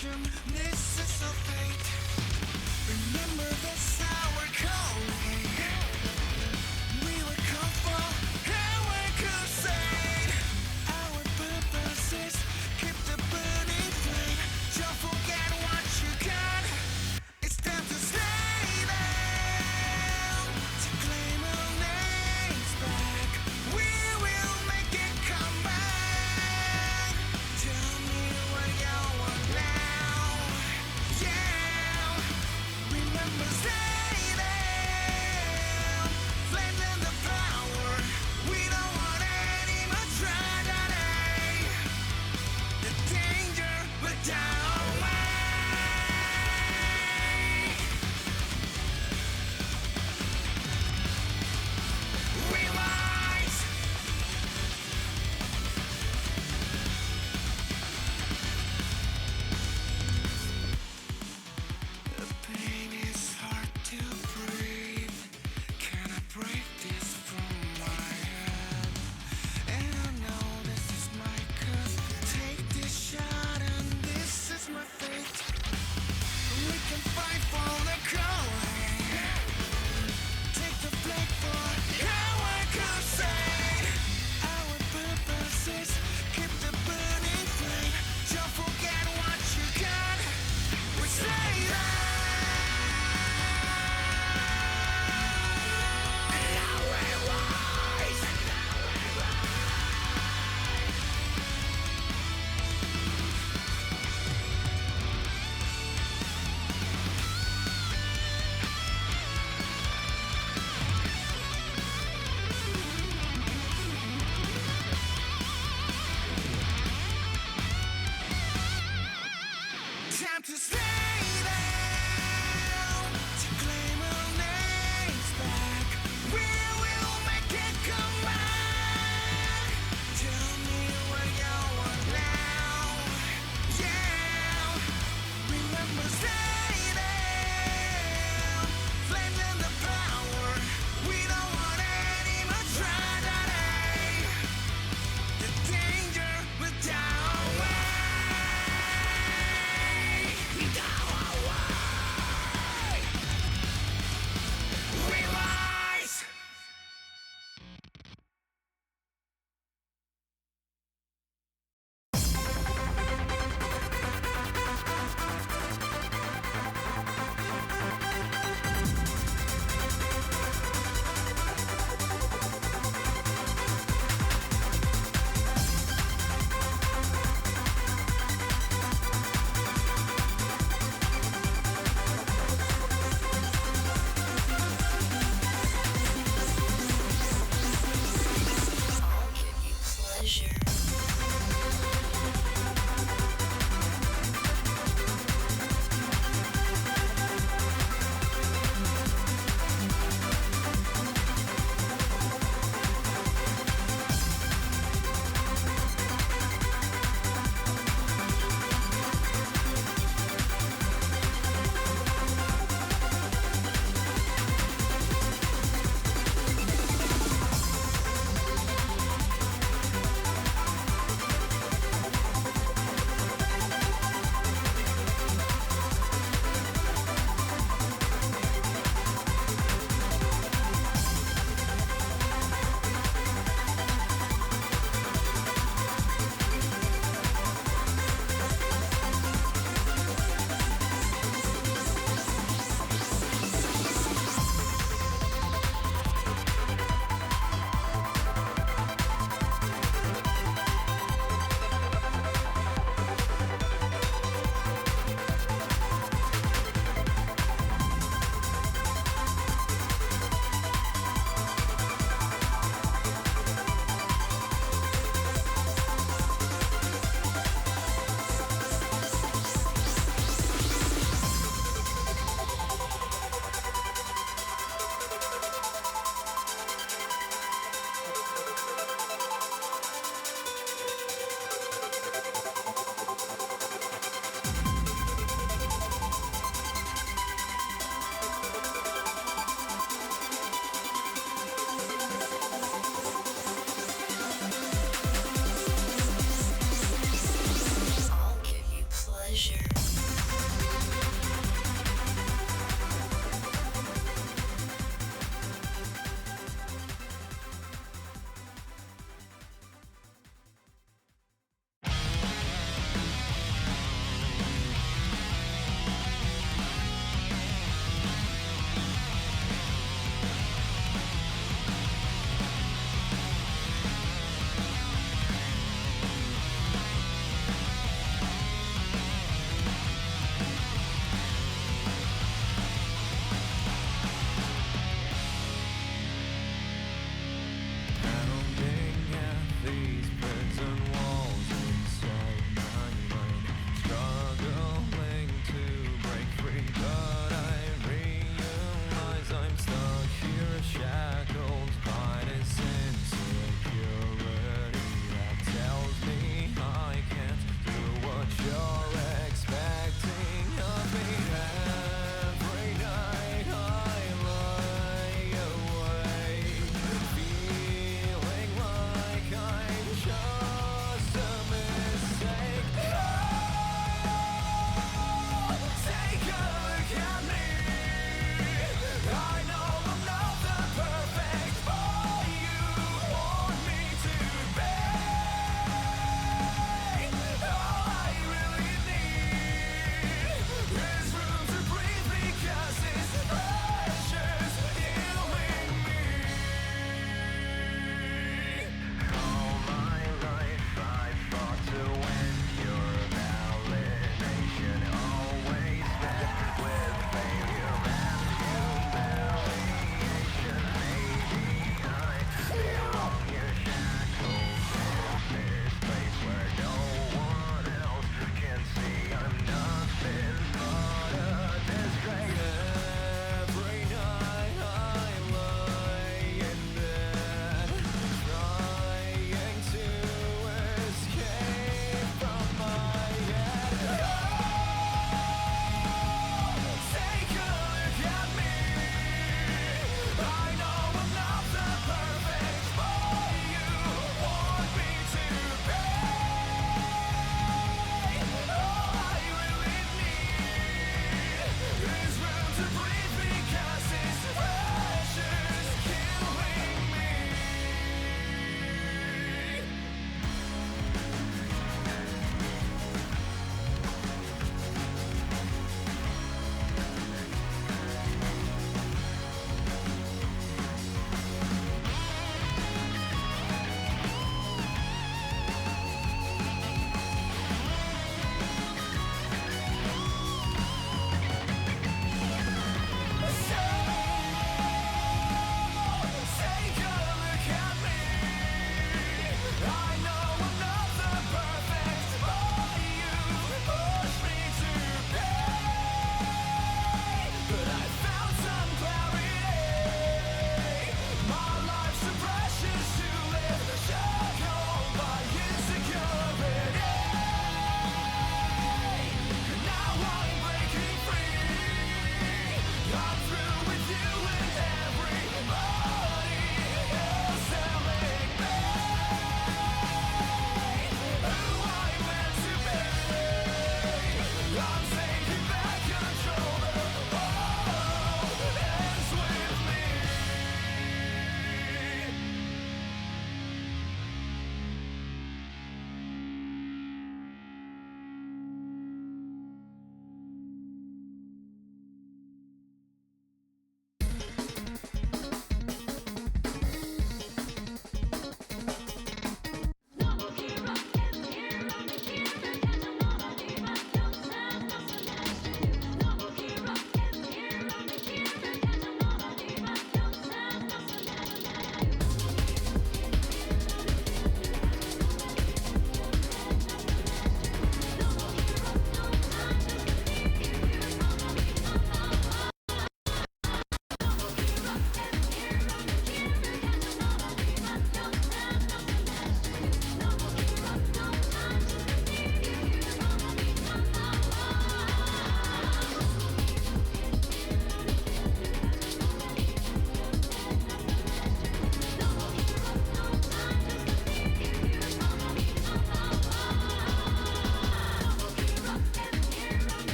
passion, this is our fate. Remember this our calling. We will come for our crusade. Our purpose is keep the burning flame. Don't forget what you got. It's time to stay down. To claim our names back. We will make it come back. Tell me what you want now.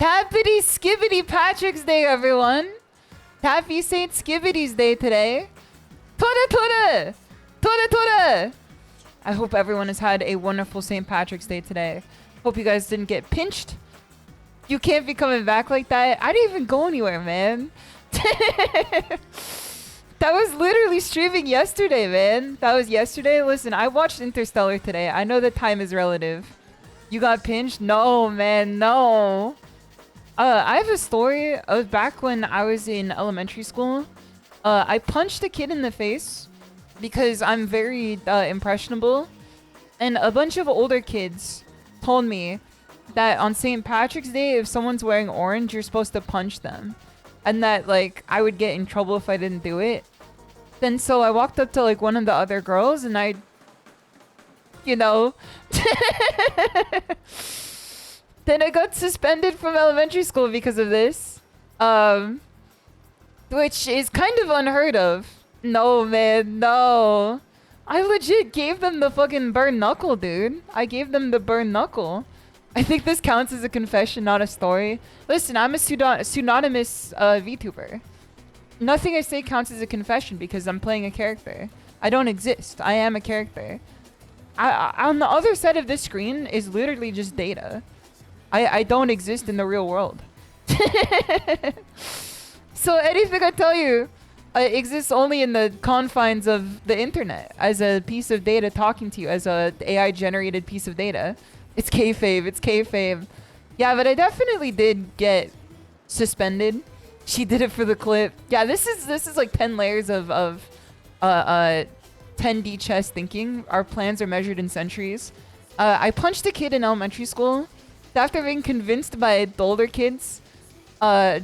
Happy Skibbity Patrick's Day, everyone. Happy St. Skibbity's Day today. Tora tora! Tora tora! I hope everyone has had a wonderful St. Patrick's Day today. Hope you guys didn't get pinched. You can't be coming back like that. I didn't even go anywhere, man. That was literally streaming yesterday, man. That was yesterday. Listen, I watched Interstellar today. I know that time is relative. You got pinched? No, man, no. I have a story of back when I was in elementary school. I punched a kid in the face because I'm very impressionable. And a bunch of older kids told me that on St. Patrick's Day, if someone's wearing orange, you're supposed to punch them. And that, like, I would get in trouble if I didn't do it. Then so I walked up to, like, one of the other girls and I, you know... Then I got suspended from elementary school because of this. Which is kind of unheard of. No, man, no. I legit gave them the fucking burn knuckle, dude. I gave them the burn knuckle. I think this counts as a confession, not a story. Listen, I'm a pseudonymous VTuber. Nothing I say counts as a confession because I'm playing a character. I don't exist. I am a character. On the other side of this screen is literally just data. I don't exist in the real world. So anything I tell you exists only in the confines of the internet as a piece of data talking to you, as a AI generated piece of data. It's kayfabe, it's kayfabe. Yeah, but I definitely did get suspended. She did it for the clip. Yeah, this is like 10 layers of 10D chess thinking. Our plans are measured in centuries. I punched a kid in elementary school after being convinced by the older kids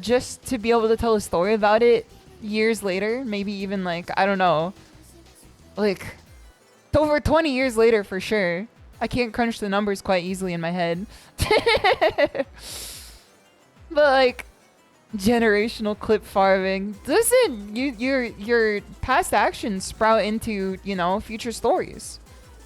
just to be able to tell a story about it years later. Maybe even like, I don't know, like over 20 years later for sure. I can't crunch the numbers quite easily in my head. But like generational clip farming. Listen, your past actions sprout into, you know, future stories.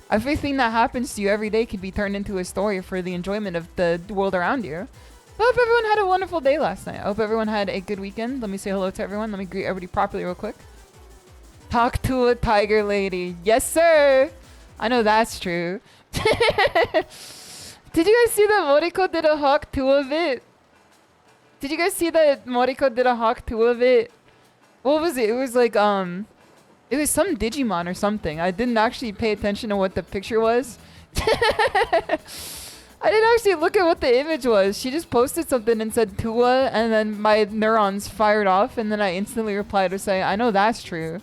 Everything that happens to you every day could be turned into a story for the enjoyment of the world around you. I hope everyone had a wonderful day last night. I hope everyone had a good weekend. Let me say hello to everyone. Let me greet everybody properly real quick. Talk to a tiger lady. Yes, sir. I know that's true. Did you guys see that Moriko did a hawk 2 of it? Did you guys see that Moriko did a hawk 2 of it? What was it? It was like, it was some Digimon or something. I didn't actually pay attention to what the picture was. I didn't actually look at what the image was. She just posted something and said Tua, and then my neurons fired off, and then I instantly replied to say, I know that's true.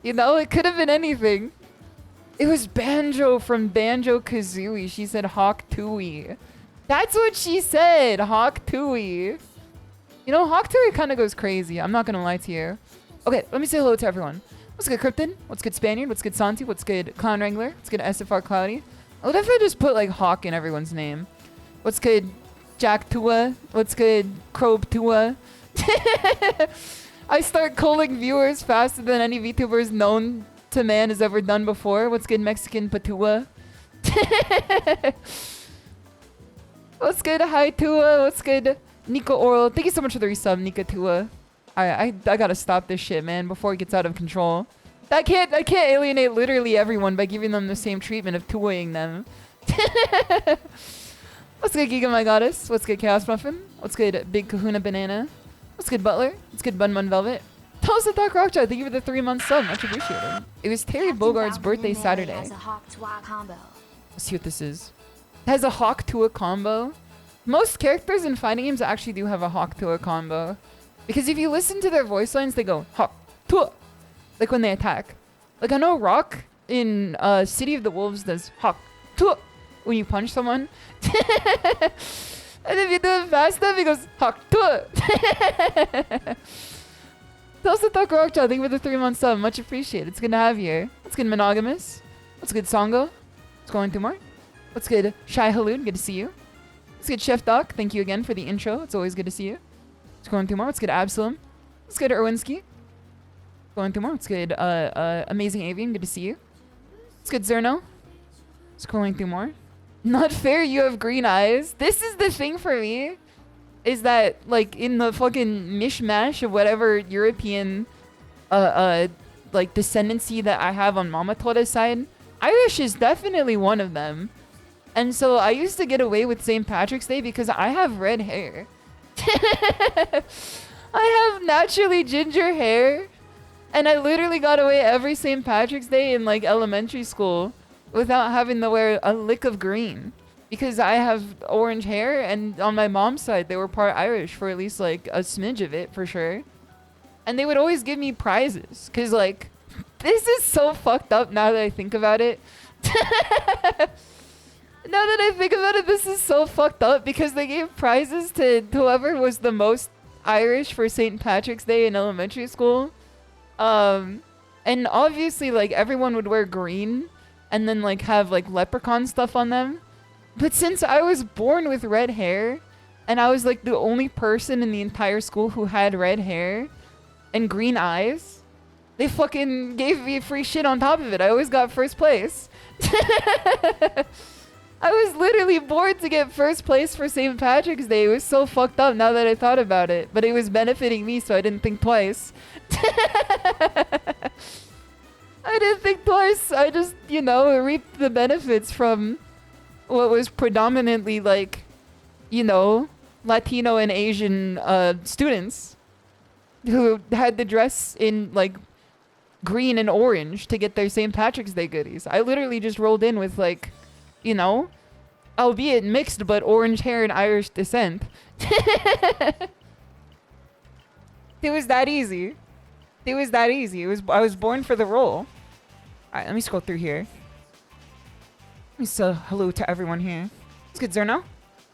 You know, it could have been anything. It was Banjo from Banjo-Kazooie. She said Hawk Tui. That's what she said, Hawk Tui. You know, Hawk Tui kind of goes crazy. I'm not going to lie to you. Okay, let me say hello to everyone. What's good, Krypton? What's good, Spaniard? What's good, Santi? What's good, Clown Wrangler? What's good, SFR Cloudy? What if I just put, like, Hawk in everyone's name? What's good, Jack Tua? What's good, Crobe Tua? I start calling viewers faster than any VTubers known to man has ever done before. What's good, Mexican Patua? What's good, Hi Tua? What's good, Nico Oral? Thank you so much for the resub, Nika Tua. I gotta stop this shit, man, before it gets out of control. I can't alienate literally everyone by giving them the same treatment of Tuaing them. What's good, Giga My Goddess? What's good, Chaos Muffin? What's good, Big Kahuna Banana? What's good, Butler? What's good, Bun Bun Velvet? Toast the Talk Rockchild, thank you for the 3-month sub. Much appreciated. It was Terry Bogard's birthday Saturday. Let's see what this is. It has a Hawk Tua combo. Most characters in fighting games actually do have a Hawk Tua combo. Because if you listen to their voice lines, they go, Hawk Tua. Like when they attack. Like I know Rock in City of the Wolves does Hawk Tua when you punch someone. And if you do it fast enough, he goes Hawk Tua. Toast the Talk Rockchild, thank you for the 3-month sub. Much appreciated. It's good to have you here. What's good, Monogamous? What's good, Songo? What's going through more? What's good, Shy Halud? Good to see you. What's good, Chef Doc? Thank you again for the intro. It's always good to see you. What's going through more? What's good, Absalom? What's good, Erwinski? Going through more. What's good, Amazing Avian? Good to see you. What's good, Zerno? Scrolling through more. Not fair, you have green eyes. This is the thing for me, is that, like, in the fucking mishmash of whatever European, like, descendancy that I have on Mama Tora's side, Irish is definitely one of them. And so I used to get away with St. Patrick's Day because I have red hair. I have naturally ginger hair. And I literally got away every St. Patrick's Day in, like, elementary school without having to wear a lick of green. Because I have orange hair, and on my mom's side, they were part Irish for at least, like, a smidge of it, for sure. And they would always give me prizes. Because, like, this is so fucked up now that I think about it. Now that I think about it, this is so fucked up because they gave prizes to whoever was the most Irish for St. Patrick's Day in elementary school. And obviously, like, everyone would wear green and then, like, have, like, leprechaun stuff on them. But since I was born with red hair and I was, like, the only person in the entire school who had red hair and green eyes, they fucking gave me free shit on top of it. I always got first place. I was literally born to get first place for St. Patrick's Day. It was so fucked up now that I thought about it. But it was benefiting me, so I didn't think twice. I didn't think twice. I just, you know, reaped the benefits from what was predominantly, like, you know, Latino and Asian students who had to dress in, like, green and orange to get their St. Patrick's Day goodies. I literally just rolled in with, like, you know, albeit mixed but orange hair and Irish descent. It was that easy. It was that easy. I was born for the role. Alright, let me scroll through here. Let me say hello to everyone here. What's good, Zerno?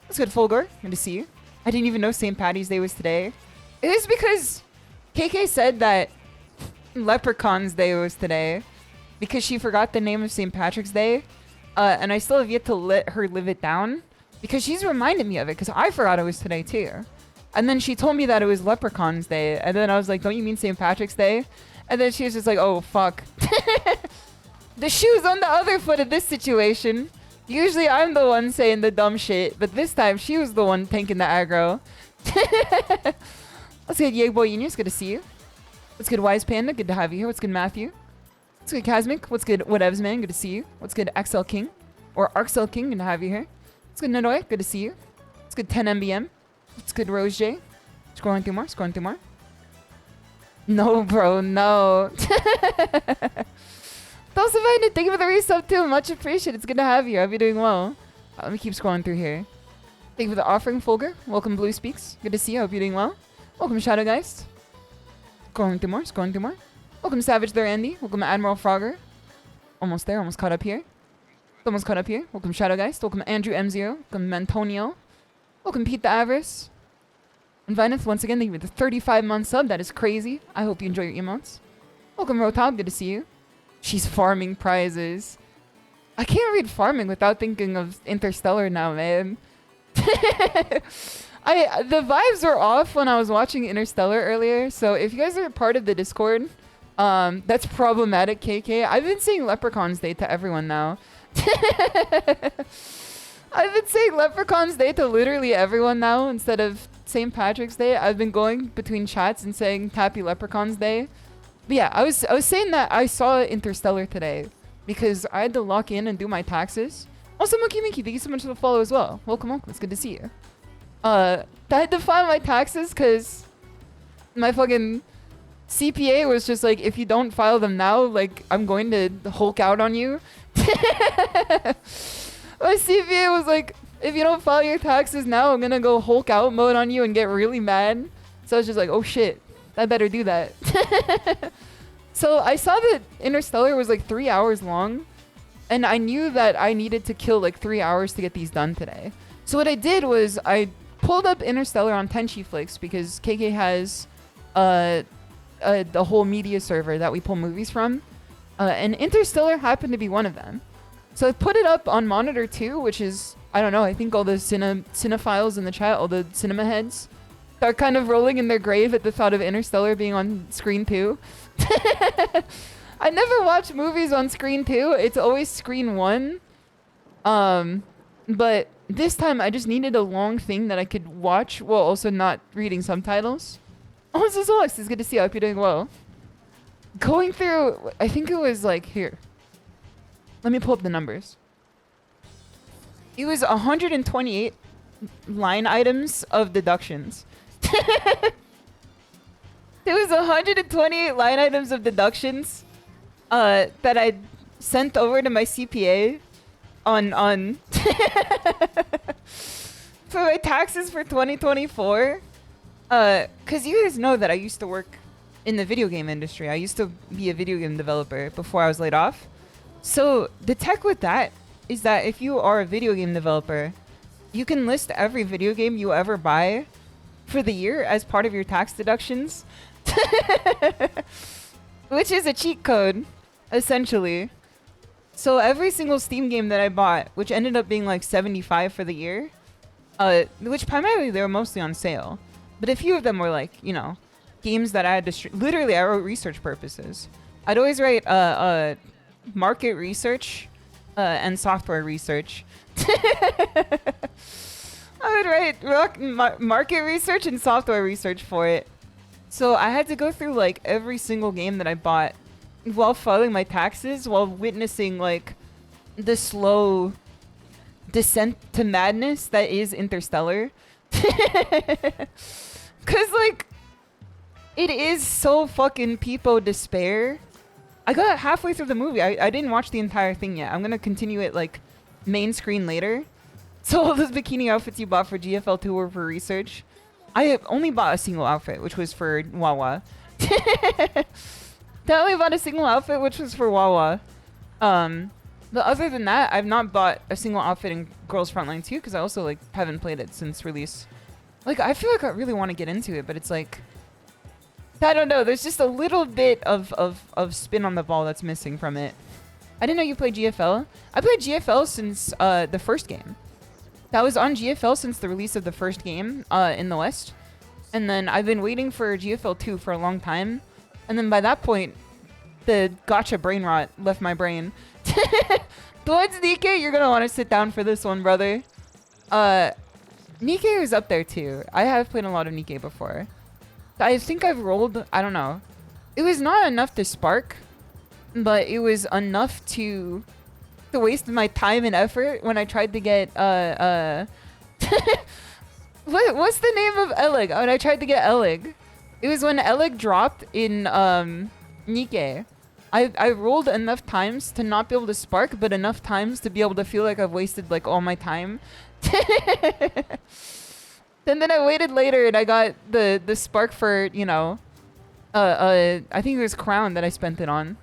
What's good, Fulgor? Good to see you. I didn't even know St. Patty's Day was today. It was because KK said that Leprechaun's Day was today because she forgot the name of St. Patrick's Day. And I still have yet to let her live it down because she's reminded me of it because I forgot it was today too. And then she told me that it was Leprechaun's Day. And then I was like, don't you mean St. Patrick's Day? And then she was just like, oh, fuck. The shoe's on the other foot of this situation. Usually I'm the one saying the dumb shit, but this time she was the one tanking the aggro. What's good, Yay Boy Unius? Good to see you. What's good, Wise Panda? Good to have you here. What's good, Matthew? What's good, Casmic? What's good, Whatevs, man? Good to see you. What's good, XL King? Or Arxel King? Good to have you here. What's good, Nodoy? Good to see you. What's good, 10 MBM? What's good, Rose J? Scrolling through more, scrolling through more. No, bro, no. Dulcifine, thank you for the resub too. Much appreciated. It's good to have you. I hope you're doing well. Let me keep scrolling through here. Thank you for the offering, Fulgur. Welcome, Blue Speaks. Good to see you. I hope you're doing well. Welcome, Shadowgeist. Scrolling through more, scrolling through more. Welcome, Savage there, Andy. Welcome, Admiral Frogger. Almost there, almost caught up here. Almost caught up here. Welcome, Shadowgeist. Welcome, Andrew M0. Welcome, Antonio. Welcome, Pete the Avarice. And Vineth, once again, thank you for the 35-month sub. That is crazy. I hope you enjoy your emotes. Welcome, Rotab. Good to see you. She's farming prizes. I can't read farming without thinking of Interstellar now, man. The vibes were off when I was watching Interstellar earlier. So if you guys are part of the Discord, that's problematic, KK. I've been saying Leprechaun's Day to everyone now. I've been saying Leprechaun's Day to literally everyone now instead of St. Patrick's Day. I've been going between chats and saying Happy Leprechaun's Day. But yeah, I was saying that I saw Interstellar today because I had to lock in and do my taxes. Also, Monkey Minky, thank you so much for the follow as well. Welcome, welcome. It's good to see you. I had to file my taxes because my fucking CPA was just like, if you don't file them now, like, I'm going to Hulk out on you. My CPA was like, if you don't file your taxes now, I'm gonna go Hulk out mode on you and get really mad. So I was just like, oh shit, I better do that. So I saw that Interstellar was like 3 hours long, and I knew that I needed to kill like 3 hours to get these done today. So what I did was I pulled up Interstellar on Tenchi Flix because KK has the whole media server that we pull movies from, and Interstellar happened to be one of them. So I put it up on monitor 2, which is, I don't know, I think all the cinephiles in the chat, all the cinema heads, are kind of rolling in their grave at the thought of Interstellar being on screen 2. I never watch movies on screen 2. It's always screen 1. But this time I just needed a long thing that I could watch while also not reading subtitles. Oh, this is Alex. It's good to see you. I hope you're doing well. Going through, I think it was like here. Let me pull up the numbers. It was 128 line items of deductions. There was 128 line items of deductions that I sent over to my CPA on for my taxes for 2024. Because you guys know that I used to work in the video game industry. I used to be a video game developer before I was laid off. So the tech with that is that if you are a video game developer, you can list every video game you ever buy for the year as part of your tax deductions. Which is a cheat code, essentially. So every single Steam game that I bought, which ended up being like 75 for the year, which primarily they were mostly on sale, but a few of them were like, you know, games that I had to literally I wrote research purposes. I'd always write market research and software research. I would write market research and software research for it. So I had to go through like every single game that I bought while filing my taxes, while witnessing like the slow descent to madness that is Interstellar. Cause like it is so fucking peepo despair. I got halfway through the movie. I didn't watch the entire thing yet. I'm gonna continue it like main screen later. So all those bikini outfits you bought for GFL2 were for research. I only bought a single outfit, which was for Wawa. I only bought a single outfit, which was for Wawa. But other than that, I've not bought a single outfit in Girls Frontline 2 because I also like haven't played it since release. Like I feel like I really want to get into it, but it's like I don't know. There's just a little bit of spin on the ball that's missing from it. I didn't know you played GFL. I played GFL since the first game. That was on GFL since the release of the first game in the West. And then I've been waiting for GFL 2 for a long time. And then by that point, the gotcha brain rot left my brain. Towards Nikkei, you're going to want to sit down for this one, brother. Nikkei was up there too. I have played a lot of Nikkei before. I think I've rolled, I don't know. It was not enough to spark, but it was enough to waste my time and effort when I tried to get what's the name of Elig? When I tried to get Elig. It was when Elig dropped in Nikkei. I rolled enough times to not be able to spark, but enough times to be able to feel like I've wasted like all my time. And then I waited later and I got the spark for, you know, I think it was Crown that I spent it on.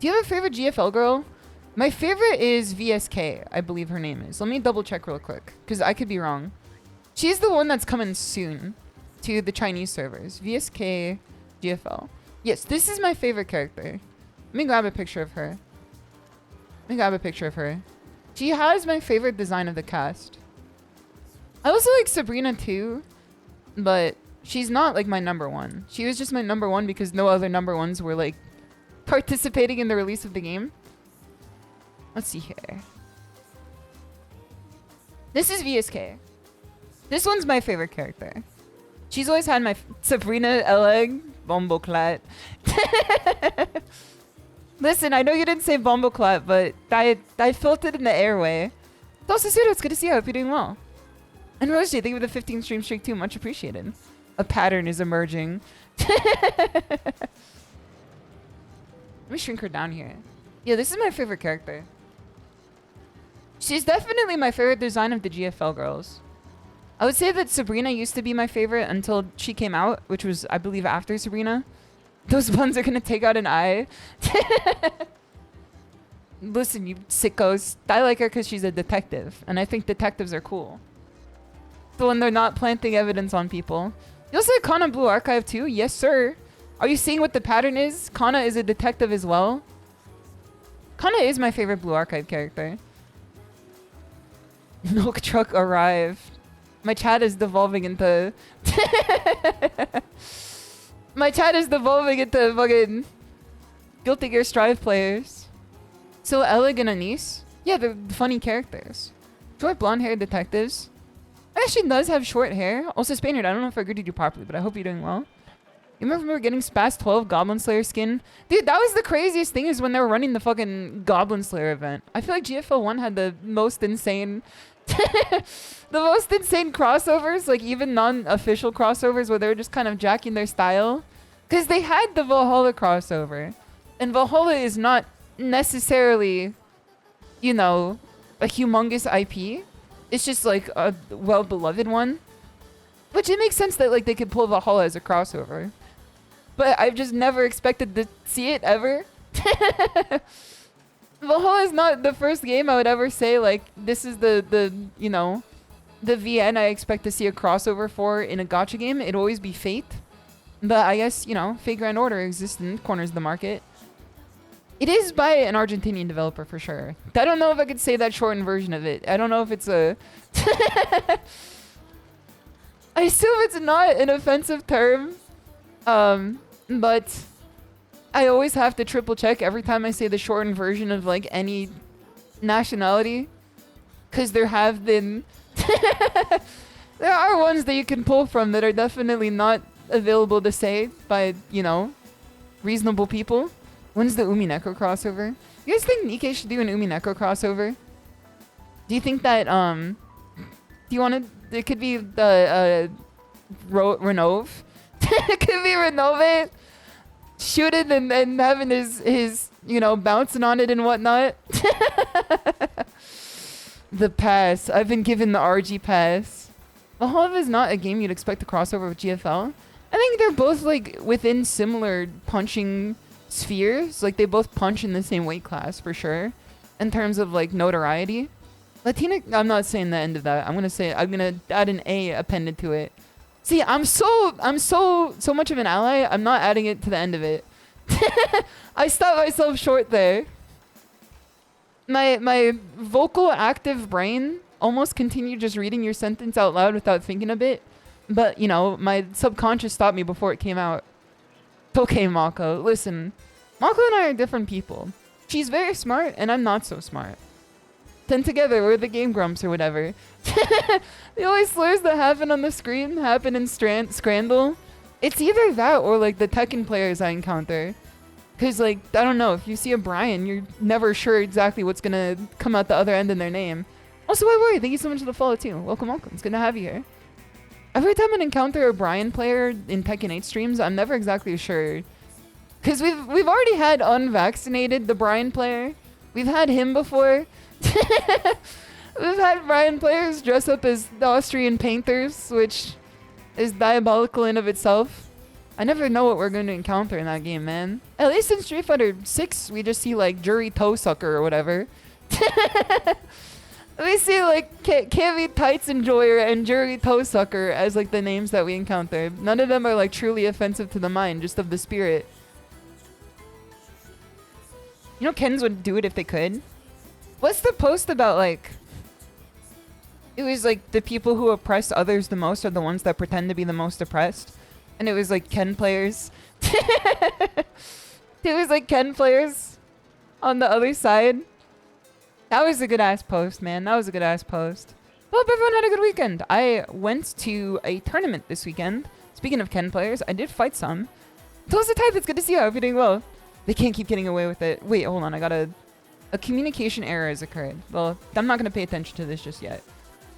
Do you have a favorite GFL girl? My favorite is VSK, I believe her name is. Let me double check real quick, because I could be wrong. She's the one that's coming soon to the Chinese servers. VSK GFL. Yes, this is my favorite character. Let me grab a picture of her. She has my favorite design of the cast. I also like Sabrina too, but she's not like my number one. She was just my number one because no other number ones were like participating in the release of the game. Let's see here. This is VSK. This one's my favorite character. She's always had my Sabrina Eleg Bomboclat. Listen, I know you didn't say Bomboclat, but I felt it in the airway. Dosasuro, it's good to see you. I hope you're doing well. And Rosie, thank you for the 15 stream streak too. Much appreciated. A pattern is emerging. Let me shrink her down here. Yeah, this is my favorite character. She's definitely my favorite design of the GFL girls. I would say that Sabrina used to be my favorite until she came out, which was, I believe, after Sabrina. Those buns are gonna take out an eye. Listen, you sickos. I like her because she's a detective, and I think detectives are cool. So when they're not planting evidence on people. You also have Kana Blue Archive too? Yes, sir. Are you seeing what the pattern is? Kana is a detective as well. Kana is my favorite Blue Archive character. Milk truck arrived. My chat is devolving into... My chat is devolving into fucking Guilty Gear Strive players. So Elig and Anise? Yeah, they're funny characters. Short blonde haired detectives. Actually does have short hair. Also Spaniard, I don't know if I greeted you properly, but I hope you're doing well. You remember getting Spaz 12 Goblin Slayer skin? Dude, that was the craziest thing is when they were running the fucking Goblin Slayer event. I feel like GFL 1 had the most insane... the most insane crossovers, like even non-official crossovers where they were just kind of jacking their style. Because they had the Valhalla crossover. And Valhalla is not necessarily, you know, a humongous IP. It's just like a well-beloved one. Which it makes sense that like they could pull Valhalla as a crossover. But I've just never expected to see it ever. Valhalla is not the first game I would ever say like this is the you know, the VN I expect to see a crossover for in a gacha game. It'd always be Fate. But I guess, you know, Fate Grand Order exists in corners of the market. It is by an Argentinian developer for sure. I don't know if I could say that shortened version of it. I don't know if it's a... I assume it's not an offensive term. But I always have to triple check every time I say the shortened version of like any nationality. Because there have been... there are ones that you can pull from that are definitely not available to say by, you know, reasonable people. When's the NECO crossover? You guys think Nikkei should do an NECO crossover? Do you think that, do you want to, it could be the, Renove? It could be Renove shooting and having his, you know, bouncing on it and whatnot. The pass. I've been given the RG pass. Valhalla is not a game you'd expect to crossover with GFL. I think they're both, like, within similar punching spheres. Like, they both punch in the same weight class, for sure. In terms of, like, notoriety. Latina, I'm not saying the end of that. I'm gonna add an A appended to it. See, I'm so much of an ally, I'm not adding it to the end of it. I stopped myself short there. My vocal active brain almost continued just reading your sentence out loud without thinking a bit. But, you know, my subconscious stopped me before it came out. It's okay, Mako. Listen, Mako and I are different people. She's very smart, and I'm not so smart. Then together, we're the Game Grumps or whatever. The only slurs that happen on the screen happen in Scrandle. It's either that or, like, the Tekken players I encounter. Because, like, I don't know, if you see a Brian, you're never sure exactly what's gonna come out the other end in their name. Also, why worry? Thank you so much for the follow, too. Welcome, welcome. It's good to have you here. Every time I encounter a Brian player in Tekken 8 streams, I'm never exactly sure. Because we've already had unvaccinated, the Brian player. We've had him before. We've had Brian players dress up as the Austrian painters, which is diabolical in of itself. I never know what we're going to encounter in that game, man. At least in Street Fighter 6, we just see, like, Jury Toe Sucker or whatever. We see, like, KV Tights Enjoyer and Jury Toe Sucker as, like, the names that we encounter. None of them are, like, truly offensive to the mind, just of the spirit. You know, Kens would do it if they could. What's the post about, like... It was, like, the people who oppress others the most are the ones that pretend to be the most oppressed. And it was, like, Ken players. It was, like, Ken players on the other side. That was a good-ass post, man. That was a good-ass post. Hope everyone had a good weekend. I went to a tournament this weekend. Speaking of Ken players, I did fight some. Toast the type, it's good to see you. I hope you're doing well. They can't keep getting away with it. Wait, hold on. I got a communication error has occurred. Well, I'm not going to pay attention to this just yet.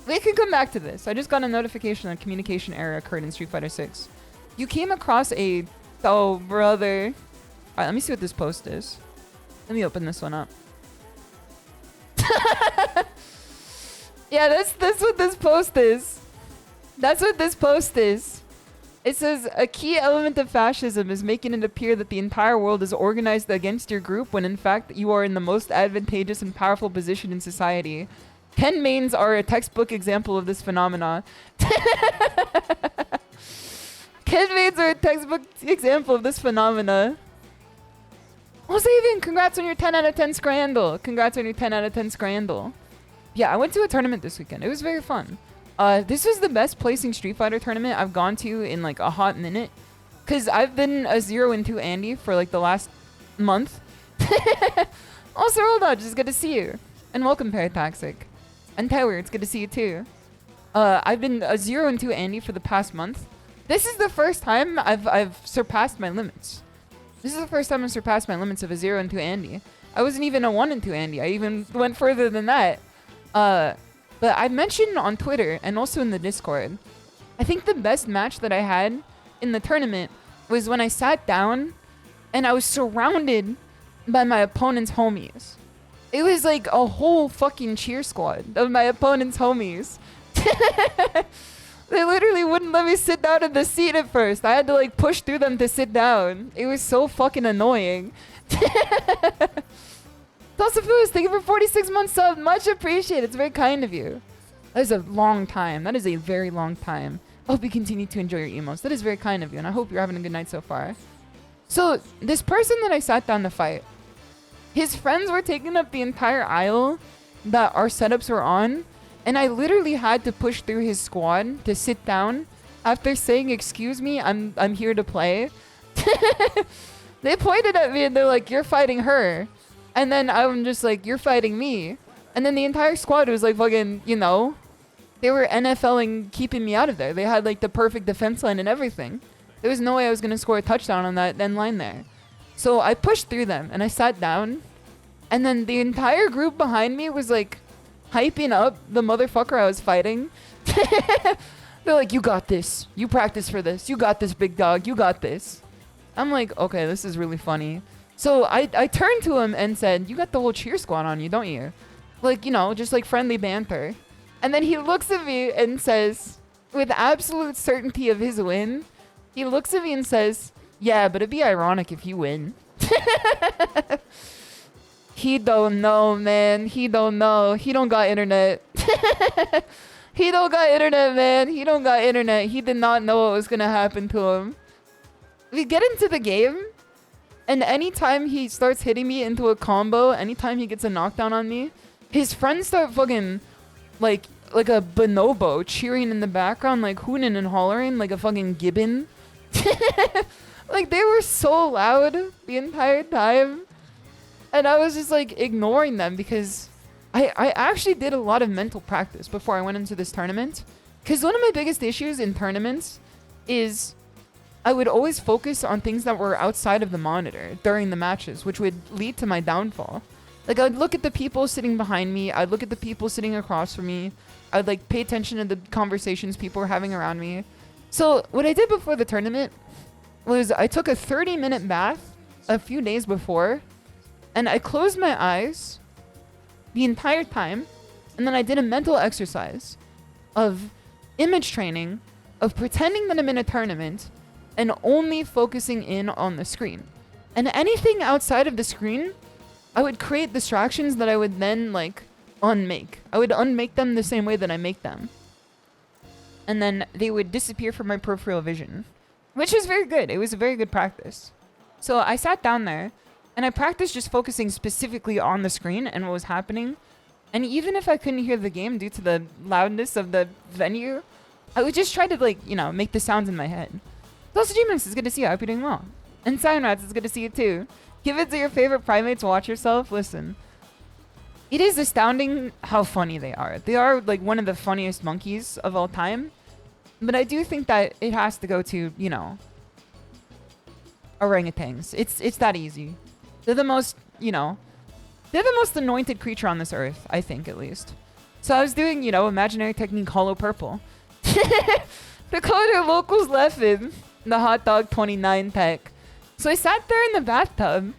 We can come back to this. I just got a notification that a communication error occurred in Street Fighter 6. You came across a... Oh, brother. Alright, let me see what this post is. Let me open this one up. Yeah, that's what this post is. That's what this post is. It says, a key element of fascism is making it appear that the entire world is organized against your group when in fact you are in the most advantageous and powerful position in society. Ken mains are a textbook example of this phenomena. Ken mains are a textbook example of this phenomena. Oh, Xavier, congrats on your 10 out of 10 Scrandle. Congrats on your 10 out of 10 Scrandle. Yeah, I went to a tournament this weekend. It was very fun. This was the best placing Street Fighter tournament I've gone to in like a hot minute. Because I've been a 0-2 Andy for like the last month. Also, Roll Dodge, it's good to see you. And welcome, Paratoxic. And Tyler, it's good to see you too. I've been a 0 and 2 Andy for the past month. This is the first time I've surpassed my limits. This is the first time I've surpassed my limits of a 0 and 2 Andy. I wasn't even a 1 and 2 Andy. I even went further than that. But I mentioned on Twitter and also in the Discord, I think the best match that I had in the tournament was when I sat down and I was surrounded by my opponent's homies. It was like a whole fucking cheer squad of my opponent's homies. They literally wouldn't let me sit down in the seat at first. I had to like push through them to sit down. It was so fucking annoying. Tosafus, thank you for 46 months sub. Much appreciated. It's very kind of you. That is a long time. That is a very long time. I hope you continue to enjoy your emotes. That is very kind of you, and I hope you're having a good night so far. So, this person that I sat down to fight, his friends were taking up the entire aisle that our setups were on, and I literally had to push through his squad to sit down after saying, "Excuse me, I'm here to play." They pointed at me and they're like, "You're fighting her." And then I'm just like, "You're fighting me." And then the entire squad was like fucking, you know, they were NFLing keeping me out of there. They had like the perfect defense line and everything. There was no way I was going to score a touchdown on that end line there. So I pushed through them and I sat down. And then the entire group behind me was like hyping up the motherfucker I was fighting. They're like, "You got this. You practice for this. You got this, big dog. You got this." I'm like, okay, this is really funny. So I turned to him and said, "You got the whole cheer squad on you, don't you?" Like, you know, just like friendly banter. And then he looks at me and says, with absolute certainty of his win, he looks at me and says, "Yeah, but it'd be ironic if you win." He don't know, man. He don't know. He don't got internet. He don't got internet, man. He don't got internet. He did not know what was going to happen to him. We get into the game, and anytime he starts hitting me into a combo, anytime he gets a knockdown on me, his friends start fucking, like a bonobo cheering in the background, like hooning and hollering like a fucking gibbon. Like, they were so loud the entire time. And I was just, like, ignoring them because I actually did a lot of mental practice before I went into this tournament. Because one of my biggest issues in tournaments is I would always focus on things that were outside of the monitor during the matches, which would lead to my downfall. Like, I'd look at the people sitting behind me. I'd look at the people sitting across from me. I'd, like, pay attention to the conversations people were having around me. So what I did before the tournament was I took a 30-minute bath a few days before, and I closed my eyes the entire time, and then I did a mental exercise of image training, of pretending that I'm in a tournament, and only focusing in on the screen. And anything outside of the screen, I would create distractions that I would then, like, unmake. I would unmake them the same way that I make them. And then they would disappear from my peripheral vision, which was very good. It was a very good practice. So I sat down there, and I practiced just focusing specifically on the screen and what was happening. And even if I couldn't hear the game due to the loudness of the venue, I would just try to, like, you know, make the sounds in my head. Also, G-Max, it's good to see you. I hope you're doing well. And Sionnach, it's good to see you too. Give it to your favorite primates. Watch yourself. Listen. It is astounding how funny they are. They are, like, one of the funniest monkeys of all time. But I do think that it has to go to, you know, orangutans. It's that easy. They're the most, you know, they're the most anointed creature on this earth, I think, at least. So I was doing, you know, imaginary technique hollow purple. The color locals left in the hot dog 29 pack. So I sat there in the bathtub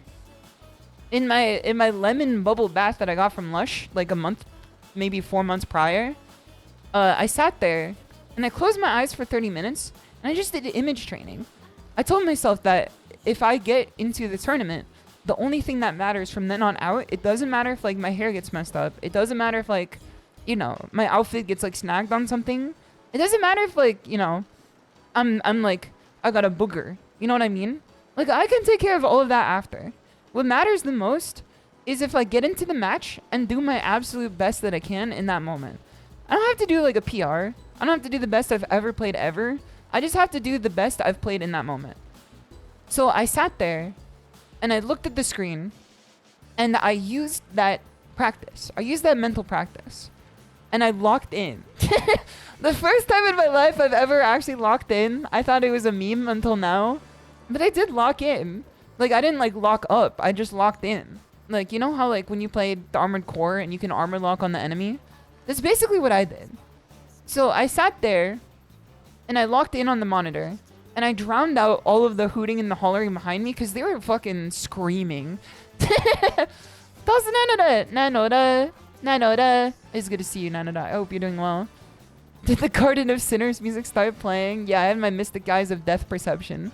in my lemon bubble bath that I got from Lush like a month, maybe 4 months prior. I sat there and I closed my eyes for 30 minutes and I just did image training. I told myself that if I get into the tournament, the only thing that matters from then on out, it doesn't matter if, like, my hair gets messed up. It doesn't matter if, like, you know, my outfit gets, like, snagged on something. It doesn't matter if, like, you know, I'm like, I got a booger. You know what I mean? Like, I can take care of all of that after. What matters the most is if I get into the match and do my absolute best that I can in that moment. I don't have to do, like, a PR. I don't have to do the best I've ever played ever. I just have to do the best I've played in that moment. So I sat there and I looked at the screen and I used that practice. I used that mental practice. and I locked in. The first time in my life I've ever actually locked in. I thought it was a meme until now, but I did lock in. Like, I didn't like lock up, I just locked in. Like, you know how like when you played the Armored Core and you can armor lock on the enemy? That's basically what I did. So I sat there and I locked in on the monitor and I drowned out all of the hooting and the hollering behind me because they were fucking screaming. NikkeiNata. It's good to see you, NikkeiNata. I hope you're doing well. Did the Garden of Sinners music start playing? Yeah, I had my Mystic Guise of Death perception.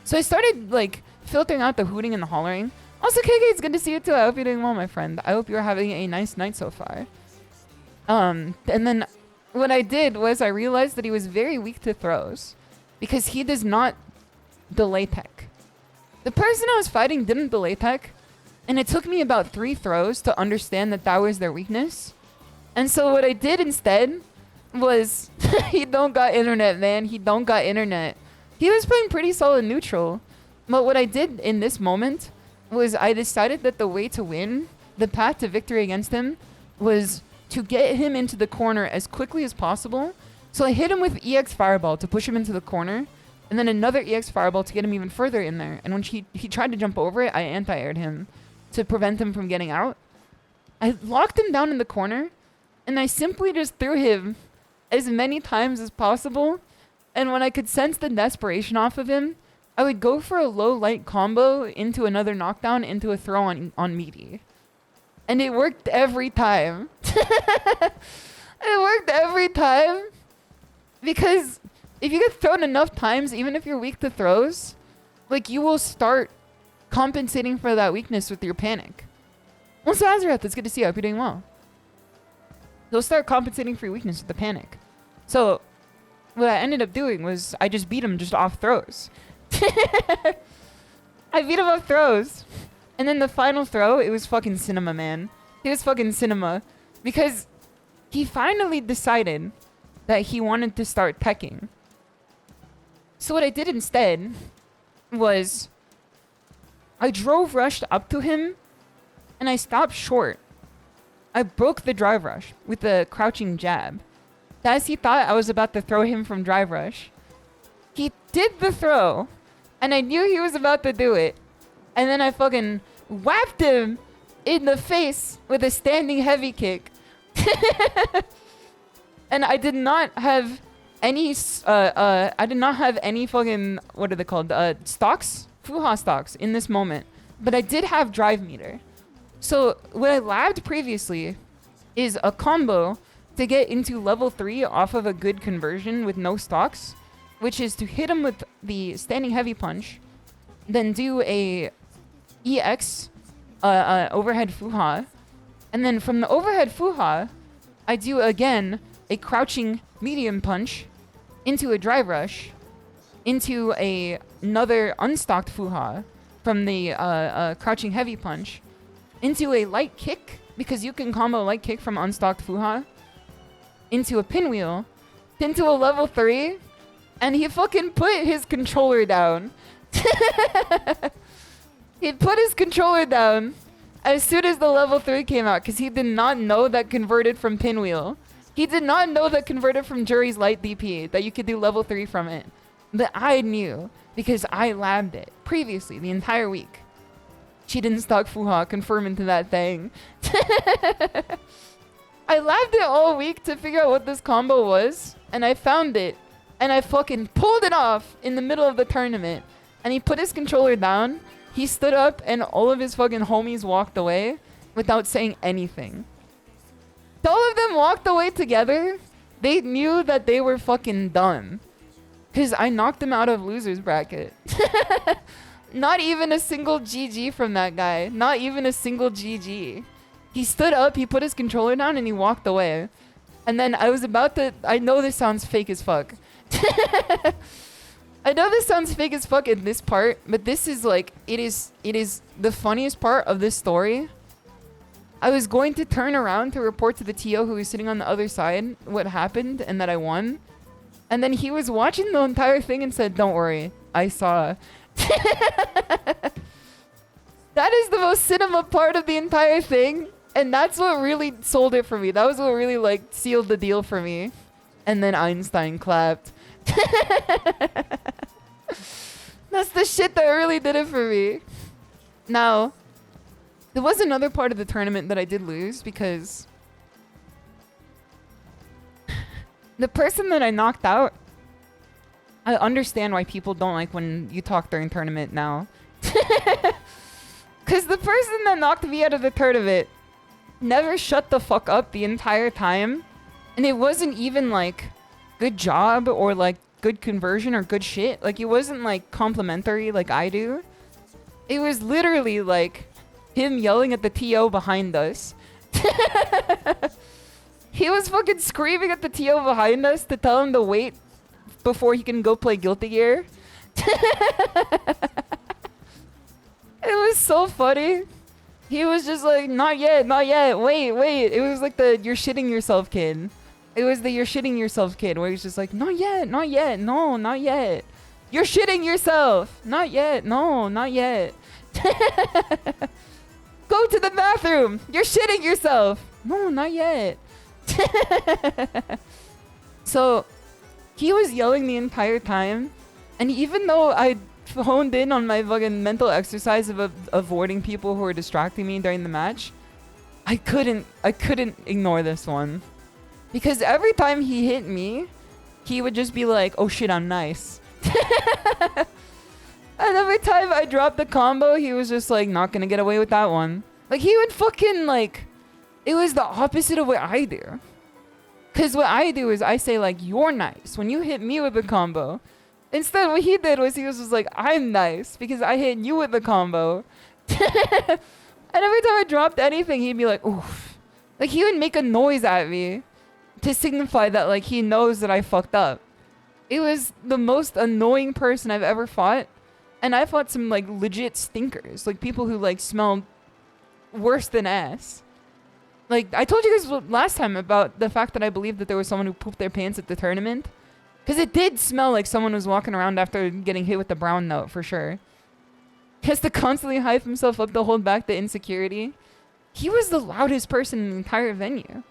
So I started like filtering out the hooting and the hollering. Also, KK, it's good to see you too. I hope you're doing well, my friend. I hope you're having a nice night so far. And then what I did was I realized that he was very weak to throws because he does not delay tech. The person I was fighting didn't delay tech, and it took me about 3 throws to understand that that was their weakness. And so what I did instead was he don't got internet, man. He don't got internet. He was playing pretty solid neutral. But what I did in this moment was I decided that the way to win, the path to victory against him, was to get him into the corner as quickly as possible. So I hit him with EX Fireball to push him into the corner, and then another EX Fireball to get him even further in there. And when he tried to jump over it, I anti-aired him to prevent him from getting out. I locked him down in the corner, and I simply just threw him as many times as possible. And when I could sense the desperation off of him, I would go for a low light combo into another knockdown into a throw on meaty. And it worked every time. It worked every time. Because if you get thrown enough times, even if you're weak to throws, like you will start compensating for that weakness with your panic. Also, Azrath, it's good to see you. I hope you're doing well. You'll start compensating for your weakness with the panic. So what I ended up doing was I just beat him just off throws. I beat him off throws. And then the final throw, it was fucking cinema, man. It was fucking cinema. Because he finally decided that he wanted to start teching. So what I did instead was I drove rushed up to him and I stopped short. I broke the drive rush with a crouching jab. As he thought I was about to throw him from drive rush. He did the throw, and I knew he was about to do it. And then I fucking whapped him in the face with a standing heavy kick. And I did not have any, fucking, what are they called? Stocks? Fuha stocks in this moment. But I did have drive meter. So what I labbed previously is a combo to get into level 3 off of a good conversion with no stocks, which is to hit him with the standing heavy punch, then do a EX overhead fuha, and then from the overhead fuha, I do again a crouching medium punch into a drive rush, into another unstocked fuha from the crouching heavy punch, into a light kick, because you can combo light kick from unstocked fuha, into a pinwheel, into a level 3, and he fucking put his controller down. He put his controller down as soon as the level 3 came out, because he did not know that converted from pinwheel. He did not know that converted from Jury's light DP, that you could do level 3 from it. But I knew, because I labbed it previously the entire week. She didn't stock Fuha, confirm into that thing. I labbed it all week to figure out what this combo was, and I found it. And I fucking pulled it off in the middle of the tournament. And he put his controller down, he stood up, and all of his fucking homies walked away without saying anything. All of them walked away together. They knew that they were fucking done. Because I knocked them out of loser's bracket. Not even a single GG from that guy. Not even a single GG. He stood up, he put his controller down, and he walked away. And then I was about to... I know this sounds fake as fuck. I know this sounds fake as fuck in this part, but this is like... It is the funniest part of this story. I was going to turn around to report to the TO who was sitting on the other side what happened and that I won. And then he was watching the entire thing and said, "Don't worry, I saw." That is the most cinema part of the entire thing. And that's what really sold it for me. That was what really like sealed the deal for me. And then Einstein clapped. That's the shit that really did it for me. Now, there was another part of the tournament that I did lose because the person that I knocked out, I understand why people don't like when you talk during tournament now. Because the person that knocked me out of the tournament never shut the fuck up the entire time. And it wasn't even like good job or like good conversion or good shit. Like it wasn't like complimentary like I do. It was literally like him yelling at the TO behind us. He was fucking screaming at the TO behind us to tell him to wait before he can go play Guilty Gear. It was so funny. He was just like, not yet, wait. It was like the you're shitting yourself kid. It was the you're shitting yourself kid where he's just like, not yet, no, not yet. You're shitting yourself. Not yet, no, not yet. Go to the bathroom. You're shitting yourself. No, not yet. So he was yelling the entire time. And even though I honed in on my fucking mental exercise of avoiding people who were distracting me during the match, I couldn't ignore this one. Because every time he hit me, he would just be like, oh shit, I'm nice. And every time I dropped the combo, he was just like, not gonna get away with that one. Like he would fucking like, it was the opposite of what I do. Because what I do is I say like, you're nice when you hit me with the combo. Instead, what he did was he was just like, I'm nice because I hit you with the combo. And every time I dropped anything, he'd be like, oof. Like he would make a noise at me to signify that like he knows that I fucked up. It was the most annoying person I've ever fought. And I fought some like legit stinkers. Like people who like smelled worse than ass. Like I told you guys last time about the fact that I believed that there was someone who pooped their pants at the tournament. Because it did smell like someone was walking around after getting hit with the brown note, for sure. He has to constantly hype himself up to hold back the insecurity. He was the loudest person in the entire venue.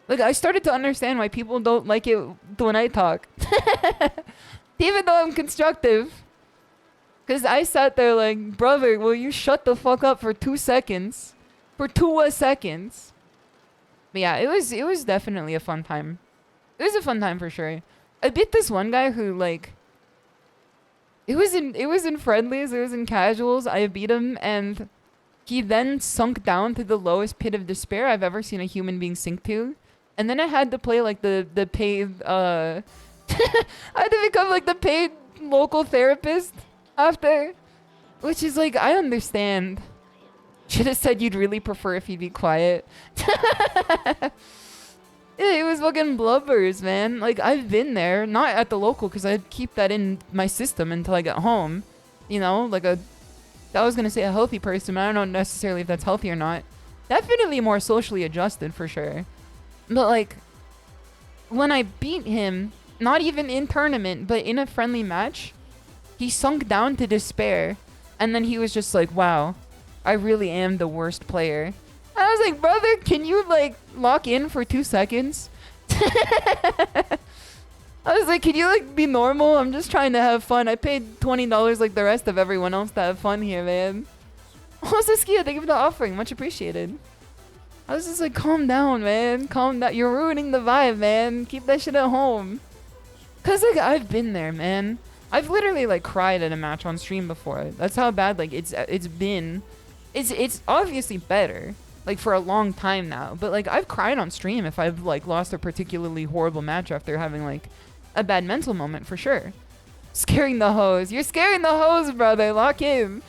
Like, I started to understand why people don't like it when I talk. Even though I'm constructive. Because I sat there like, brother, will you shut the fuck up for 2 seconds? For 2 seconds. But yeah, it was definitely a fun time. It was a fun time for sure. I beat this one guy who like it was in friendlies, it was in casuals. I beat him and he then sunk down to the lowest pit of despair I've ever seen a human being sink to. And then I had to play like the paid I had to become like the paid local therapist after, which is like, I understand. Should have said you'd really prefer if he'd be quiet. It was fucking blubbers, man. Like, I've been there. Not at the local, because I'd keep that in my system until I get home. You know, like I was going to say a healthy person, but I don't know necessarily if that's healthy or not. Definitely more socially adjusted, for sure. But, like, when I beat him, not even in tournament, but in a friendly match, he sunk down to despair. And then he was just like, wow, I really am the worst player. I was like, brother, can you, like, lock in for 2 seconds? I was like, can you, like, be normal? I'm just trying to have fun. I paid $20 like the rest of everyone else to have fun here, man. Oh, Saskia, thank you for the offering. Much appreciated. I was just like, calm down, man. Calm down. You're ruining the vibe, man. Keep that shit at home. Because, like, I've been there, man. I've literally, like, cried at a match on stream before. That's how bad, like, it's been. It's obviously better. Like, for a long time now. But, like, I've cried on stream if I've, like, lost a particularly horrible match after having, like, a bad mental moment, for sure. Scaring the hoes. You're scaring the hoes, brother. Lock in.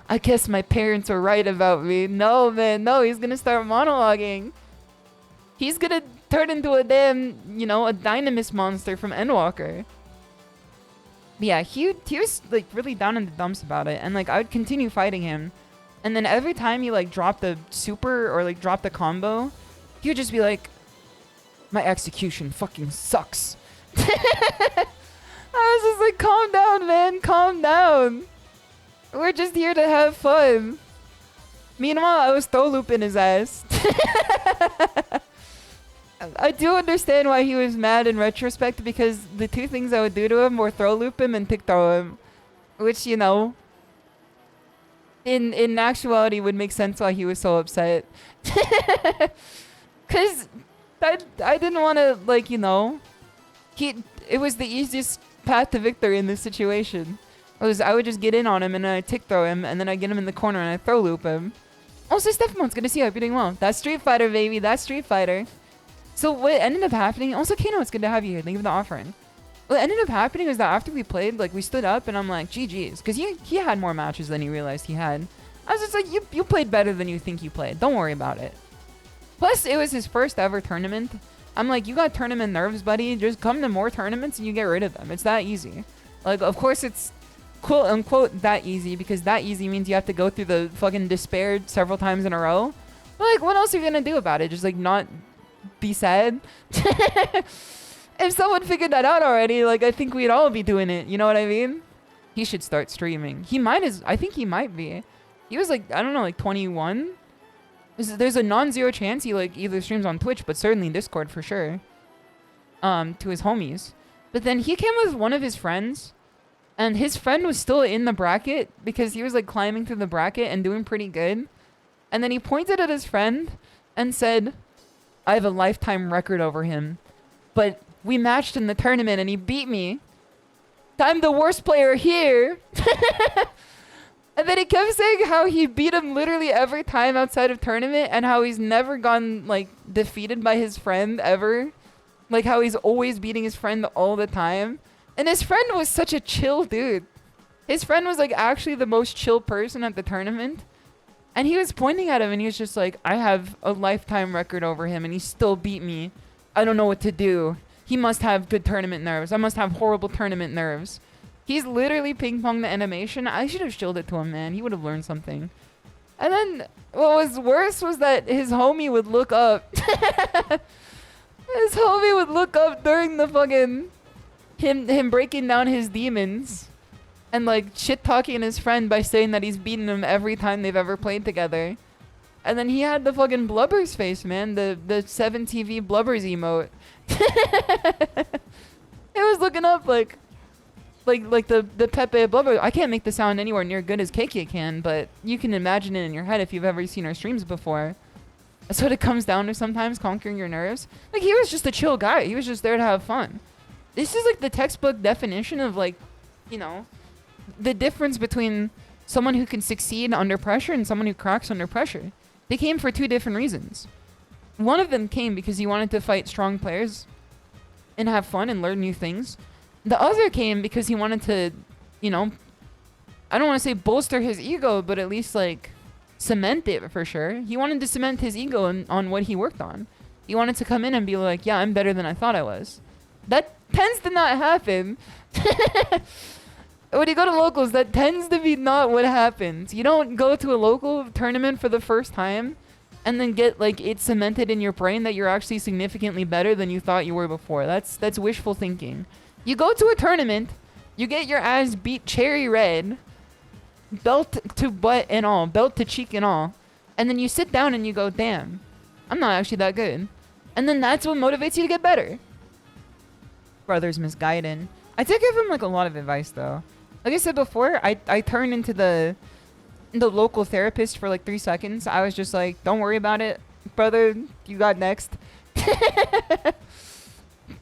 I guess my parents were right about me. No, man. No, he's gonna start monologuing. He's gonna turn into a damn, you know, a dynamis monster from Endwalker. But yeah, he was, like, really down in the dumps about it. And, like, I would continue fighting him. And then every time he, like, dropped a super or, like, dropped a combo, he would just be like, my execution fucking sucks. I was just like, calm down, man. Calm down. We're just here to have fun. Meanwhile, I was throw looping his ass. I do understand why he was mad in retrospect, because the two things I would do to him were throw loop him and tick throw him. Which, you know, in actuality would make sense why he was so upset. Cause I didn't want to, like, you know, it was the easiest path to victory in this situation. I would just get in on him and then I tick throw him and then I get him in the corner and I throw loop him. Also, Stefamon's good to see you. I hope you're doing well. That's Street Fighter, baby. That's Street Fighter. So what ended up happening, also Kano, it's good to have you here. Thank you for the offering. What ended up happening was that after we played, like, we stood up and I'm like, GG's. Because he had more matches than he realized he had. I was just like, you played better than you think you played. Don't worry about it. Plus, it was his first ever tournament. I'm like, you got tournament nerves, buddy. Just come to more tournaments and you get rid of them. It's that easy. Like, of course it's quote unquote that easy, because that easy means you have to go through the fucking despair several times in a row. But, like, what else are you gonna do about it? Just, like, not be sad? If someone figured that out already, like, I think we'd all be doing it. You know what I mean? He should start streaming. I think he might be. He was, like, I don't know, like 21? There's a non-zero chance he, like, either streams on Twitch, but certainly Discord for sure. To his homies. But then he came with one of his friends, and his friend was still in the bracket because he was, like, climbing through the bracket and doing pretty good. And then he pointed at his friend and said, I have a lifetime record over him, but we matched in the tournament and he beat me. I'm the worst player here. And then he kept saying how he beat him literally every time outside of tournament and how he's never gone, like, defeated by his friend ever. Like, how he's always beating his friend all the time. And his friend was such a chill dude. His friend was, like, actually the most chill person at the tournament. And he was pointing at him and he was just like, I have a lifetime record over him and he still beat me. I don't know what to do. He must have good tournament nerves. I must have horrible tournament nerves. He's literally ping-ponged the animation. I should have showed it to him, man. He would have learned something. And then what was worse was that his homie would look up. His homie would look up during the fucking him breaking down his demons and, like, shit-talking his friend by saying that he's beaten him every time they've ever played together. And then he had the fucking blubbers face, man. The 7TV blubbers emote. He was looking up like the Pepe blubber. I can't make the sound anywhere near good as Keiki can, but you can imagine it in your head if you've ever seen our streams before. That's what it comes down to sometimes, conquering your nerves. Like, he was just a chill guy. He was just there to have fun. This is, like, the textbook definition of, like, you know, the difference between someone who can succeed under pressure and someone who cracks under pressure. They came for two different reasons. One of them came because he wanted to fight strong players and have fun and learn new things. The other came because he wanted to, you know, I don't want to say bolster his ego, but at least, like, cement it for sure. He wanted to cement his ego on what he worked on. He wanted to come in and be like, yeah, I'm better than I thought I was. That tends to not happen. When you go to locals, that tends to be not what happens. You don't go to a local tournament for the first time and then get, like, it cemented in your brain that you're actually significantly better than you thought you were before. That's wishful thinking. You go to a tournament, you get your ass beat cherry red, belt to butt and all, belt to cheek and all, and then you sit down and you go, damn, I'm not actually that good. And then that's what motivates you to get better. Brother's misguided. I did give him, like, a lot of advice, though. Like I said before, I turned into the local therapist for, like, 3 seconds. I was just like, don't worry about it, brother, you got next.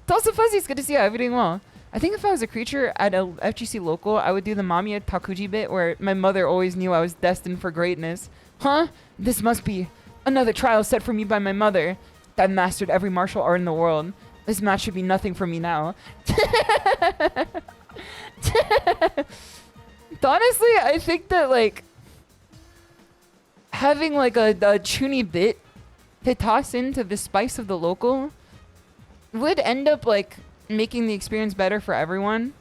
Tulsa Fuzzy, it's good to see you. I'm doing well. I think if I was a creature at a FGC local, I would do the Mamiya Takuji bit where my mother always knew I was destined for greatness. Huh? This must be another trial set for me by my mother. I've mastered every martial art in the world. This match should be nothing for me now. Honestly, I think that, like, having, like, a chuny bit to toss into the spice of the local would end up, like, making the experience better for everyone.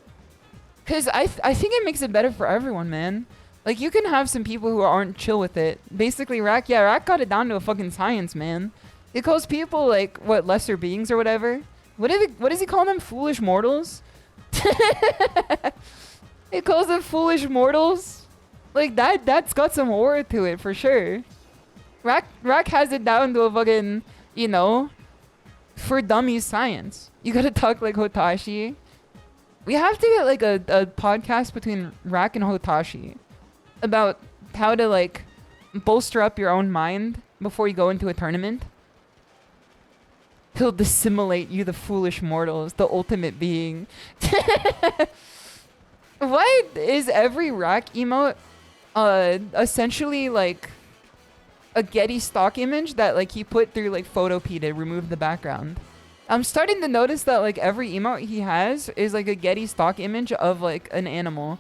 Because I think it makes it better for everyone, man. Like, you can have some people who aren't chill with it. Basically, Rack got it down to a fucking science, man. He calls people, like, what, lesser beings or whatever? What does he call them? Foolish mortals? He calls them foolish mortals? Like, that's got some horror to it, for sure. Rack has it down to a fucking, you know, for dummies science. You gotta talk like Hotashi. We have to get like a podcast between Rack and Hotashi about how to like bolster up your own mind before you go into a tournament. He'll dissimulate you, the foolish mortals, the ultimate being. Why is every Rack emote essentially like a Getty stock image that like he put through like Photopea to remove the background? I'm starting to notice that like every emote he has is like a Getty stock image of like an animal.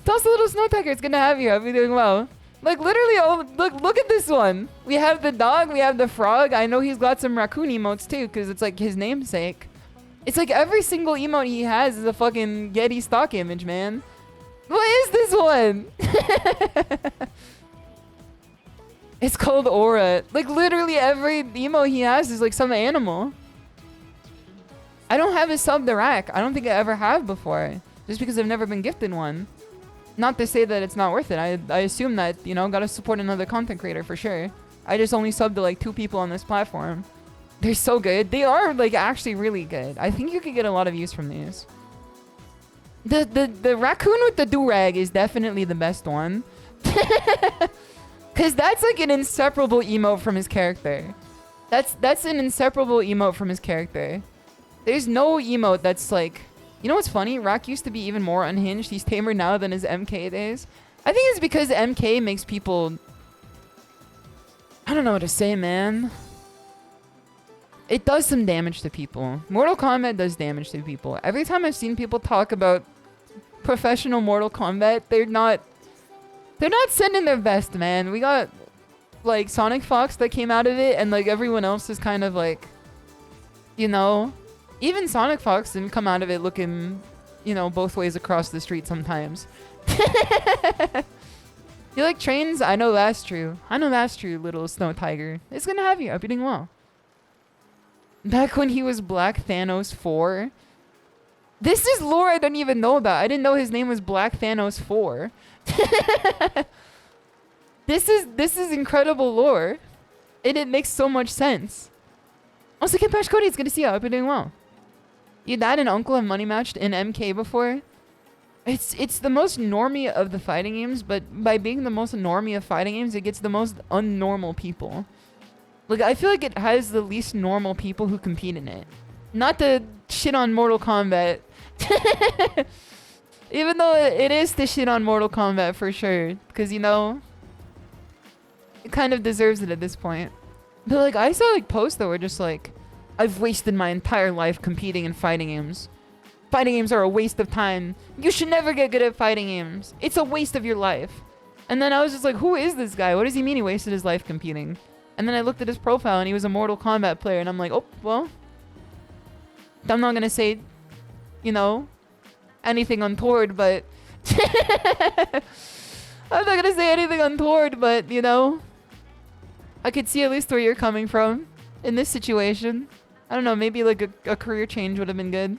Toss a little snow tiger, it's gonna have you. I'll be doing well. Like literally, oh look at this one. We have the dog, we have the frog. I know he's got some raccoon emotes too, because it's like his namesake. It's like every single emote he has is a fucking Getty stock image, man. What is this one? It's called Aura. Like literally every emote he has is like some animal. I don't have a sub to Rack. I don't think I ever have before. Just because I've never been gifted one. Not to say that it's not worth it. I assume that, you know, gotta support another content creator for sure. I just only subbed to like 2 people on this platform. They're so good. They are like actually really good. I think you could get a lot of use from these. The raccoon with the do-rag is definitely the best one. Cause that's like an inseparable emote from his character. That's an inseparable emote from his character. There's no emote that's like... You know what's funny? Rack used to be even more unhinged. He's tamer now than his MK days. I think it's because MK makes people... I don't know what to say, man. It does some damage to people. Mortal Kombat does damage to people. Every time I've seen people talk about professional Mortal Kombat, they're not sending their best, man. We got like Sonic Fox that came out of it, and like everyone else is kind of like, you know... Even Sonic Fox didn't come out of it looking, you know, both ways across the street sometimes. You like trains? I know that's true. I know that's true, little snow tiger. It's gonna have you. I'm doing well. Back when he was Black Thanos 4. This is lore I don't even know about. I didn't know his name was Black Thanos 4. This is incredible lore. And it makes so much sense. Also, Kimpash Cody, it's good to see you. I hope you're doing well. Your dad and uncle have money matched in MK before. It's the most normie of the fighting games, but by being the most normie of fighting games, it gets the most unnormal people. Like, I feel like it has the least normal people who compete in it. Not to shit on Mortal Kombat. Even though it is to shit on Mortal Kombat for sure. Because, you know, it kind of deserves it at this point. But, like, I saw, like, posts that were just like, I've wasted my entire life competing in fighting games. Fighting games are a waste of time. You should never get good at fighting games. It's a waste of your life. And then I was just like, who is this guy? What does he mean he wasted his life competing? And then I looked at his profile and he was a Mortal Kombat player. And I'm like, oh, well. I'm not going to say, you know, anything untoward, but... I'm not going to say anything untoward, but, you know... I could see at least where you're coming from in this situation. I don't know, maybe like a career change would have been good.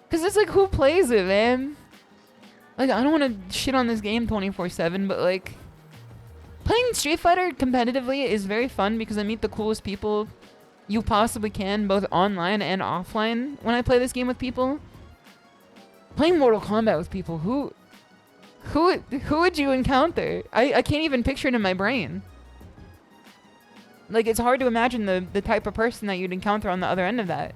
Because it's like, who plays it, man? Like, I don't want to shit on this game 24/7, but like... Playing Street Fighter competitively is very fun because I meet the coolest people you possibly can, both online and offline, when I play this game with people. Playing Mortal Kombat with people, who would you encounter? I can't even picture it in my brain. Like, it's hard to imagine the type of person that you'd encounter on the other end of that.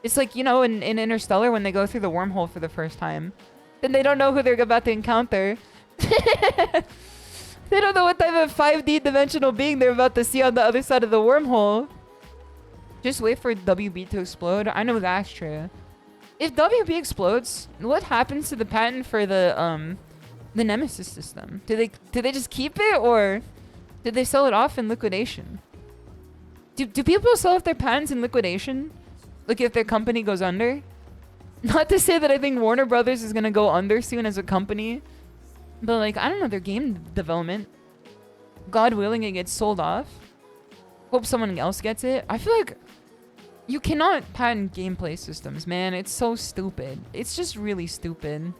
It's like, you know, in Interstellar when they go through the wormhole for the first time. Then they don't know who they're about to encounter. They don't know what type of 5D dimensional being they're about to see on the other side of the wormhole. Just wait for WB to explode. I know that's true. If WB explodes, what happens to the patent for the Nemesis system? Do they just keep it, or did they sell it off in liquidation? Do people sell off their patents in liquidation? Like if their company goes under? Not to say that I think Warner Brothers is gonna go under soon as a company, but like, I don't know, their game development, God willing, it gets sold off. Hope someone else gets it. I feel like you cannot patent gameplay systems, man. It's so stupid. It's just really stupid.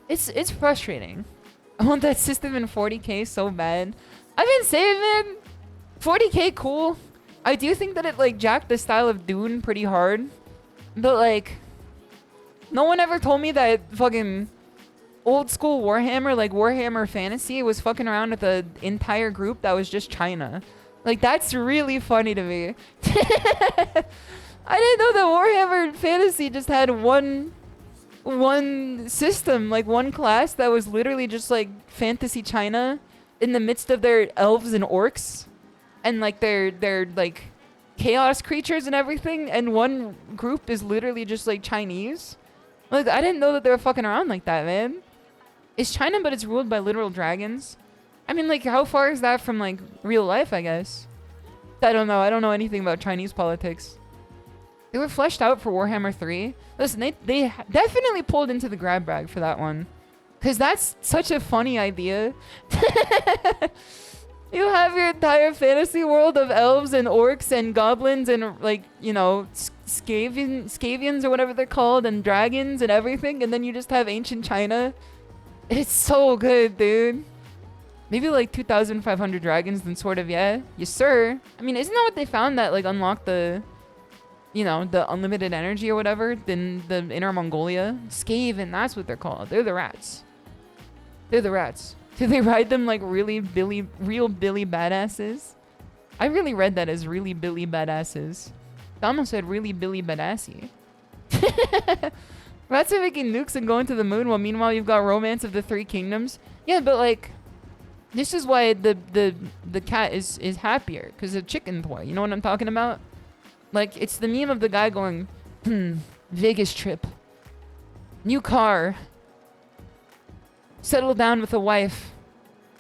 It's frustrating. I want that system in 40k so bad. I've been saying, man, 40k cool. I do think that it like jacked the style of Dune pretty hard. But like, no one ever told me that fucking old school Warhammer, like Warhammer Fantasy, was fucking around with an entire group that was just China. Like, that's really funny to me. I didn't know that Warhammer Fantasy just had one system, like one class that was literally just like fantasy China in the midst of their elves and orcs and like their like chaos creatures and everything, and one group is literally just like Chinese. Like, I didn't know that they were fucking around like that, man. It's China, but it's ruled by literal dragons. I mean, like, how far is that from like real life, I guess? I don't know. I don't know anything about Chinese politics. They were fleshed out for Warhammer 3. Listen, they definitely pulled into the grab bag for that one. Because that's such a funny idea. You have your entire fantasy world of elves and orcs and goblins and, like, you know, Scavians or whatever they're called, and dragons and everything. And then you just have ancient China. It's so good, dude. Maybe like 2,500 dragons, then sort of, yeah. Yes, sir. I mean, isn't that what they found that, like, unlocked the... You know, the unlimited energy or whatever in the Inner Mongolia? Skaven, that's what they're called. They're the rats. They're the rats. Do they ride them like real Billy badasses? I really read that as really Billy badasses. I almost said really Billy badassy. Rats are making nukes and going to the moon, while meanwhile you've got Romance of the Three Kingdoms. Yeah, but like, this is why the cat is happier, because of chicken toy. You know what I'm talking about? Like, it's the meme of the guy going, Vegas trip. New car. Settle down with a wife.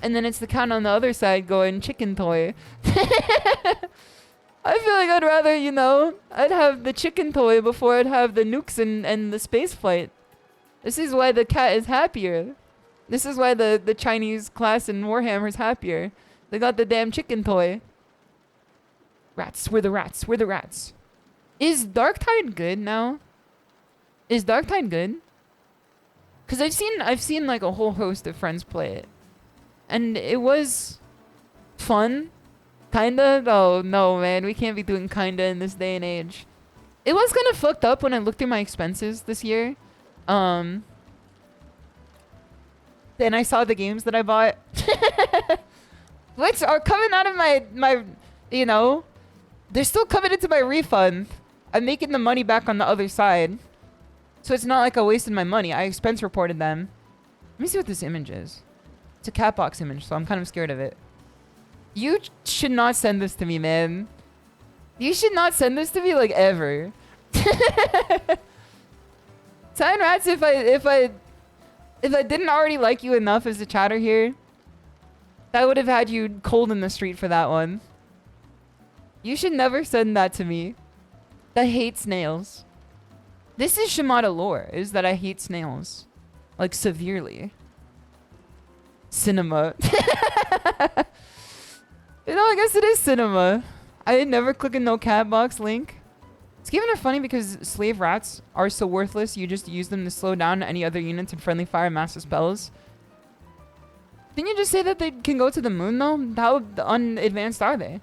And then it's the cat on the other side going, chicken toy. I feel like I'd rather, you know, I'd have the chicken toy before I'd have the nukes and the space flight. This is why the cat is happier. This is why the Chinese class in Warhammer is happier. They got the damn chicken toy. Rats, we're the rats, we're the rats. Is Darktide good now? Is Darktide good? Because I've seen like a whole host of friends play it. And it was fun. Kinda? Oh no, man, we can't be doing kinda in this day and age. It was kind of fucked up when I looked through my expenses this year. Then I saw the games that I bought. Which are coming out of my, you know, they're still coming into my refund. I'm making the money back on the other side. So it's not like I wasted my money. I expense reported them. Let me see what this image is. It's a cat box image, so I'm kind of scared of it. You should not send this to me, man. You should not send this to me, like, ever. Sign rats, if I didn't already like you enough as a chatter here, I would have had you cold in the street for that one. You should never send that to me. I hate snails. This is Shimada lore, is that I hate snails. Like, severely. Cinema. You know, I guess it is cinema. I never click a no cat box link. It's even funny because slave rats are so worthless, you just use them to slow down any other units in friendly fire massive spells. Didn't you just say that they can go to the moon, though? How unadvanced are they?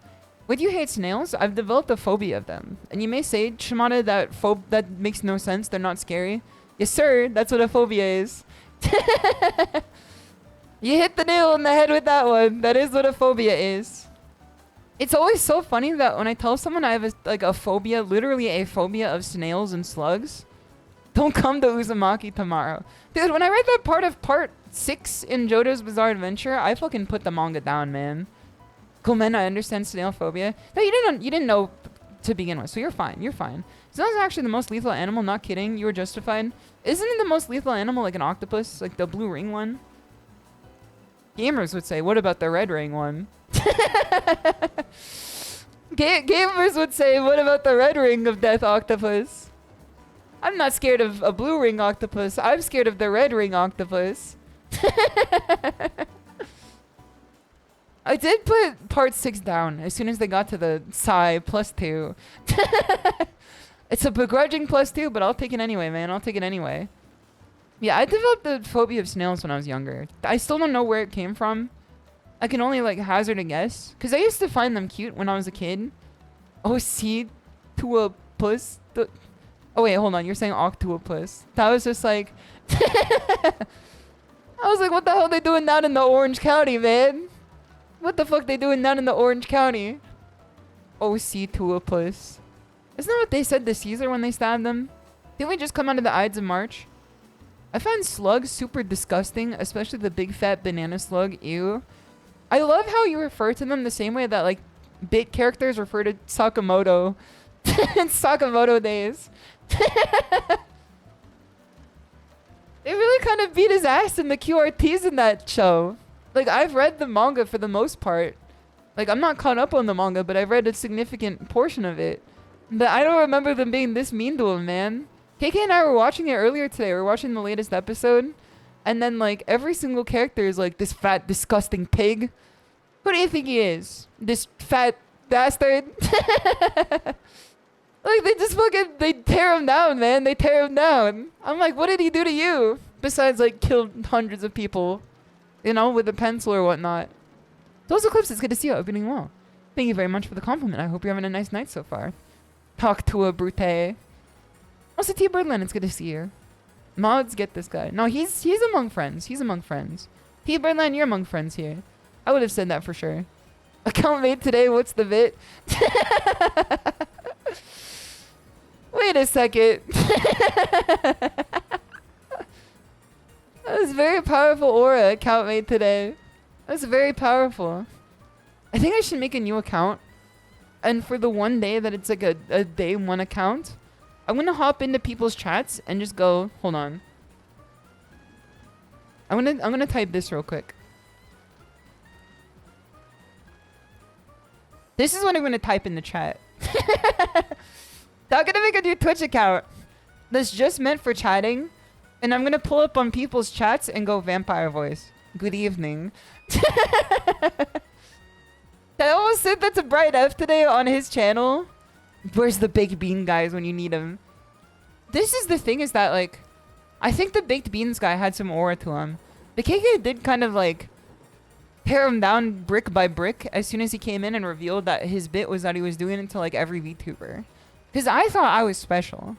Would you hate snails? I've developed a phobia of them. And you may say, Shimada, that makes no sense. They're not scary. Yes, sir. That's what a phobia is. You hit the nail on the head with that one. That is what a phobia is. It's always so funny that when I tell someone I have a phobia, literally a phobia of snails and slugs, don't come to Uzumaki tomorrow. Dude, when I read that part of part 6 in JoJo's Bizarre Adventure, I fucking put the manga down, man. Cool, man, I understand snail phobia. No, you didn't know to begin with, so you're fine. You're fine. Snails are actually the most lethal animal, not kidding. You were justified. Isn't it the most lethal animal like an octopus? Like the blue ring one? Gamers would say, what about the red ring one? Gamers would say, what about the red ring of death octopus? I'm not scared of a blue ring octopus. I'm scared of the red ring octopus. I did put part 6 down as soon as they got to the Psy +2. It's a begrudging +2, but I'll take it anyway, man. I'll take it anyway. Yeah, I developed the phobia of snails when I was younger. I still don't know where it came from. I can only like hazard a guess. Because I used to find them cute when I was a kid. Oh, see to a puss. Oh wait, hold on. You're saying octopus. That was just like... I was like, what the hell they doing down in the Orange County, man? What the fuck they doing down in the Orange County? OC to a puss. Isn't that what they said to Caesar when they stabbed him? Didn't we just come out of the Ides of March? I find slugs super disgusting, especially the big fat banana slug. Ew. I love how you refer to them the same way that like bit characters refer to Sakamoto in Sakamoto days. They really kind of beat his ass in the QRTs in that show. Like, I've read the manga for the most part. Like, I'm not caught up on the manga, but I've read a significant portion of it. But I don't remember them being this mean to him, man. KK and I were watching it earlier today. We were watching the latest episode. And then, like, every single character is like, this fat, disgusting pig. Who do you think he is? This fat bastard? Like, they just fucking, they tear him down, man. They tear him down. I'm like, what did he do to you? Besides, like, kill hundreds of people, you know, with a pencil or whatnot. Those Eclipse, it's good to see you opening well. Thank you very much for the compliment. I hope you're having a nice night so far. Talk to a brute. Also, T. Birdland, it's good to see you. Mods, get this guy. No, he's among friends. He's among friends. T. Birdland, you're among friends here. I would have said that for sure. Account made today, what's the bit? Wait a second. That was very powerful aura account made today. That's very powerful. I think I should make a new account. And for the one day that it's like a day one account, I'm gonna hop into people's chats and just go, hold on. I'm gonna type this real quick. This is what I'm gonna type in the chat. I'm gonna make a new Twitch account that's just meant for chatting, and I'm gonna pull up on people's chats and go vampire voice. Good evening. I almost said that to Bright F today on his channel. Where's the baked bean guys when you need him? This is the thing, is that like, I think the baked beans guy had some aura to him. The KK did kind of like tear him down brick by brick as soon as he came in and revealed that his bit was that he was doing it to like every VTuber. Because I thought I was special.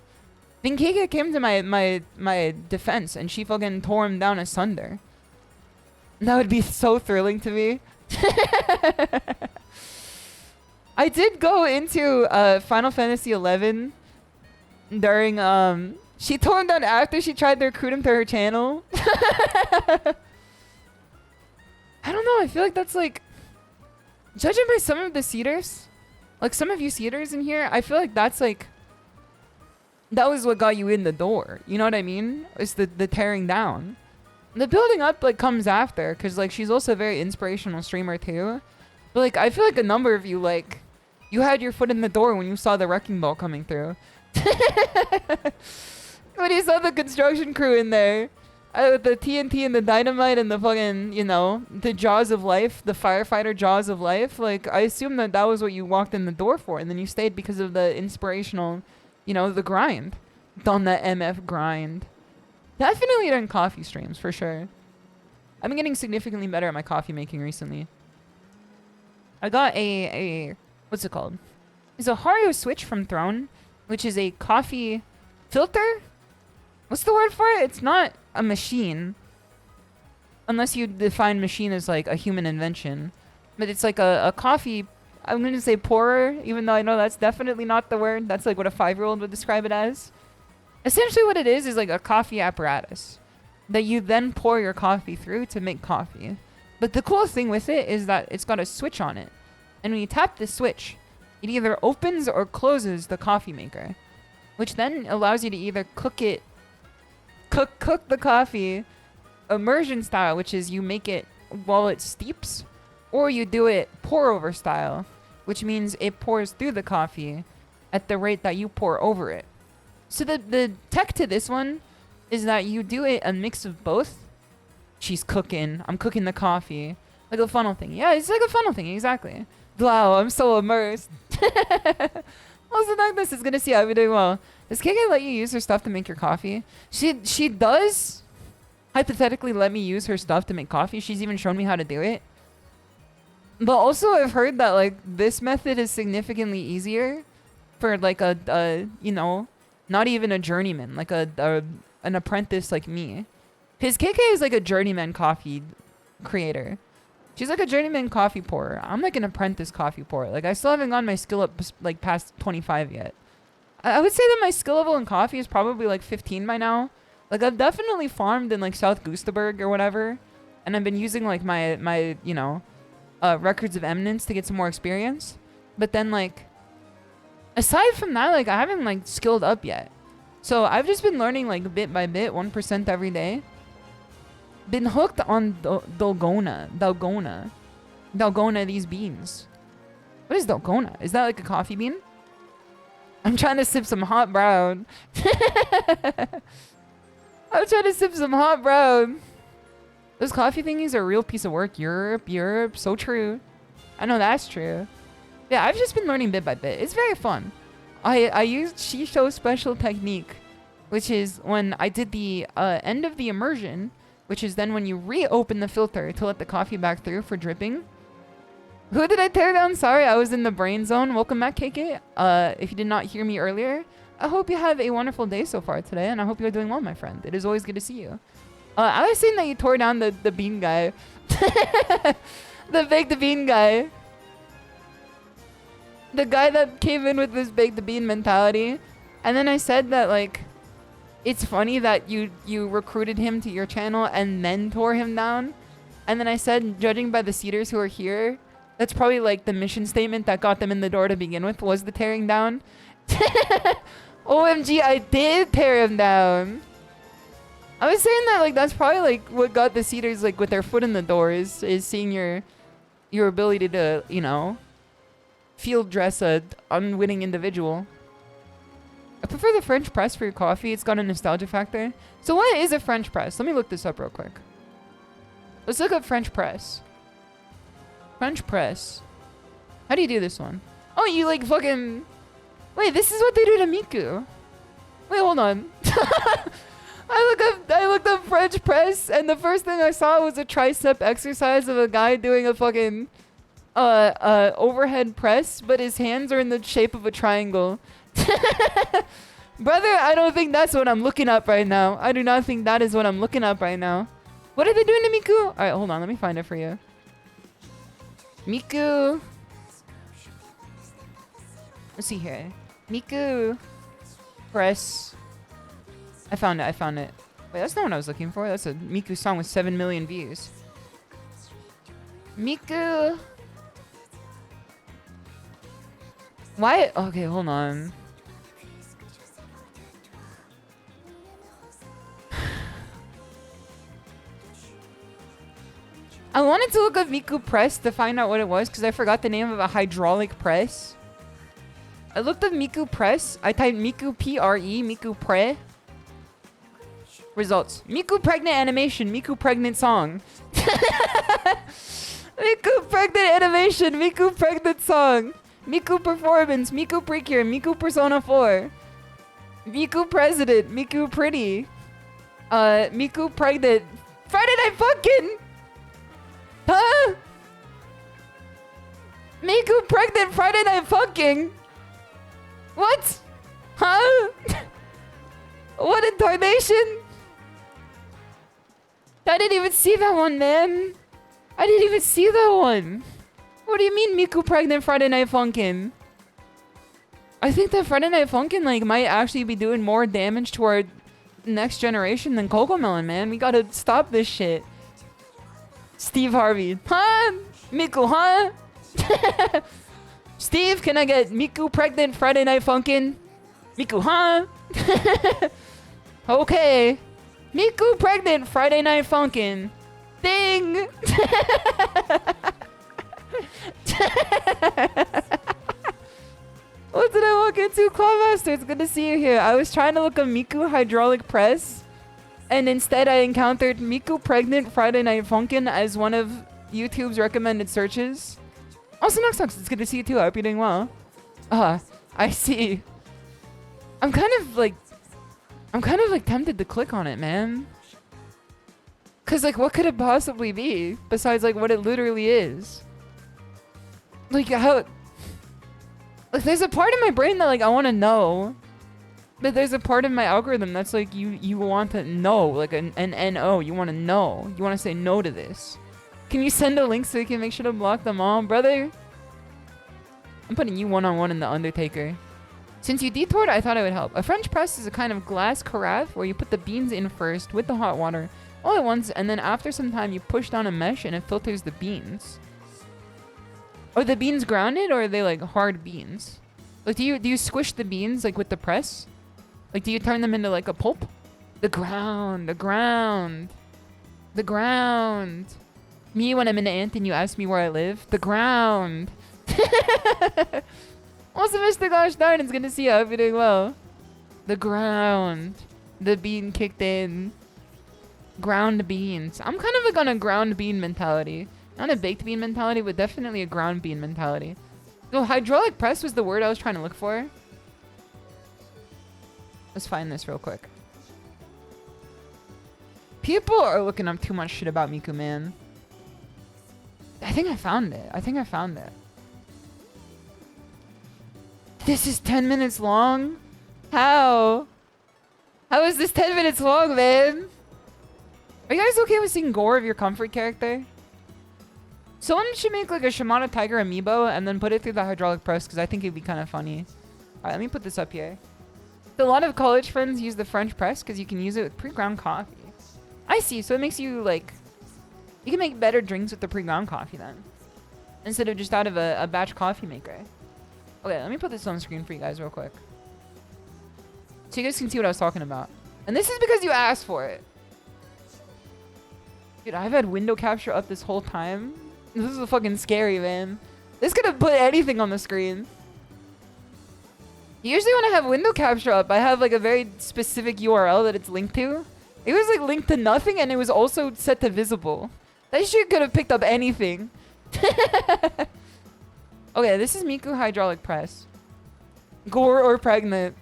Then KK came to my defense and she fucking tore him down asunder. That would be so thrilling to me. I did go into Final Fantasy 11 during she tore him down after she tried to recruit him to her channel. I don't know, I feel like that's like, judging by some of the seeders, like some of you seeders in here, I feel like that's like, that was what got you in the door. You know what I mean? It's the tearing down. The building up like comes after, because like she's also a very inspirational streamer too. But like I feel like a number of you, like, you had your foot in the door when you saw the wrecking ball coming through. When you saw the construction crew in there. With the TNT and the dynamite and the fucking, you know, the jaws of life, the firefighter jaws of life. Like, I assume that that was what you walked in the door for. And then you stayed because of the inspirational, you know, the grind. Done the MF grind. Definitely during coffee streams, for sure. I've been getting significantly better at my coffee making recently. I got a what's it called? It's a Hario Switch from Throne, which is a coffee filter? What's the word for it? It's not a machine. Unless you define machine as like a human invention. But it's like a coffee, I'm going to say pourer, even though I know that's definitely not the word. That's like what a 5-year-old would describe it as. Essentially what it is like a coffee apparatus that you then pour your coffee through to make coffee. But the cool thing with it is that it's got a switch on it. And when you tap the switch, it either opens or closes the coffee maker, which then allows you to either cook the coffee immersion style, which is you make it while it steeps, or you do it pour over style, which means it pours through the coffee at the rate that you pour over it. So the tech to this one is that you do it a mix of both. She's cooking. I'm cooking the coffee. Like a funnel thing. Yeah, it's like a funnel thing. Exactly. Wow, I'm so immersed. Also, Douglas is going to see how we're doing well. Does KK let you use her stuff to make your coffee? She does. hypothetically let me use her stuff to make coffee. She's even shown me how to do it. But also I've heard that like this method is significantly easier for like a you know, not even a journeyman, like an apprentice like me. His KK is like a journeyman coffee creator. She's like a journeyman coffee pourer. I'm like an apprentice coffee pourer. Like I still haven't gotten my skill up like past 25 yet. I would say that my skill level in coffee is probably like 15 by now. Like I've definitely farmed in like South Gustaberg or whatever, and I've been using like my you know, records of eminence to get some more experience. But then like aside from that, like I haven't like skilled up yet. So I've just been learning like bit by bit, 1% every day. Been hooked on Dalgona, these beans. What is Dalgona? Is that like a coffee bean? I'm trying to sip some hot brown. I'm trying to sip some hot brown. Those coffee thingies are a real piece of work. Europe, so true. I know that's true. Yeah, I've just been learning bit by bit. It's very fun. I used SHISHOU special technique, which is when I did the end of the immersion, which is then when you reopen the filter to let the coffee back through for dripping. Who did I tear down? Sorry, I was in the brain zone. Welcome back, KK. If you did not hear me earlier, I hope you have a wonderful day so far today, and I hope you're doing well, my friend. It is always good to see you. I was saying that you tore down the bean guy. The baked bean guy. The guy that came in with this baked bean mentality. And then I said that, like, it's funny that you recruited him to your channel and then tore him down. And then I said, judging by the seeders who are here, that's probably, like, the mission statement that got them in the door to begin with, was the tearing down. OMG, I did tear him down. I was saying that, like, that's probably, like, what got the seeders, like, with their foot in the door is seeing your ability to, you know, field dress a unwitting individual. I prefer the French press for your coffee. It's got a nostalgia factor. So what is a French press? Let me look this up real quick. Let's look up French press. French press. How do you do this one? Oh, you like fucking... Wait, this is what they do to Miku. Wait, hold on. I looked up French press, and the first thing I saw was a tricep exercise of a guy doing a fucking overhead press, but his hands are in the shape of a triangle. Brother, I don't think that's what I'm looking up right now. I do not think that is what I'm looking up right now. What are they doing to Miku? Alright, hold on. Let me find it for you. Miku. Let's see here. Miku. Press. I found it. Wait, that's not what I was looking for. That's a Miku song with 7 million views. Miku. Why? Okay, hold on. I wanted to look up Miku press to find out what it was because I forgot the name of a hydraulic press. I looked up Miku press. I typed Miku P-R-E, Miku pre. Results. Miku pregnant animation, Miku pregnant song. Miku pregnant animation, Miku pregnant song. Miku performance, Miku precure, Miku persona 4. Miku president, Miku pretty. Miku pregnant. Friday night fucking! Huh? Miku pregnant Friday night fucking? What? Huh? What incarnation? I didn't even see that one, man. I didn't even see that one. What do you mean Miku pregnant Friday night funkin'? I think that Friday night funkin' like might actually be doing more damage to our next generation than Cocomelon, man. We gotta stop this shit. Steve Harvey. Huh? Miku, huh? Steve, can I get Miku pregnant Friday night funkin'? Miku, huh? Okay. Miku pregnant Friday night funkin'. Ding! What did I walk into? Clawmaster, it's good to see you here. I was trying to look up Miku hydraulic press, and instead I encountered Miku pregnant Friday night funkin' as one of YouTube's recommended searches. Also, Nox, it's good to see you too. I hope you're doing well. I see. I'm kind of like tempted to click on it, man. Cause like, what could it possibly be besides like what it literally is? Like how? Like, there's a part of my brain that like I want to know, but there's a part of my algorithm that's like you want to know, like an NO. You want to know. You want to say no to this. Can you send a link so we can make sure to block them all, brother? I'm putting you one-on-one in the Undertaker. Since you detoured, I thought it would help. A French press is a kind of glass carafe where you put the beans in first with the hot water all at once, and then after some time you push down a mesh and it filters the beans. Are the beans grounded or are they like hard beans? Like do you squish the beans like with the press? Like do you turn them into like a pulp? The ground. Me when I'm in the ant and you ask me where I live. The ground. Also, Mr. Gosh darn, it's good to see you. I hope you're doing well. The ground. The bean kicked in. Ground beans. I'm kind of like on a ground bean mentality. Not a baked bean mentality, but definitely a ground bean mentality. So hydraulic press was the word I was trying to look for. Let's find this real quick. People are looking up too much shit about Miku, man. I think I found it. This is 10 minutes long? How? How is this 10 minutes long, man? Are you guys okay with seeing gore of your comfort character? Someone should make like a shimadatiger amiibo and then put it through the hydraulic press because I think it'd be kind of funny. Alright, let me put this up here. A lot of college friends use the French press because you can use it with pre-ground coffee. I see, so it makes you like... You can make better drinks with the pre-ground coffee then. Instead of just out of a batch coffee maker. Okay, let me put this on screen for you guys real quick. So you guys can see what I was talking about. And this is because you asked for it. Dude, I've had window capture up this whole time. This is fucking scary, man. This could have put anything on the screen. Usually when I have window capture up, I have like a very specific URL that it's linked to. It was like linked to nothing and it was also set to visible. That shit could have picked up anything. Okay, this is Miku hydraulic press. Gore or pregnant.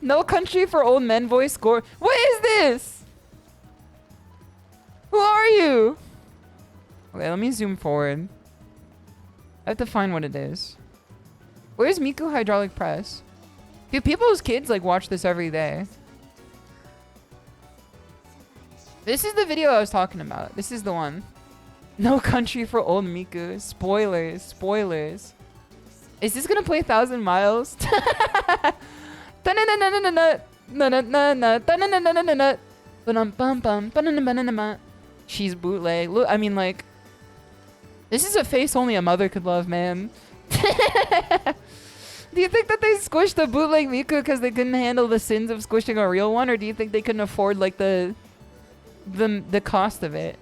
No country for old men voice gore. What is this? Who are you? Okay, let me zoom forward. I have to find what it is. Where's Miku hydraulic press? Dude, people's kids like watch this every day. This is the video I was talking about. This is the one. No country for old Miku. Spoilers. Is this gonna play 1,000 Miles? She's bootleg. Look, I mean, like, this is a face only a mother could love, man. Do you think that they squished the bootleg Miku because they couldn't handle the sins of squishing a real one, or do you think they couldn't afford like the cost of it?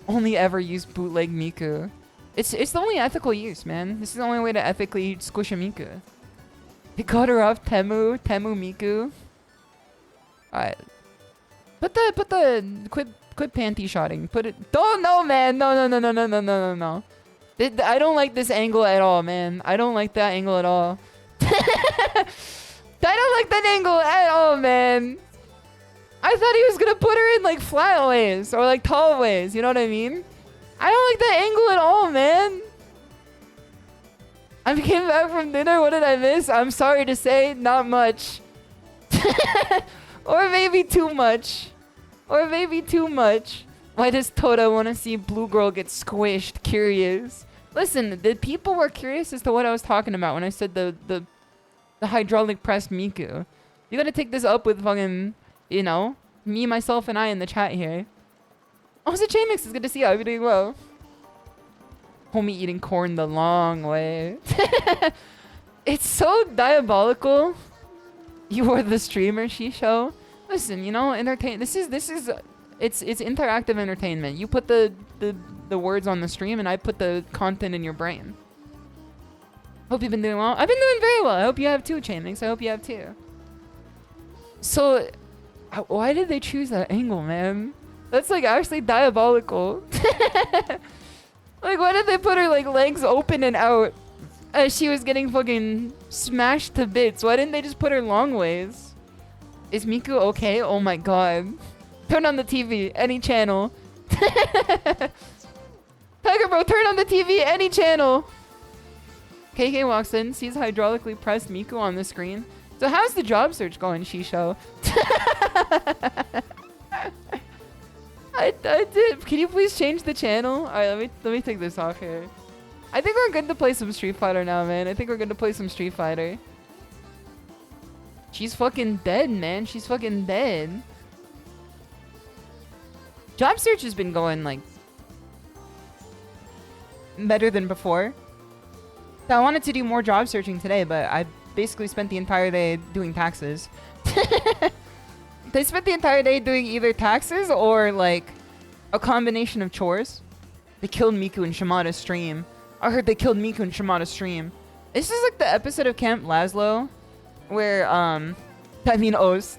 Only ever use bootleg Miku. It's the only ethical use, man. This is the only way to ethically squish a Miku. They cut her off Temu Miku. Alright. Quit panty shotting. Put it. Don't know, man. No. I don't like this angle at all, man. I don't like that angle at all. I don't like that angle at all, man. I thought he was gonna put her in like flat ways or like tall ways. You know what I mean? I don't like that angle at all, man. I came back from dinner. What did I miss? I'm sorry to say, not much. Or maybe too much. Why does Toda want to see Blue Girl get squished? Curious. Listen, the people were curious as to what I was talking about when I said the hydraulic pressed Miku. You gotta take this up with fucking, you know, me, myself, and I in the chat here. Oh, it's a Chainmix. It's good to see you. You're doing well. Homie eating corn the long way. It's so diabolical. You are the streamer, SHISHOU. Listen, you know, it's interactive entertainment. You put the words on the stream and I put the content in your brain. Hope you've been doing well. I've been doing very well. I hope you have too, Chainmix. I hope you have too. So, why did they choose that angle, man? That's like actually diabolical. Like, why did they put her like legs open and out as she was getting fucking smashed to bits? Why didn't they just put her long ways? Is Miku okay? Oh my god. Turn on the TV. Any channel. Tiger bro, turn on the TV, any channel. KK walks in, sees hydraulically pressed Miku on the screen. So how's the job search going, SHISHOU? I did. Can you please change the channel? All right, let me take this off here. I think we're good to play some Street Fighter now, man. I think we're good to play some Street Fighter. She's fucking dead, man. She's fucking dead. Job search has been going like better than before. So I wanted to do more job searching today, but I basically spent the entire day doing taxes. They spent the entire day doing either taxes or like a combination of chores. They killed Miku in Shimada's stream. I heard they killed Miku in Shimada's stream. This is like the episode of Camp Lazlo where I mean O's.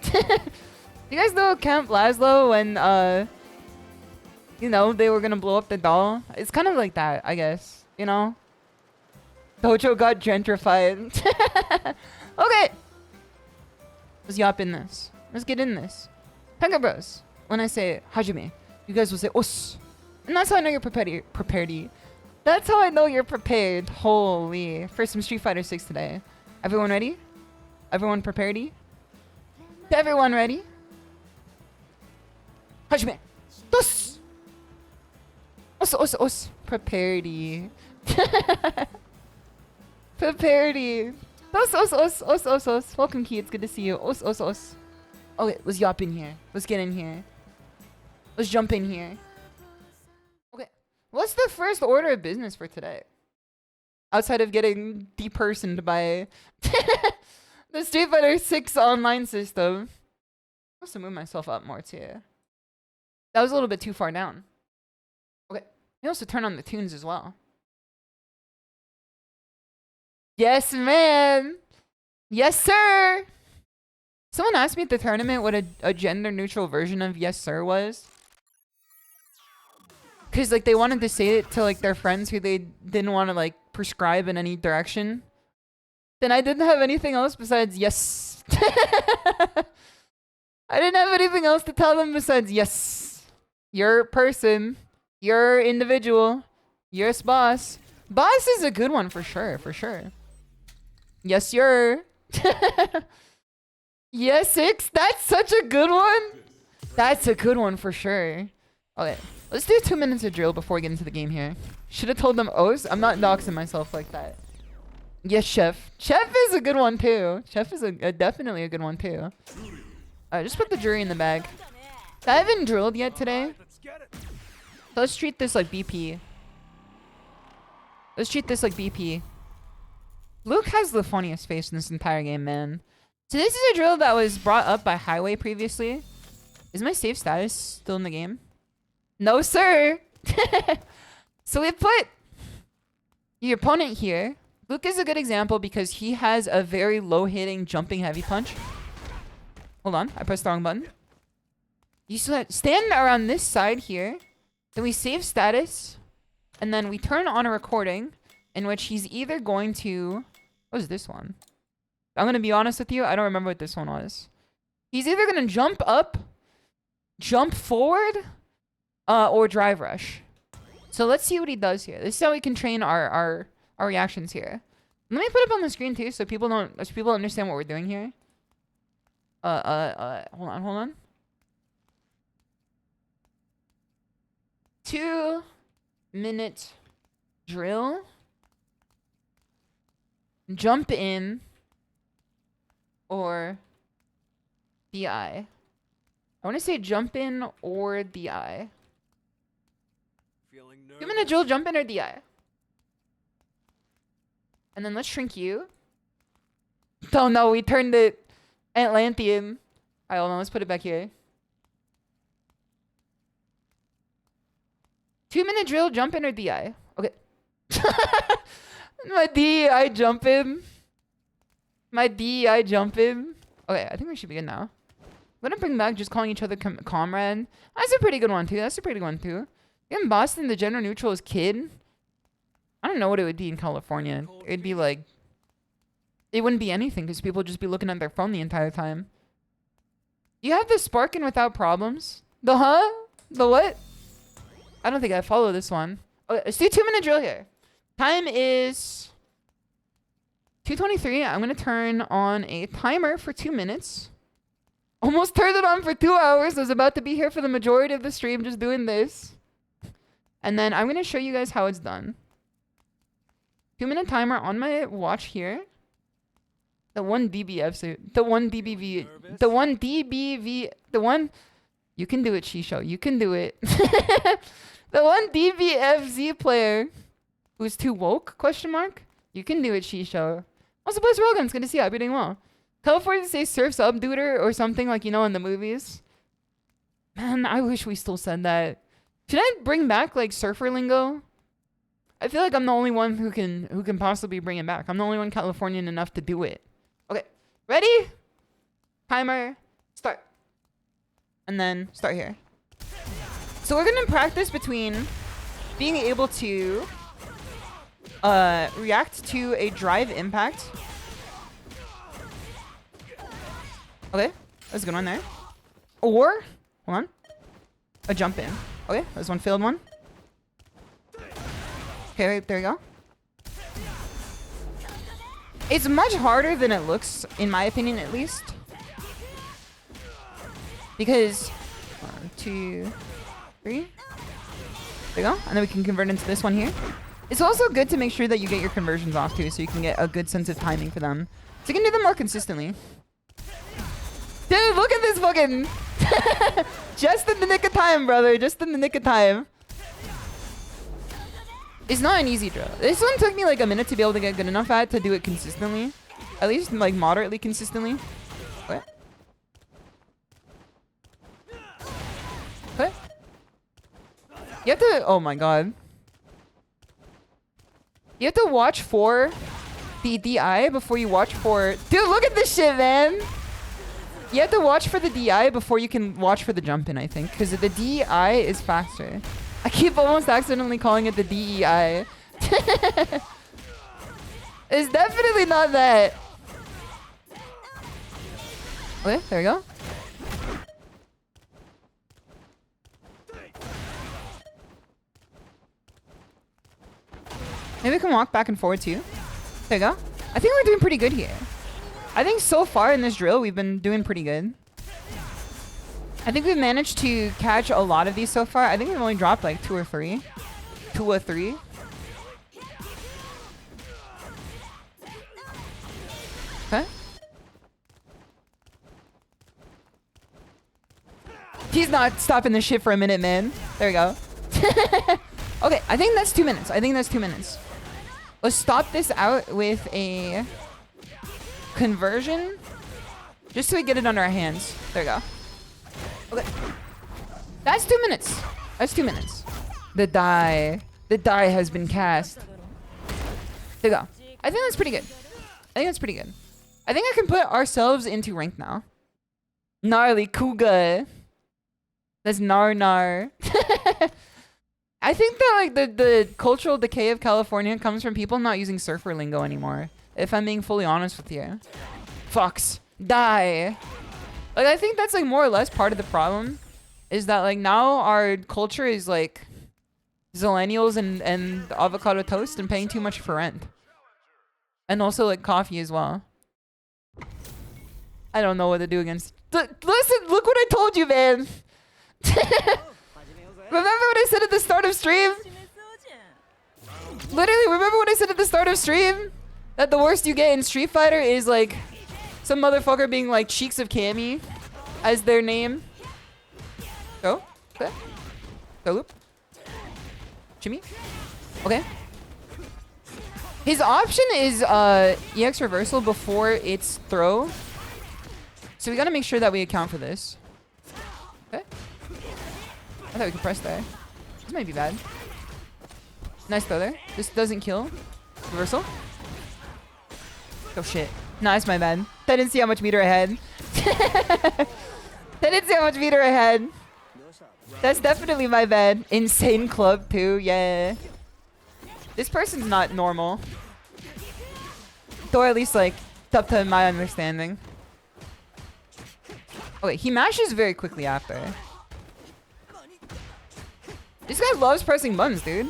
You guys know Camp Lazlo when you know, they were gonna blow up the doll? It's kind of like that, I guess. You know? Dojo got gentrified. Okay. Let's yop in this. Let's get in this. Panga bros. When I say Hajime, you guys will say os. And that's how I know you're prepared. That's how I know you're prepared. Holy. For some Street Fighter 6 today. Everyone ready? Everyone prepared? Everyone ready? Hajime. Dos. Os. Prepared. Prepared. Os. Welcome, Key. It's good to see you. Os. Okay, let's yop in here. Let's get in here. Let's jump in here. Okay. What's the first order of business for today? Outside of getting depersoned by the Street Fighter 6 online system. I must have moved myself up more too. That was a little bit too far down. Okay. You also turn on the tunes as well. Yes, man. Yes, sir. Someone asked me at the tournament what a gender-neutral version of yes, sir was. Because, like, they wanted to say it to, like, their friends who they didn't want to, like, prescribe in any direction. Then I didn't have anything else besides yes. I didn't have anything else to tell them besides yes. You're a person. You're individual. You're a boss. Boss is a good one for sure, Yes, you're. Yes, 6. That's such a good one. That's a good one for sure. Okay, let's do 2 minutes of drill before we get into the game here. Should have told them O's. I'm not doxing myself like that. Yes, Chef. Chef is a good one too. Chef is definitely a good one too. Alright, just put the jury in the bag. I haven't drilled yet today. So let's treat this like BP. Luke has the funniest face in this entire game, man. So this is a drill that was brought up by Highway previously. Is my save status still in the game? No, sir. So we put your opponent here. Luke is a good example because he has a very low-hitting, jumping heavy punch. Hold on, I pressed the wrong button. You stand around this side here. Then we save status. And then we turn on a recording in which he's either going to... What is this one? I'm going to be honest with you. I don't remember what this one was. He's either going to jump up, jump forward, or drive rush. So let's see what he does here. This is how we can train our reactions here. Let me put it up on the screen too, so people understand what we're doing here. Hold on. 2 minute drill. Jump in. Or DI. I want to say jump in or DI. 2 minute drill, jump in or DI. And then let's shrink you. Oh no, we turned it Atlantean. Alright, hold on, let's put it back here. 2 minute drill, jump in or DI. Okay. My DI jump in. Okay, I think we should be good now. I'm gonna bring back just calling each other comrade. That's a pretty good one too. In Boston, the gender neutral is kid. I don't know what it would be in California. It'd be like... It wouldn't be anything because people would just be looking at their phone the entire time. You have the Sparkin without problems? The huh? The what? I don't think I follow this one. Okay, let's do 2-minute drill here. Time is 2:23. I'm gonna turn on a timer for 2 minutes. Almost turned it on for 2 hours. I was about to be here for the majority of the stream just doing this. And then I'm gonna show you guys how it's done. 2-minute timer on my watch here. The one DBF, the one DBV, the one DBV, the one. You can do it, SHISHOU. You can do it. The one DBFZ player who's too woke? Question mark. You can do it, SHISHOU. Also, Bliss welcome. It's good to see you. I hope you're doing well. California say surf SubDuder or something like, you know, in the movies. Man, I wish we still said that. Should I bring back like surfer lingo? I feel like I'm the only one who can possibly bring it back. I'm the only one Californian enough to do it. Okay, ready? Timer, start. And then start here. So we're gonna practice between being able to react to a drive impact. Okay, that's a good one there. Or, hold on, a jump in. Okay, there's one failed one. Okay, right, there you go. It's much harder than it looks, in my opinion at least. Because, 1, 2, 3. There you go. And then we can convert into this one here. It's also good to make sure that you get your conversions off too, so you can get a good sense of timing for them. So you can do them more consistently. Dude, look at this fucking... Just in the nick of time, brother. Just in the nick of time. It's not an easy drill. This one took me like a minute to be able to get good enough at to do it consistently. At least like moderately consistently. What? What? You have to... Oh my god. You have to watch for the DI before you watch for... Dude, look at this shit, man! You have to watch for the DI before you can watch for the jump in, I think. Because the DI is faster. I keep almost accidentally calling it the DEI. It's definitely not that. Okay, there we go. Maybe we can walk back and forward too. There you go. I think we're doing pretty good here. I think so far in this drill, we've been doing pretty good. I think we've managed to catch a lot of these so far. I think we've only dropped like 2 or 3. 2 or 3. Okay. He's not stopping this shit for a minute, man. There we go. Okay, I think that's 2 minutes. I think that's 2 minutes. Let's stop this out with a conversion. Just so we get it under our hands. There we go. Okay. That's 2 minutes. That's 2 minutes. The die. The die has been cast. There you go. I think that's pretty good. I think that's pretty good. I think I can put ourselves into rank now. Gnarly Kuga. That's nar. I think that like the cultural decay of California comes from people not using surfer lingo anymore. If I'm being fully honest with you. Fox. Die. Like, I think that's like more or less part of the problem. Is that like now our culture is like zillennials and avocado toast and paying too much for rent. And also like coffee as well. I don't know what to do against... Listen, look what I told you, man! Remember what I said at the start of stream? Literally, remember what I said at the start of stream? That the worst you get in Street Fighter is like some motherfucker being like Cheeks of Cammy as their name. Go. Okay. Go loop. Jimmy. Okay. His option is EX reversal before its throw. So we gotta make sure that we account for this. Okay. I thought we could press there. This might be bad. Nice throw there. This doesn't kill. Reversal. Oh shit. Nice, my bad. I didn't see how much meter I had. I didn't see how much meter I had. That's definitely my bad. Insane club too, yeah. This person's not normal. Or at least like, up to my understanding. Okay, he mashes very quickly after. This guy loves pressing buttons, dude.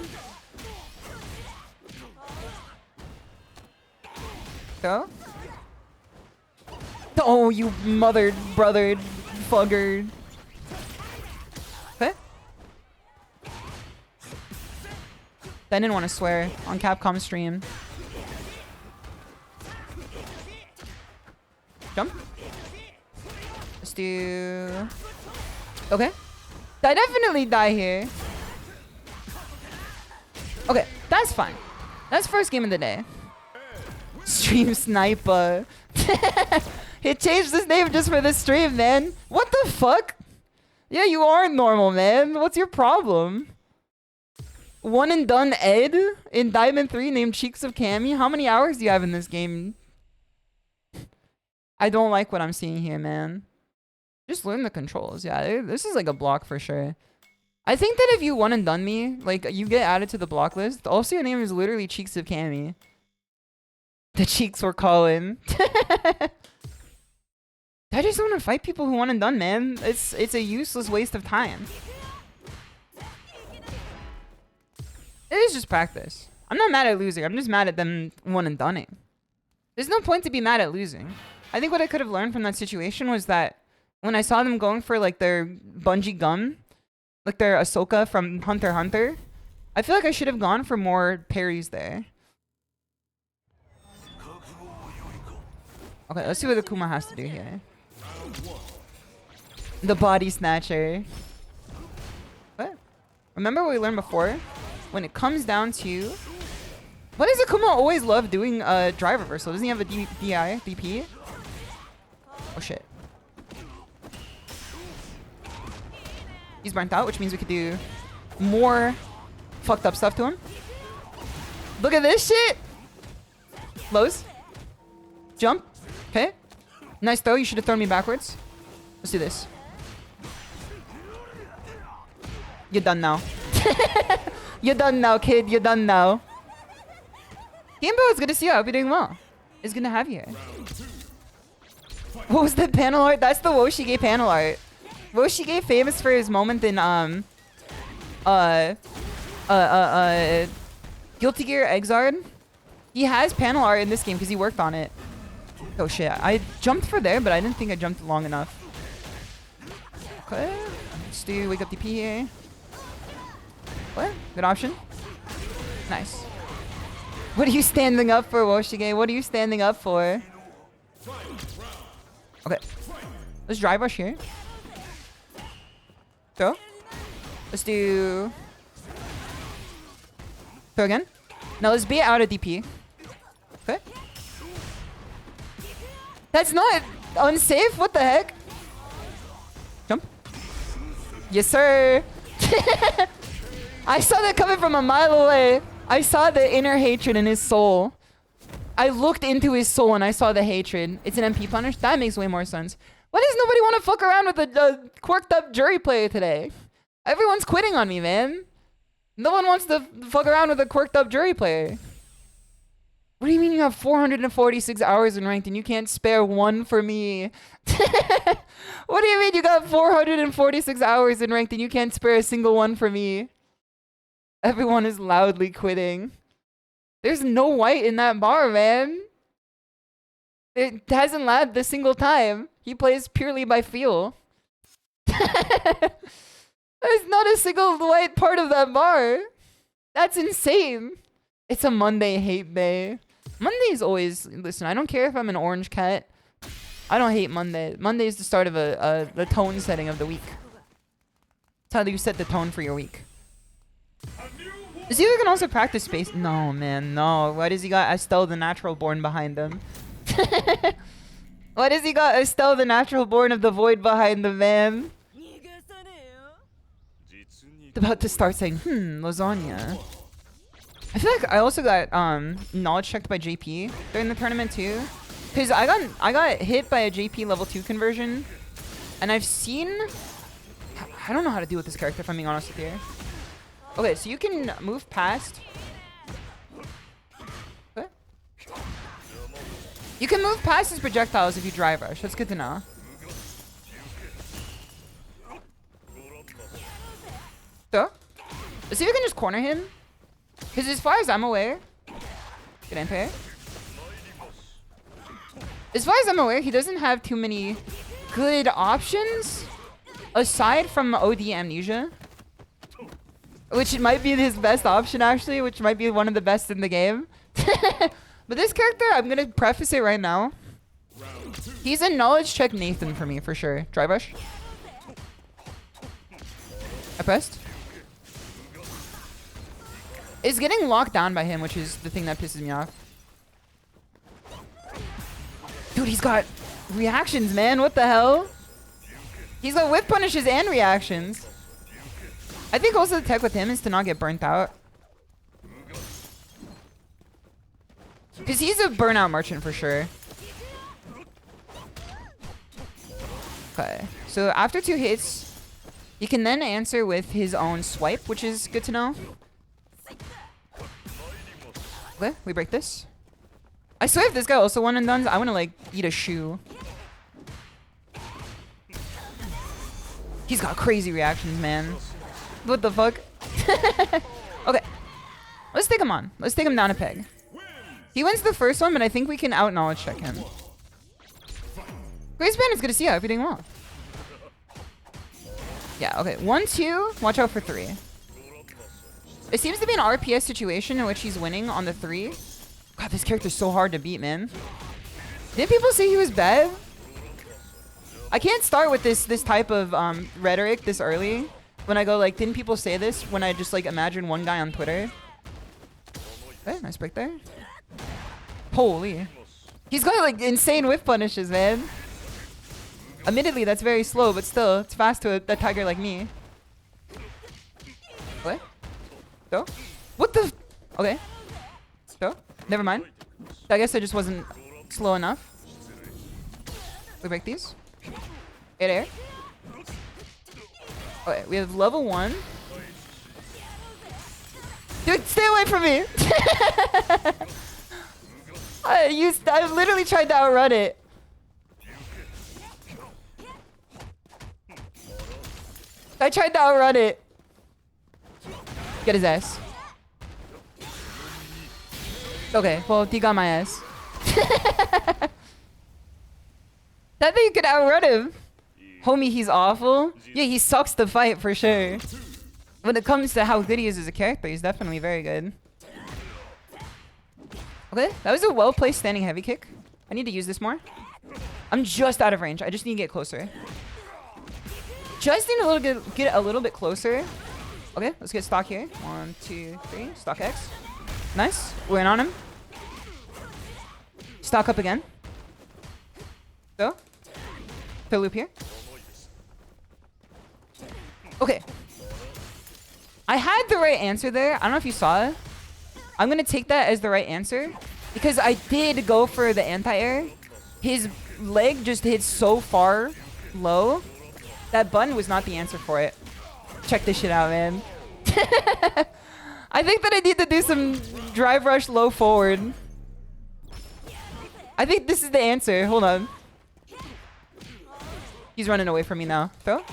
Go. Oh, you mothered, brothered, fuggered. Okay. I didn't want to swear on Capcom stream. Jump. Let's do... Okay. I definitely die here. Okay, that's fine. That's first game of the day. Stream Sniper. He changed his name just for this stream, man. What the fuck? Yeah, you are normal, man. What's your problem? One and done Ed in Diamond 3 named Cheeks of Cammy. How many hours do you have in this game? I don't like what I'm seeing here, man. Just learn the controls. Yeah, this is like a block for sure. I think that if you one and done me, like, you get added to the block list. Also, your name is literally Cheeks of Cammy. The cheeks were calling. I just want to fight people who one and done, man. It's a useless waste of time. It is just practice. I'm not mad at losing. I'm just mad at them one and doneing. There's no point to be mad at losing. I think what I could have learned from that situation was that when I saw them going for like their bungee gum, like their Ahsoka from Hunter x Hunter, I feel like I should have gone for more parries there. Okay, let's see what the Kuma has to do here. The body snatcher. What? Remember what we learned before? When it comes down to... What does Akuma always love doing drive reversal? Doesn't he have a DP? Oh shit. He's burnt out, which means we could do more fucked up stuff to him. Look at this shit! Lows. Jump. Okay. Nice throw. You should have thrown me backwards. Let's do this. You're done now. You're done now, kid. You're done now. Gamebo, it's good to see you. I hope you're doing well. It's good to have you here. What was the panel art? That's the Woshige panel art. Woshige famous for his moment in Guilty Gear Exard. He has panel art in this game because he worked on it. Oh shit, I jumped for there, but I didn't think I jumped long enough. Okay, let's do wake up DP here. What? Good option. Nice. What are you standing up for, Woshige? What are you standing up for? Okay. Let's drive rush here. Throw. Let's do... Throw again. Now let's bait out a DP. Okay. That's not unsafe? What the heck? Jump. Yes, sir. I saw that coming from a mile away. I saw the inner hatred in his soul. I looked into his soul and I saw the hatred. It's an MP punish? That makes way more sense. Why does nobody want to fuck around with a quirked up jury player today? Everyone's quitting on me, man. No one wants to fuck around with a quirked up jury player. What do you mean you have 446 hours in ranked and you can't spare one for me? What do you mean you got 446 hours in ranked and you can't spare a single one for me? Everyone is loudly quitting. There's no white in that bar, man. It hasn't lagged a single time. He plays purely by feel. There's not a single white part of that bar. That's insane. It's a Monday hate day. Monday is always... Listen, I don't care if I'm an orange cat. I don't hate Monday. Monday is the start of the tone setting of the week. That's how you set the tone for your week. Zero can also practice space. No, man, no. Why does he got Estelle the Natural Born behind him? Why does he got Estelle the Natural Born of the Void behind the man? About to start saying, lasagna. I feel like I also got knowledge checked by JP during the tournament too. Cause I got hit by a JP level 2 conversion. And I've seen... I don't know how to deal with this character if I'm being honest with you. Okay, so you can move past... What? You can move past his projectiles if you drive rush. That's good to know. So, Let's see if we can just corner him. Because as far as I'm aware... Good anti-air. As far as I'm aware, he doesn't have too many good options aside from OD Amnesia. Which might be his best option, actually. Which might be one of the best in the game. But this character, I'm going to preface it right now. He's a knowledge check Nathan for me, for sure. Drive rush. I pressed. It's getting locked down by him, which is the thing that pisses me off. Dude, he's got reactions, man. What the hell? He's got whip punishes and reactions. I think also the tech with him is to not get burnt out. Because he's a burnout merchant for sure. Okay. So after 2 hits, he can then answer with his own swipe, which is good to know. Okay, we break this. I swear if this guy also one and done, I want to like eat a shoe. He's got crazy reactions, man. What the fuck? Okay. Let's take him on. Let's take him down a peg. He wins the first one, but I think we can out-knowledge check him. Grace Band is good to see you. I hope you're doing well. Yeah, okay. 1, 2. Watch out for 3. It seems to be an RPS situation in which he's winning on the 3. God, this character's so hard to beat, man. Didn't people say he was bad? I can't start with this type of rhetoric this early. When I go like, didn't people say this? When I just like imagine one guy on Twitter. Okay, nice break there. Holy. He's got like insane whip punishes, man. Admittedly, that's very slow, but still, it's fast to a tiger like me. What? Go? What the? Okay. Go? Never mind. I guess I just wasn't slow enough. We break these. 8 air. Okay, we have level 1. Dude, stay away from me! I literally tried to outrun it. I tried to outrun it. Get his ass. Okay, well, he got my ass. That thing could outrun him. Homie, he's awful. Yeah, he sucks to fight for sure. When it comes to how good he is as a character, he's definitely very good. Okay, that was a well-placed standing heavy kick. I need to use this more. I'm just out of range. I just need to get closer. Just need to get a little bit closer. Okay, let's get stock here. 1, 2, 3. Stock X. Nice. We're in on him. Stock up again. Go. Throw loop here. Okay. I had the right answer there. I don't know if you saw it. I'm going to take that as the right answer. Because I did go for the anti-air. His leg just hit so far low. That button was not the answer for it. Check this shit out, man. I think that I need to do some drive rush low forward. I think this is the answer. Hold on. He's running away from me now. Throw. Hit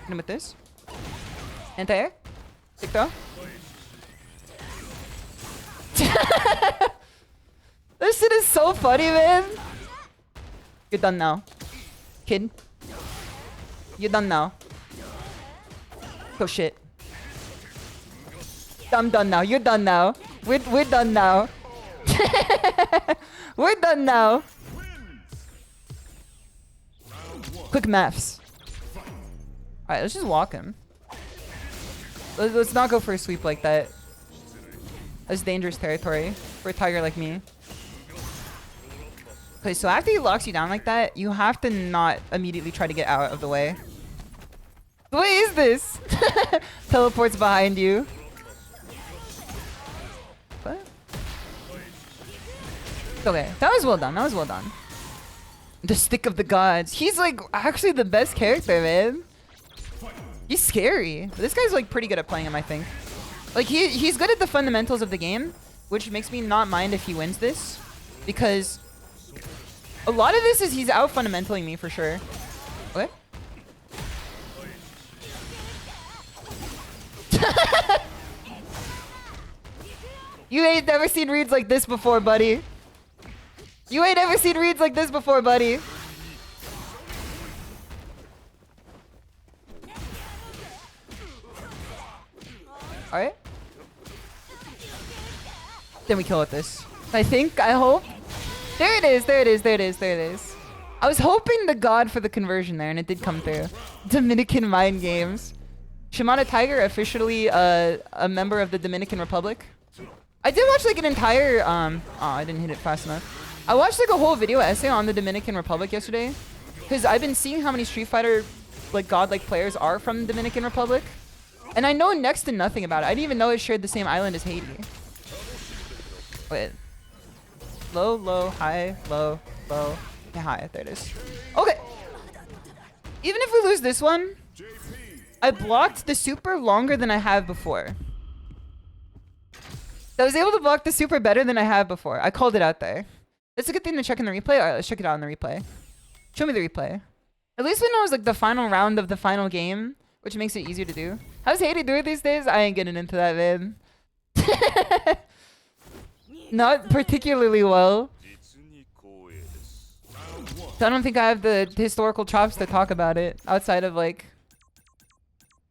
him with this. Anti-air. Kick throw. This shit is so funny, man. You're done now. Kid. You're done now. Oh shit. I'm done now. You're done now. We're done now. We're done now. Quick maths. Alright, let's just walk him. Let's not go for a sweep like that. That's dangerous territory for a tiger like me. Okay, so after he locks you down like that, you have to not immediately try to get out of the way. What is this? Teleports behind you. What? Okay, that was well done. That was well done. The stick of the gods. He's like actually the best character, man. He's scary. But this guy's like pretty good at playing him, I think. Like he's good at the fundamentals of the game, which makes me not mind if he wins this, because a lot of this is he's out fundamentaling me for sure. Okay. You ain't never seen reads like this before, buddy. You ain't ever seen reads like this before, buddy. Alright. Then we kill with this. I think, I hope. There it is, there it is, there it is, there it is. I was hoping the god for the conversion there, and it did come through. Dominican Mind Games. shimadatiger, officially a member of the Dominican Republic. I did watch like an entire, oh, I didn't hit it fast enough. I watched like a whole video essay on the Dominican Republic yesterday. Because I've been seeing how many Street Fighter, like godlike players are from the Dominican Republic. And I know next to nothing about it. I didn't even know it shared the same island as Haiti. Wait. Low, low, high, low, low, yeah, high. There it is. Okay. Even if we lose this one, I blocked the super longer than I have before. I was able to block the super better than I have before. I called it out there. That's a good thing to check in the replay. All right, let's check it out in the replay. Show me the replay. At least we know it was like the final round of the final game, which makes it easier to do. How's Haiti doing these days? I ain't getting into that, man. Not particularly well. So I don't think I have the historical chops to talk about it outside of like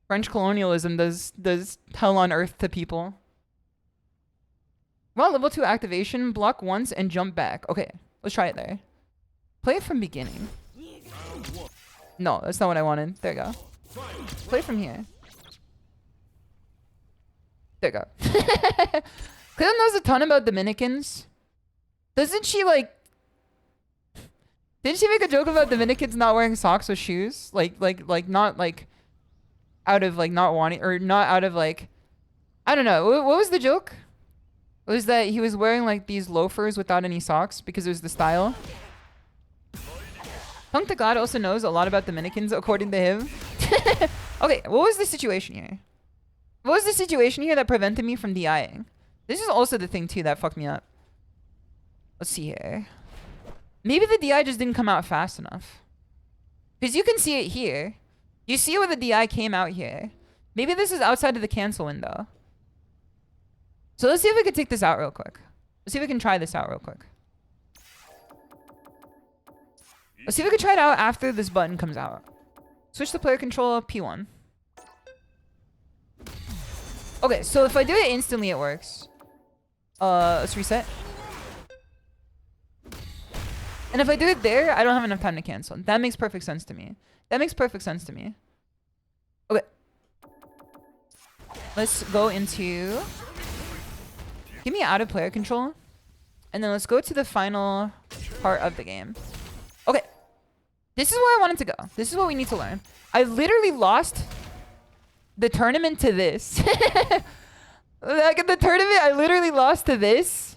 French colonialism does hell on earth to people. Well, level 2 activation, block once and jump back. Okay, let's try it there. Play it from beginning. No, that's not what I wanted. There you go. Play from here. There you go. Clem knows a ton about Dominicans. Doesn't she like... Didn't she make a joke about Dominicans not wearing socks with shoes? Like not like... Out of like not wanting... Or not out of like... I don't know. What was the joke? It was that he was wearing like these loafers without any socks because it was the style. Punk the God also knows a lot about Dominicans according to him. Okay, what was the situation here? What was the situation here that prevented me from DIing? This is also the thing too that fucked me up. Let's see here. Maybe the DI just didn't come out fast enough. Because you can see it here. You see where the DI came out here. Maybe this is outside of the cancel window. So let's see if we can take this out real quick. Let's see if we can try this out real quick. Let's see if we can try it out after this button comes out. Switch to player control P1. Okay, so if I do it instantly, it works. Let's reset. And if I do it there, I don't have enough time to cancel. That makes perfect sense to me. That makes perfect sense to me. Okay. Let's go into... Get me out of player control. And then let's go to the final part of the game. Okay. This is where I wanted to go. This is what we need to learn. I literally lost the tournament to this. Like in the tournament, I literally lost to this.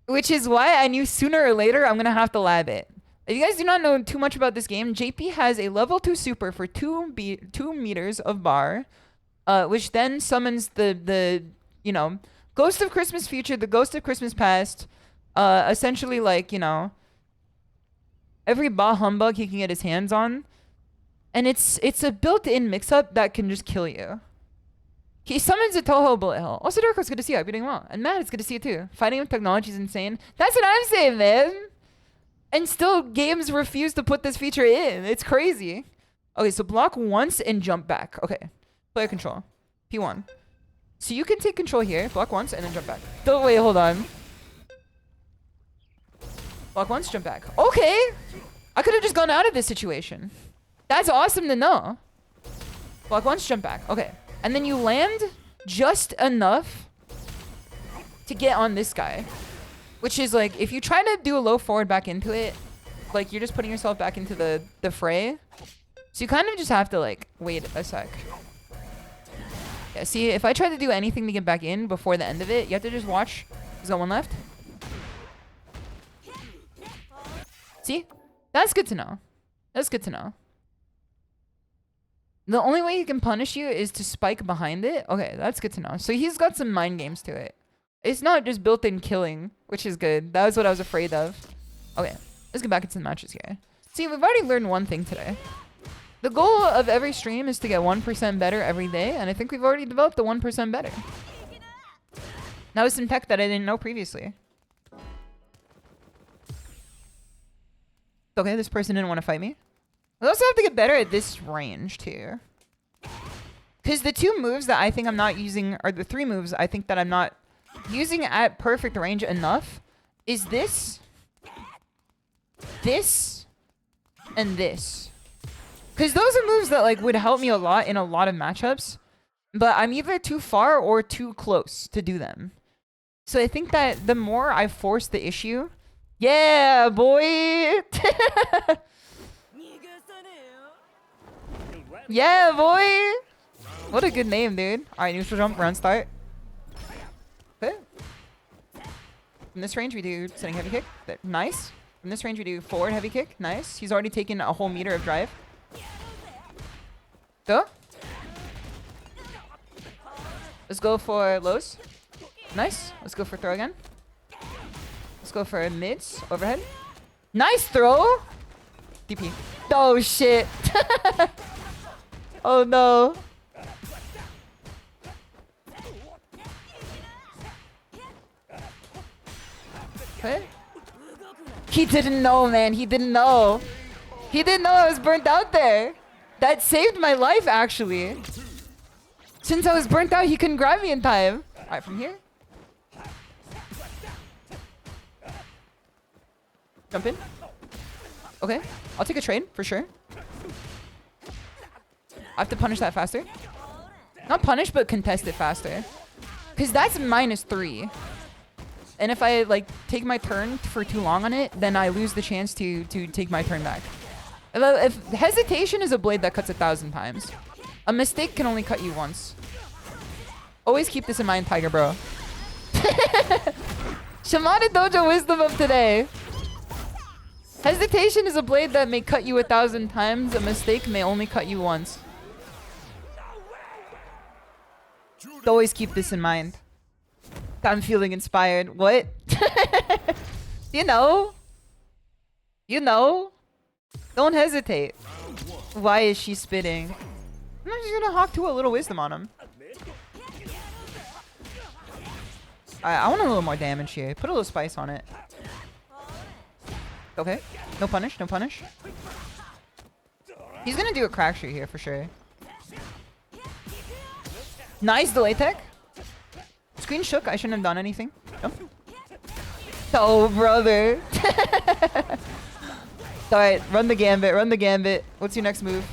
Which is why I knew sooner or later I'm going to have to lab it. If you guys do not know too much about this game, JP has a level 2 super for 2 meters of bar. Which then summons the you know... Ghost of Christmas Future, the Ghost of Christmas Past, essentially like, you know, every bah humbug he can get his hands on. And it's a built-in mix-up that can just kill you. He summons a Toho Bullet Hell. Also, Darko, it's good to see you. I hope you're doing well. And Matt, it's good to see you too. Fighting with technology is insane. That's what I'm saying, man. And still, games refuse to put this feature in. It's crazy. Okay, so block once and jump back. Okay, player control. P1. So you can take control here, block once, and then jump back. Don't wait, hold on. Block once, jump back. Okay! I could have just gone out of this situation. That's awesome to know. Block once, jump back. Okay. And then you land just enough to get on this guy. Which is like, if you try to do a low forward back into it, like you're just putting yourself back into the fray. So you kind of just have to like, wait a sec. Yeah, see, if I try to do anything to get back in before the end of it, you have to just watch. There's got one left. See? That's good to know. That's good to know. The only way he can punish you is to spike behind it. Okay, that's good to know. So he's got some mind games to it. It's not just built-in killing, which is good. That was what I was afraid of. Okay, let's get back into the matches here. See, we've already learned one thing today. The goal of every stream is to get 1% better every day, and I think we've already developed the 1% better. That was some tech that I didn't know previously. Okay, this person didn't want to fight me. I also have to get better at this range too. Because the 2 moves that I think I'm not using, or the 3 moves I think that I'm not using at perfect range enough, is this, and this. Because those are moves that like would help me a lot in a lot of matchups, but I'm either too far or too close to do them. So I think that the more I force the issue, yeah, boy. Yeah, boy. What a good name, dude. All right, neutral jump, round start. Okay. From this range, we do setting heavy kick. Nice. From this range, we do forward heavy kick. Nice. He's already taken a whole meter of drive. Go. Let's go for lows. Nice. Let's go for throw again. Let's go for mids. Overhead. Nice throw. DP. Oh, shit. Oh, no. Okay. He didn't know, man. He didn't know. He didn't know I was burnt out there. That saved my life, actually. Since I was burnt out, he couldn't grab me in time. All right, from here. Jump in. Okay. I'll take a trade, for sure. I have to punish that faster. Not punish, but contest it faster. Because that's -3. And if I, like, take my turn for too long on it, then I lose the chance to take my turn back. If hesitation is a blade that cuts 1,000 times. A mistake can only cut you once. Always keep this in mind, Tiger Bro. Shimada Dojo wisdom of today. Hesitation is a blade that may cut you 1,000 times. A mistake may only cut you once. Always keep this in mind. I'm feeling inspired. What? You know? You know? Don't hesitate. Why is she spitting? I'm just gonna hawk to a little wisdom on him. I want a little more damage here. Put a little spice on it. Okay. No punish, no punish. He's gonna do a crack shoot here for sure. Nice delay tech. Screen shook. I shouldn't have done anything. No. Oh, brother. Alright, run the gambit, run the gambit. What's your next move?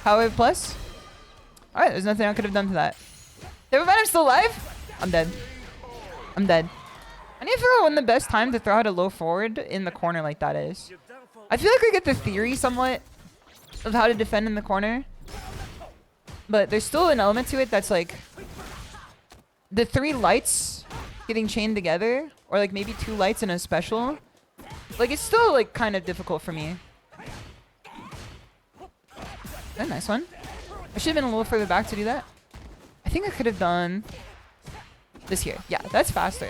Power plus? Alright, there's nothing I could have done to that. Everybody, I'm still alive? I'm dead. I'm dead. I need to figure out when the best time to throw out a low forward in the corner like that is. I feel like I get the theory somewhat of how to defend in the corner. But there's still an element to it that's like the 3 lights getting chained together, or like maybe 2 lights and a special. Like it's still like kind of difficult for me. A nice one. I should have been a little further back to do that. I think I could have done this here. Yeah, that's faster.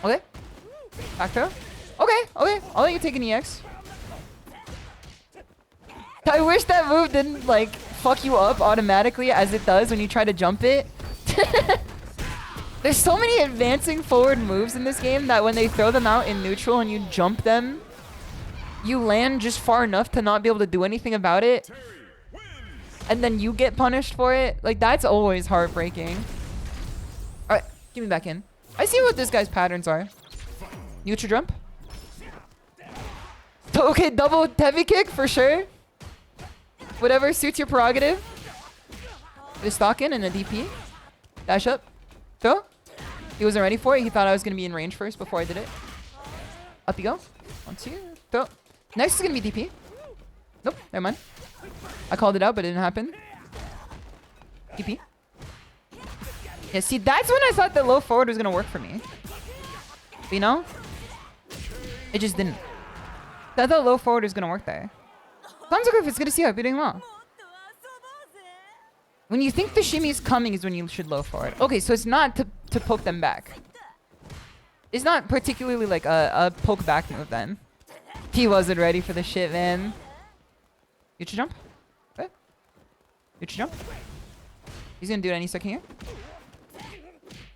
Okay. Back throw. Okay, okay. I'll let you take an EX. I wish that move didn't like fuck you up automatically as it does when you try to jump it. There's so many advancing forward moves in this game that when they throw them out in neutral and you jump them, you land just far enough to not be able to do anything about it. And then you get punished for it. Like, that's always heartbreaking. Alright, give me back in. I see what this guy's patterns are. Neutral jump. Okay, double heavy kick for sure. Whatever suits your prerogative. Get a stock in and a DP. Dash up. Throw. He wasn't ready for it. He thought I was going to be in range first before I did it. Up you go. 1, 2. Throw. Next is going to be DP. Nope. Never mind. I called it out, but it didn't happen. DP. Yeah, see, that's when I thought that low forward was going to work for me. But, you know? It just didn't. I thought low forward was going to work there. Sounds like it's good to see how you're doing well. When you think the shimmy's coming is when you should low forward. Okay, so it's not to poke them back. It's not particularly like a poke back move then. He wasn't ready for the shit, man. Future jump. Okay. Future jump. He's gonna do it any second here.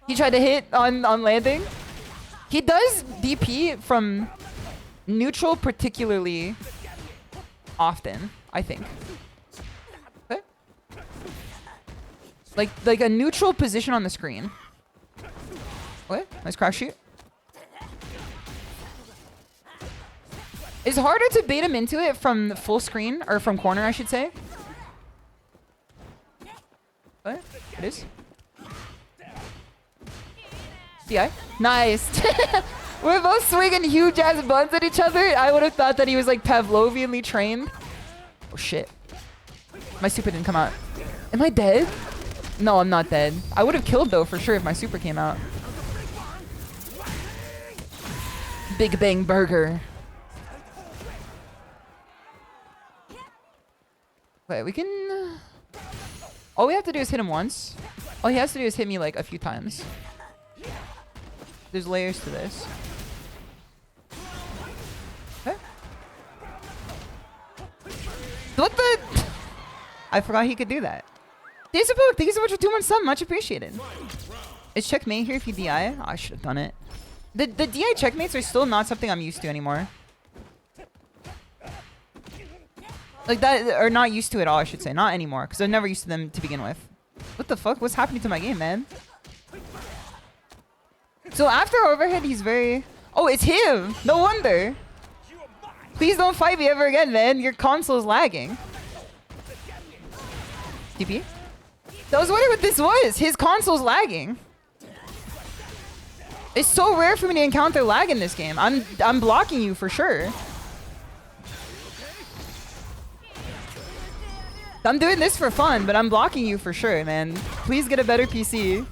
He tried to hit on landing. He does DP from neutral particularly often, I think. Okay. Like a neutral position on the screen. Okay, nice crash shoot. It's harder to bait him into it from full screen, or from corner, I should say. Okay, it is. DI. Nice. We're both swinging huge ass buns at each other. I would have thought that he was like Pavlovianly trained. Oh shit. My super didn't come out. Am I dead? No, I'm not dead. I would have killed though for sure if my super came out. Big Bang Burger. Wait, we can... All we have to do is hit him once. All he has to do is hit me like a few times. There's layers to this. Okay. What the? I forgot he could do that. Daisybrook, thank you so much for 2 months sub. Much appreciated. Is checkmate here if you DI? Oh, I should have done it. The DI checkmates are still not something I'm used to anymore. Like that, or not used to at all, I should say. Not anymore, because I'm never used to them to begin with. What the fuck? What's happening to my game, man? So after overhead, he's very... Oh, it's him! No wonder! Please don't fight me ever again, man. Your console's lagging. TP? I was wondering what this was. His console's lagging. It's so rare for me to encounter lag in this game. I'm blocking you for sure. I'm doing this for fun, but I'm blocking you for sure, man. Please get a better PC.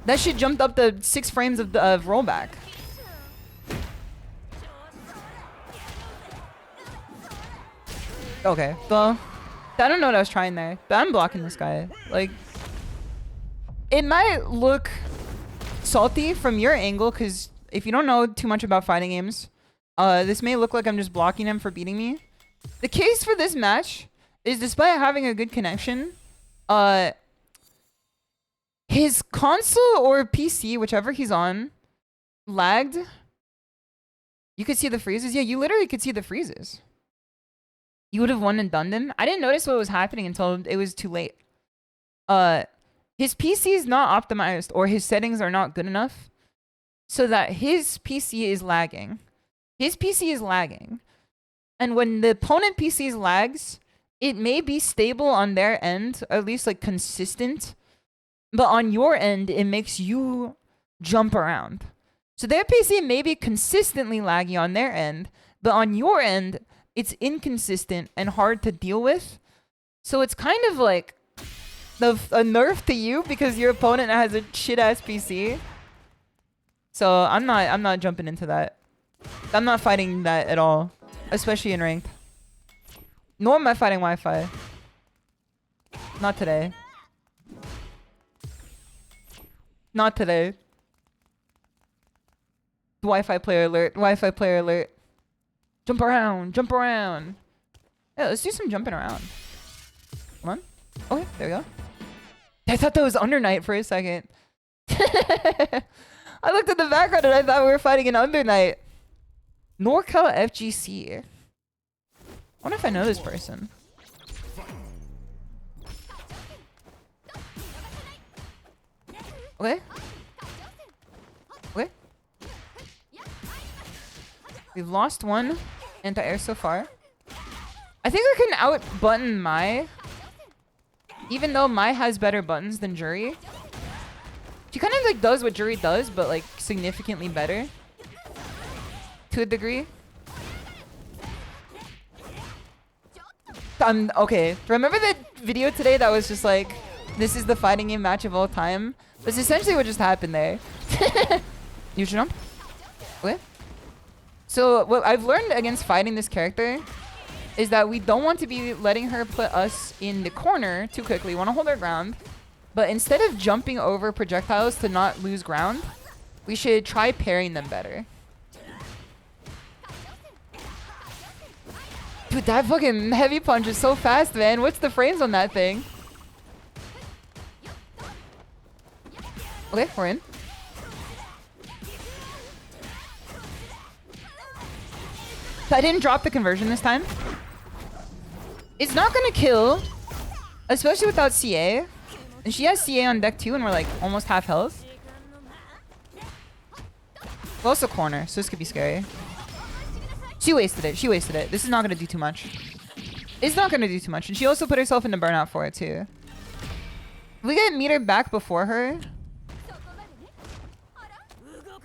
That shit jumped up to 6 frames of rollback. Okay, well, I don't know what I was trying there, but I'm blocking this guy. Like, it might look salty from your angle, because if you don't know too much about fighting games, this may look like I'm just blocking him for beating me. The case for this match is, despite having a good connection, his console or PC, whichever he's on, lagged. You could see the freezes. Yeah, you literally could see the freezes. You would have won and done them. I didn't notice what was happening until it was too late. His PC is not optimized, or his settings are not good enough so that his PC is lagging. His PC is lagging. And when the opponent PC's lags, it may be stable on their end, or at least like consistent. But on your end, it makes you jump around. So their PC may be consistently laggy on their end, but on your end, it's inconsistent and hard to deal with. So it's kind of like a nerf to you because your opponent has a shit-ass PC. So I'm not jumping into that. I'm not fighting that at all, especially in ranked. Nor am I fighting Wi-Fi. Not today. Not today. Wi-Fi player alert. Wi-Fi player alert. Jump around. Jump around. Yeah, let's do some jumping around. Come on. Okay, there we go. I thought that was Under Night for a second. I looked at the background and I thought we were fighting an Under Night. NorCal FGC. I wonder if I know this person. Okay. Okay. We've lost one anti-air so far. I think I can out-button Mai. Even though Mai has better buttons than Jury. She kind of like does what Jury does, but like significantly better. To a degree. Okay. Remember that video today that was just like, this is the fighting game match of all time? That's essentially what just happened there. You should jump. Okay. So what I've learned against fighting this character is that we don't want to be letting her put us in the corner too quickly. We want to hold our ground. But instead of jumping over projectiles to not lose ground, we should try parrying them better. Dude, that fucking heavy punch is so fast, man. What's the frames on that thing? Okay, we're in. I didn't drop the conversion this time. It's not gonna kill, especially without CA. And she has CA on deck too, and we're like almost half health. We're also corner, so this could be scary. She wasted it. She wasted it. This is not gonna do too much. It's not gonna do too much. And she also put herself into burnout for it too. If we get meter back before her.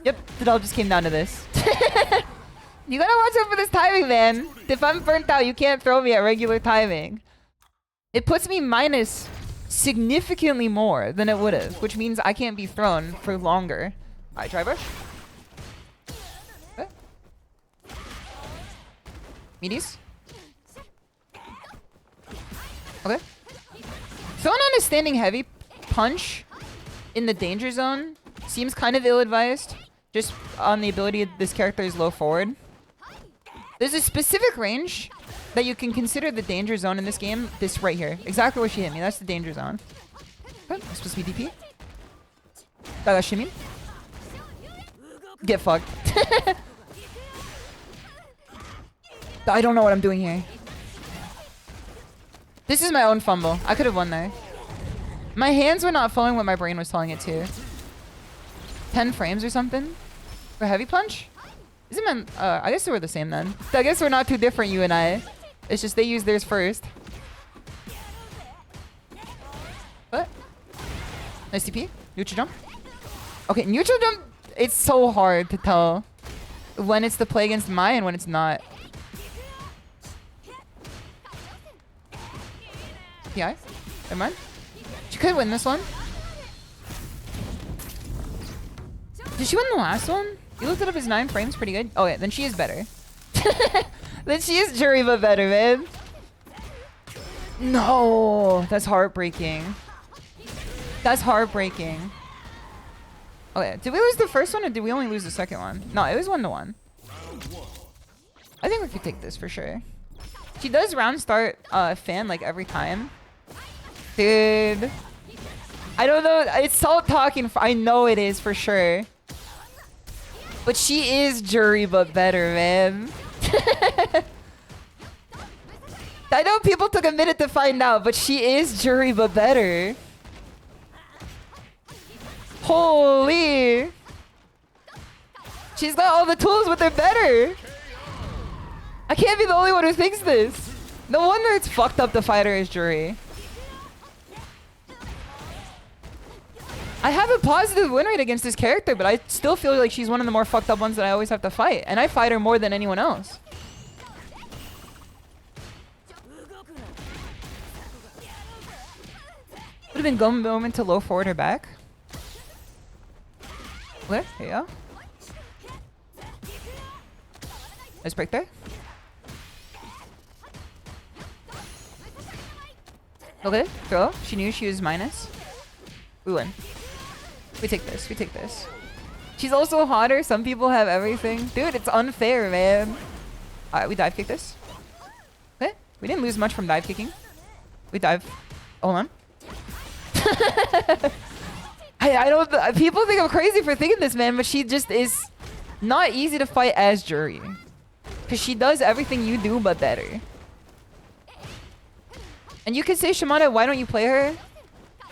Yep, it all just came down to this. You gotta watch out for this timing, man. If I'm burnt out, you can't throw me at regular timing. It puts me minus significantly more than it would have, which means I can't be thrown for longer. Alright, try brush. Okay. Meaties. Okay. Throwing on a standing heavy punch in the danger zone seems kind of ill-advised, just on the ability this character is low forward. There's a specific range that you can consider the danger zone in this game. This right here. Exactly where she hit me. That's the danger zone. Okay, that's supposed to be DP. That got shimmy. Get fucked. I don't know what I'm doing here. This is my own fumble. I could have won there. My hands were not following what my brain was telling it to. 10 frames or something? For heavy punch? Isn't man? I guess they were the same then. I guess we're not too different, you and I. It's just they used theirs first. What? Nice TP. Neutral jump. Okay, neutral jump. It's so hard to tell when it's the play against Mai and when it's not. Yeah. Never mind. She could win this one. Did she win the last one? You looked it up as 9 frames, pretty good. Oh yeah, then she is better. Then she is jury but better, man. No, that's heartbreaking. That's heartbreaking. Okay, did we lose the first one or did we only lose the second one? No, it was 1-1. I think we could take this for sure. She does round start fan like every time. Dude. I don't know. It's salt talking. I know it is for sure. But she is jury but better, man. I know people took a minute to find out, but she is jury but better. Holy. She's got all the tools, but they're better. I can't be the only one who thinks this. No wonder it's fucked up to fight her as jury. I have a positive win rate against this character, but I still feel like she's one of the more fucked up ones that I always have to fight. And I fight her more than anyone else. Would have been go moment to low forward her back. Okay, here you go. Nice break there. Okay, throw. She knew she was minus. We win. We take this. We take this. She's also hotter. Some people have everything. Dude, it's unfair, man. Alright, we dive kick this. Okay. We didn't lose much from dive kicking. We dive. Hold on. I don't... People think I'm crazy for thinking this, man, but she just is not easy to fight as jury. Because she does everything you do, but better. And you could say, Shimada, why don't you play her?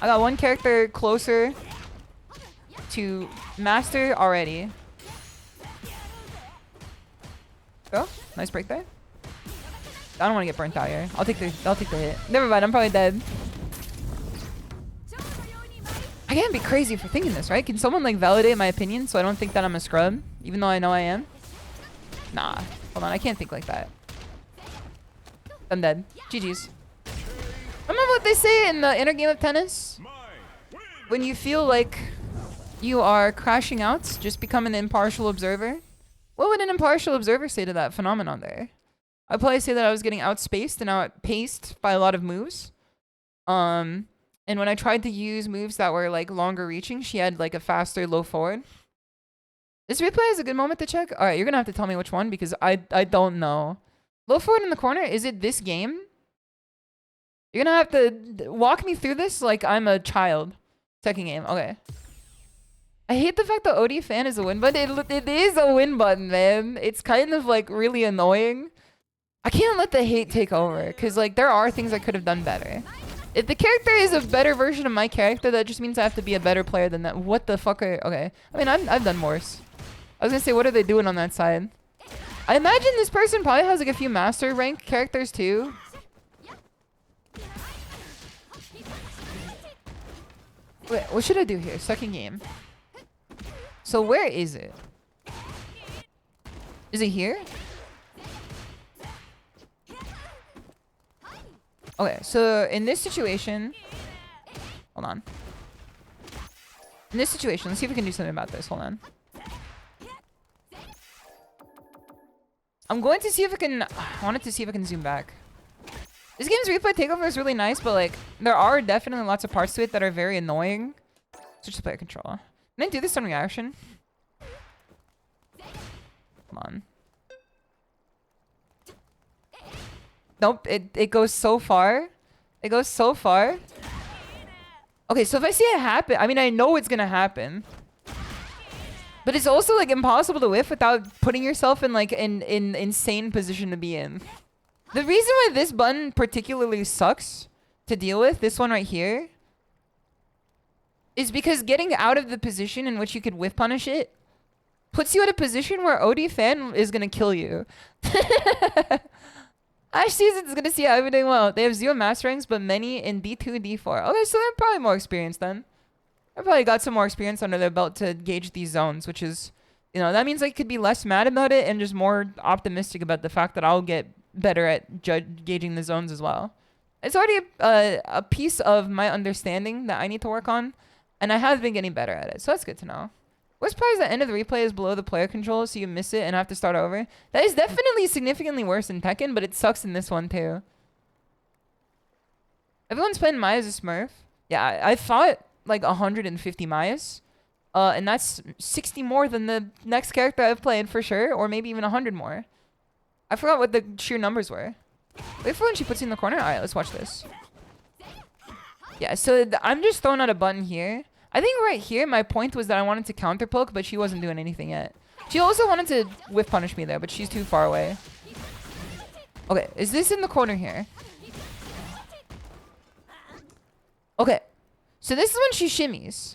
I got one character closer to master already. Go. Nice break there. I don't want to get burnt out here. I'll take the hit. Never mind, I'm probably dead. I can't be crazy for thinking this, right? Can someone like validate my opinion so I don't think that I'm a scrub? Even though I know I am? Nah. Hold on, I can't think like that. I'm dead. GG's. Remember what they say in the inner game of tennis? When you feel like you are crashing out, just become an impartial observer. What would an impartial observer say to that phenomenon there? I'd probably say that I was getting outspaced and outpaced by a lot of moves. And when I tried to use moves that were like longer reaching, she had like a faster low forward. This replay is a good moment to check. All right, you're gonna have to tell me which one because I don't know. Low forward in the corner, is it this game? You're gonna have to walk me through this like I'm a child. Second game, okay. I hate the fact that OD fan is a win button. It is a win button, man. It's kind of like really annoying. I can't let the hate take over because like there are things I could have done better. If the character is a better version of my character, that just means I have to be a better player than that. What the fuck are... Okay. I mean, I've done worse. I was gonna say, what are they doing on that side? I imagine this person probably has like a few master rank characters too. Wait, what should I do here? Second game. So where is it? Is it here? Okay, so in this situation... Hold on. In this situation, let's see if we can do something about this. Hold on. I'm going to see if I can... I wanted to see if I can zoom back. This game's replay takeover is really nice, but like, there are definitely lots of parts to it that are very annoying. Switch to player control. Can I do this on reaction? Come on. Nope, it goes so far. It goes so far. Okay, so if I see it happen, I mean, I know it's gonna happen. But it's also like impossible to whiff without putting yourself in like an insane position to be in. The reason why this button particularly sucks to deal with, this one right here, is because getting out of the position in which you could whiff punish it puts you at a position where OD fan is gonna kill you. Ash Season's gonna see how I'm doing well. They have 0 master ranks, but many in D2, D4. Okay, so they're probably more experienced then. They probably got some more experience under their belt to gauge these zones, which is, you know, that means I could be less mad about it and just more optimistic about the fact that I'll get better at gauging the zones as well. It's already a piece of my understanding that I need to work on, and I have been getting better at it, so that's good to know. Worst part is the end of the replay is below the player control, so you miss it and have to start over. That is definitely significantly worse in Tekken, but it sucks in this one too. Everyone's playing Maya as a Smurf. Yeah, I fought like 150 Mayas. And that's 60 more than the next character I've played for sure, or maybe even 100 more. I forgot what the sheer numbers were. Wait for when she puts you in the corner. Alright, let's watch this. Yeah, so I'm just throwing out a button here. I think right here, my point was that I wanted to counter poke, but she wasn't doing anything yet. She also wanted to whiff punish me there, but she's too far away. Okay, is this in the corner here? Okay, so this is when she shimmies.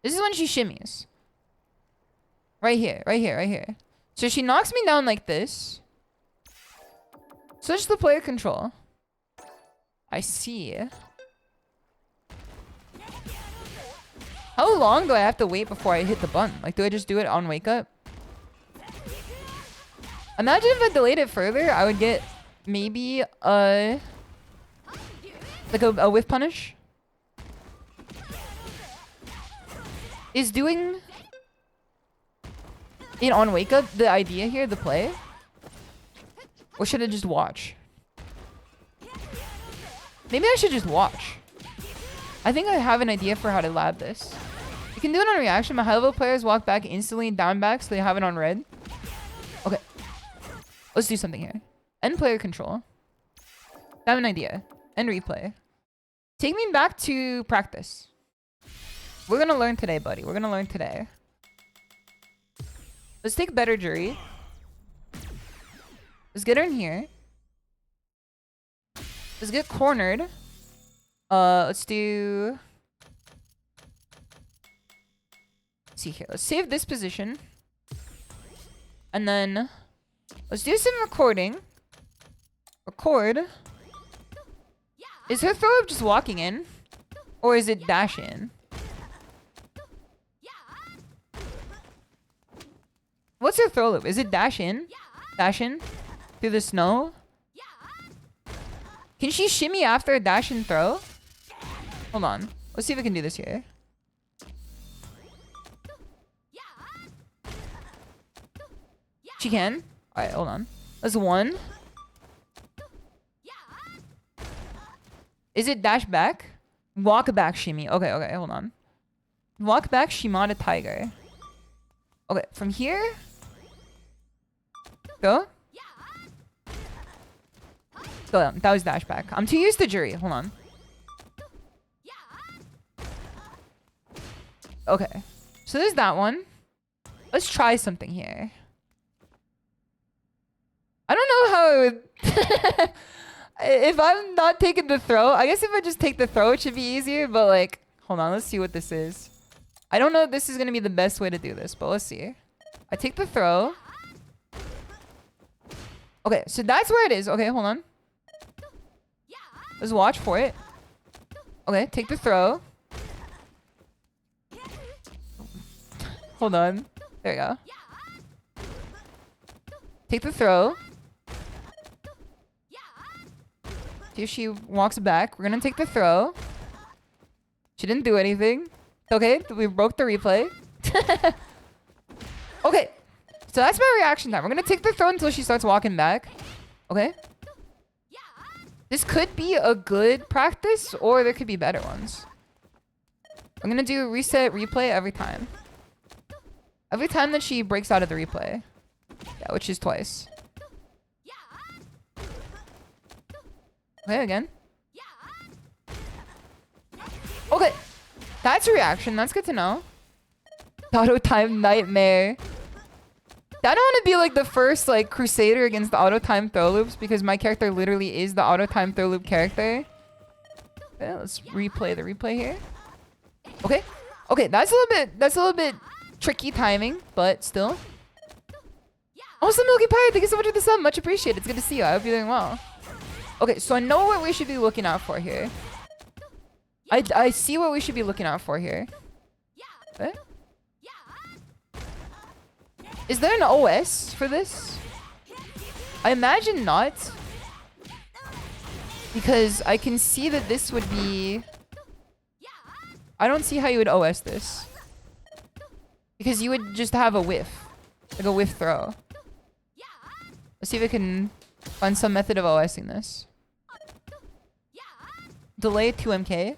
This is when she shimmies. Right here, right here, right here. So she knocks me down like this. Switch the player control. I see. How long do I have to wait before I hit the button? Like, do I just do it on wake up? Imagine if I delayed it further, I would get maybe like a whiff punish. Is doing it on wake up the idea here, the play? Or should I just watch? Maybe I should just watch. I think I have an idea for how to lab this. You can do it on reaction, but high level players walk back instantly and down back, so they have it on red. Okay. Let's do something here. End player control. I have an idea. End replay. Take me back to practice. We're gonna learn today, buddy. We're gonna learn today. Let's take better jury. Let's get her in here. Let's get cornered. Let's do... Let's see here. Let's save this position. And then... Let's do some recording. Record. Is her throw up just walking in? Or is it dash in? What's her throw loop? Is it dash in? Dash in? Through the snow? Can she shimmy after a dash and throw? Hold on. Let's see if we can do this here. She can? Alright, hold on. That's one. Is it dash back? Walk back shimmy. Okay, okay, hold on. Walk back shimadatiger. Okay, from here... Go. Go. That was dash back. I'm too used to jury. Hold on. Okay. So there's that one. Let's try something here. I don't know how it would... If I'm not taking the throw, I guess if I just take the throw, it should be easier. But like, hold on, let's see what this is. I don't know if this is going to be the best way to do this, but let's see. I take the throw. Okay, so that's where it is. Okay, hold on. Let's watch for it. Okay, take the throw. Hold on. There you go. Take the throw. See if she walks back. We're gonna take the throw. She didn't do anything. Okay, we broke the replay. Okay, so that's my reaction time. We're gonna take the throw until she starts walking back. Okay. This could be a good practice, or there could be better ones. I'm gonna do reset replay every time. Every time that she breaks out of the replay. Yeah, which is twice. Okay, again. Okay. That's a reaction. That's good to know. Auto time nightmare. I don't want to be like the first like crusader against the auto time throw loops because my character literally is the auto time throw loop character. Okay, let's replay the replay here. Okay. Okay, that's a little bit tricky timing, but still. Also, Milky Pirate, thank you so much for the sub. Much appreciated. It's good to see you. I hope you're doing well. Okay, so I know what we should be looking out for here. I see what we should be looking out for here. Okay. Is there an OS for this? I imagine not. Because I can see that this would be... I don't see how you would OS this. Because you would just have a whiff. Like a whiff throw. Let's see if I can find some method of OSing this. Delay 2MK.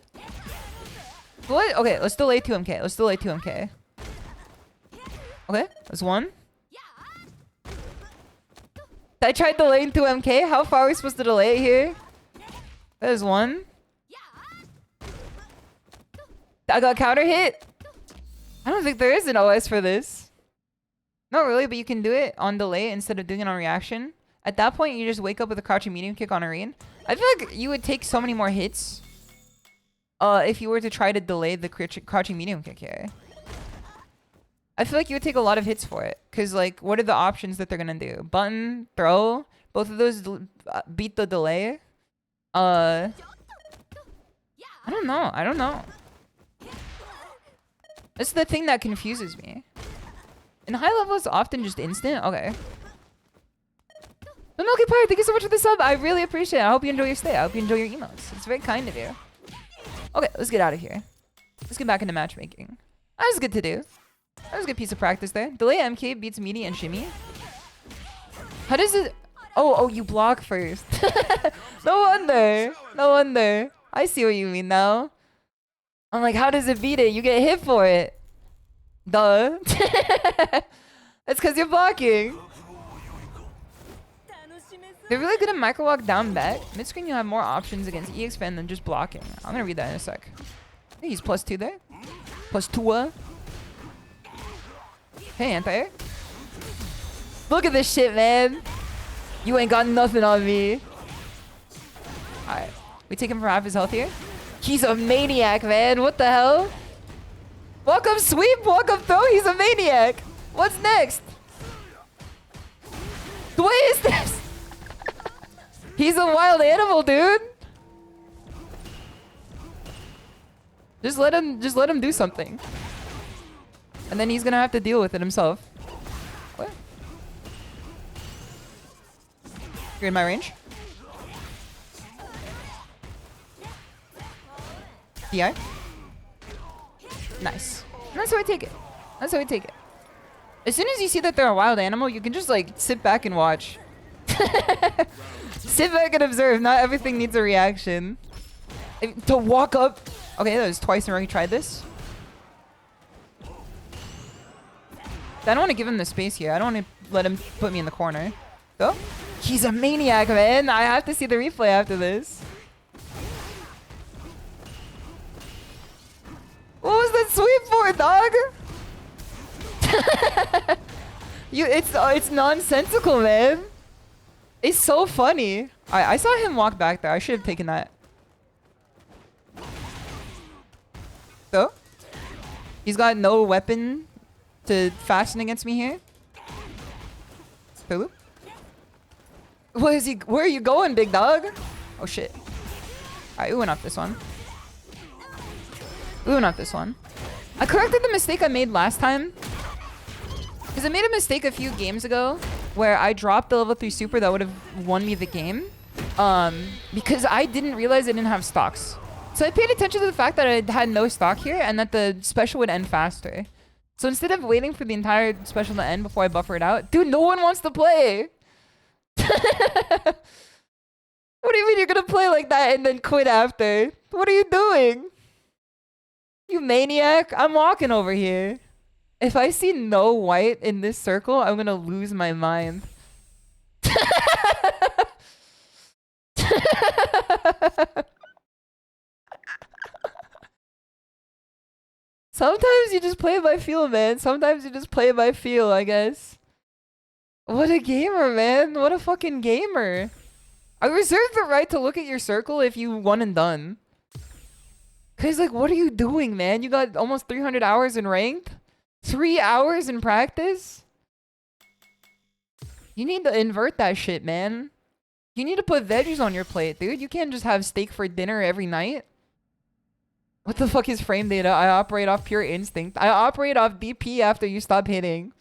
What? Okay, let's delay 2MK. Let's delay 2MK. Okay, that's one. I tried delaying 2MK. How far are we supposed to delay it here? There's one. I got counter hit. I don't think there is an OS for this. Not really, but you can do it on delay instead of doing it on reaction. At that point, you just wake up with a crouching medium kick on Arene. I feel like you would take so many more hits if you were to try to delay the crouching medium kick here. I feel like you would take a lot of hits for it. Because, like, what are the options that they're going to do? Button, throw. Both of those beat the delay. I don't know. I don't know. This is the thing that confuses me. In high level, it's often just instant. Okay. The Milky Pirate, thank you so much for the sub. I really appreciate it. I hope you enjoy your stay. I hope you enjoy your emotes. It's very kind of you. Okay, let's get out of here. Let's get back into matchmaking. That was good to do. That was a good piece of practice there. Delay MK beats meaty and shimmy. How does it... Oh, you block first. No wonder. No wonder. I see what you mean now. I'm like, how does it beat it? You get hit for it. Duh. That's because you're blocking. They're really good at micro walk down back. Mid screen, you have more options against EX fan than just blocking. I'm gonna read that in a sec. I think he's +2 there. +2. Hey, anti-air. Look at this shit, man. You ain't got nothing on me. Alright. We take him for half his health here. He's a maniac, man. What the hell? Welcome sweep, welcome throw. He's a maniac. What's next? What is this? He's a wild animal, dude. Just let him do something. And then he's gonna have to deal with it himself. What? You're in my range. DI. Nice. And that's how I take it. That's how I take it. As soon as you see that they're a wild animal, you can just like sit back and watch. Sit back and observe. Not everything needs a reaction. To walk up. Okay, that was twice in a row he tried this. I don't want to give him the space here. I don't want to let him put me in the corner. Go. He's a maniac, man. I have to see the replay after this. What was that sweep for, dog. It's nonsensical, man. It's so funny. I saw him walk back there. I should have taken that. So, he's got no weapon to fasten against me here. Hulu? Where are you going, big dog? Oh shit. Alright, we went off this one. We went off this one. I corrected the mistake I made last time. Because I made a mistake a few games ago where I dropped the level 3 super that would have won me the game. Because I didn't realize I didn't have stocks. So I paid attention to the fact that I had no stock here and that the special would end faster. So instead of waiting for the entire special to end before I buffer it out, dude, no one wants to play. What do you mean you're gonna play like that and then quit after? What are you doing? You maniac. I'm walking over here. If I see no white in this circle, I'm gonna lose my mind. Sometimes you just play by feel, man. Sometimes you just play by feel, I guess. What a gamer, man. What a fucking gamer. I reserve the right to look at your circle if you won and done. Cause like, what are you doing, man? You got almost 300 hours in ranked? 3 hours in practice? You need to invert that shit, man. You need to put veggies on your plate, dude. You can't just have steak for dinner every night. What the fuck is frame data? I operate off pure instinct. I operate off DP after you stop hitting.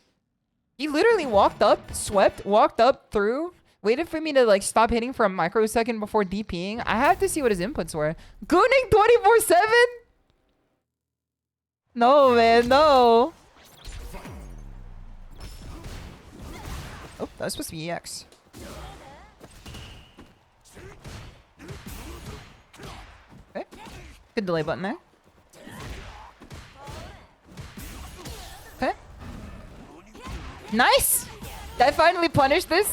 He literally walked up, swept, walked up, through, waited for me to like stop hitting for a microsecond before DPing. I have to see what his inputs were. Gooning 24/7? No, man, no. Oh, that was supposed to be EX. Okay. Good delay button there. Okay. Nice! Did I finally punish this?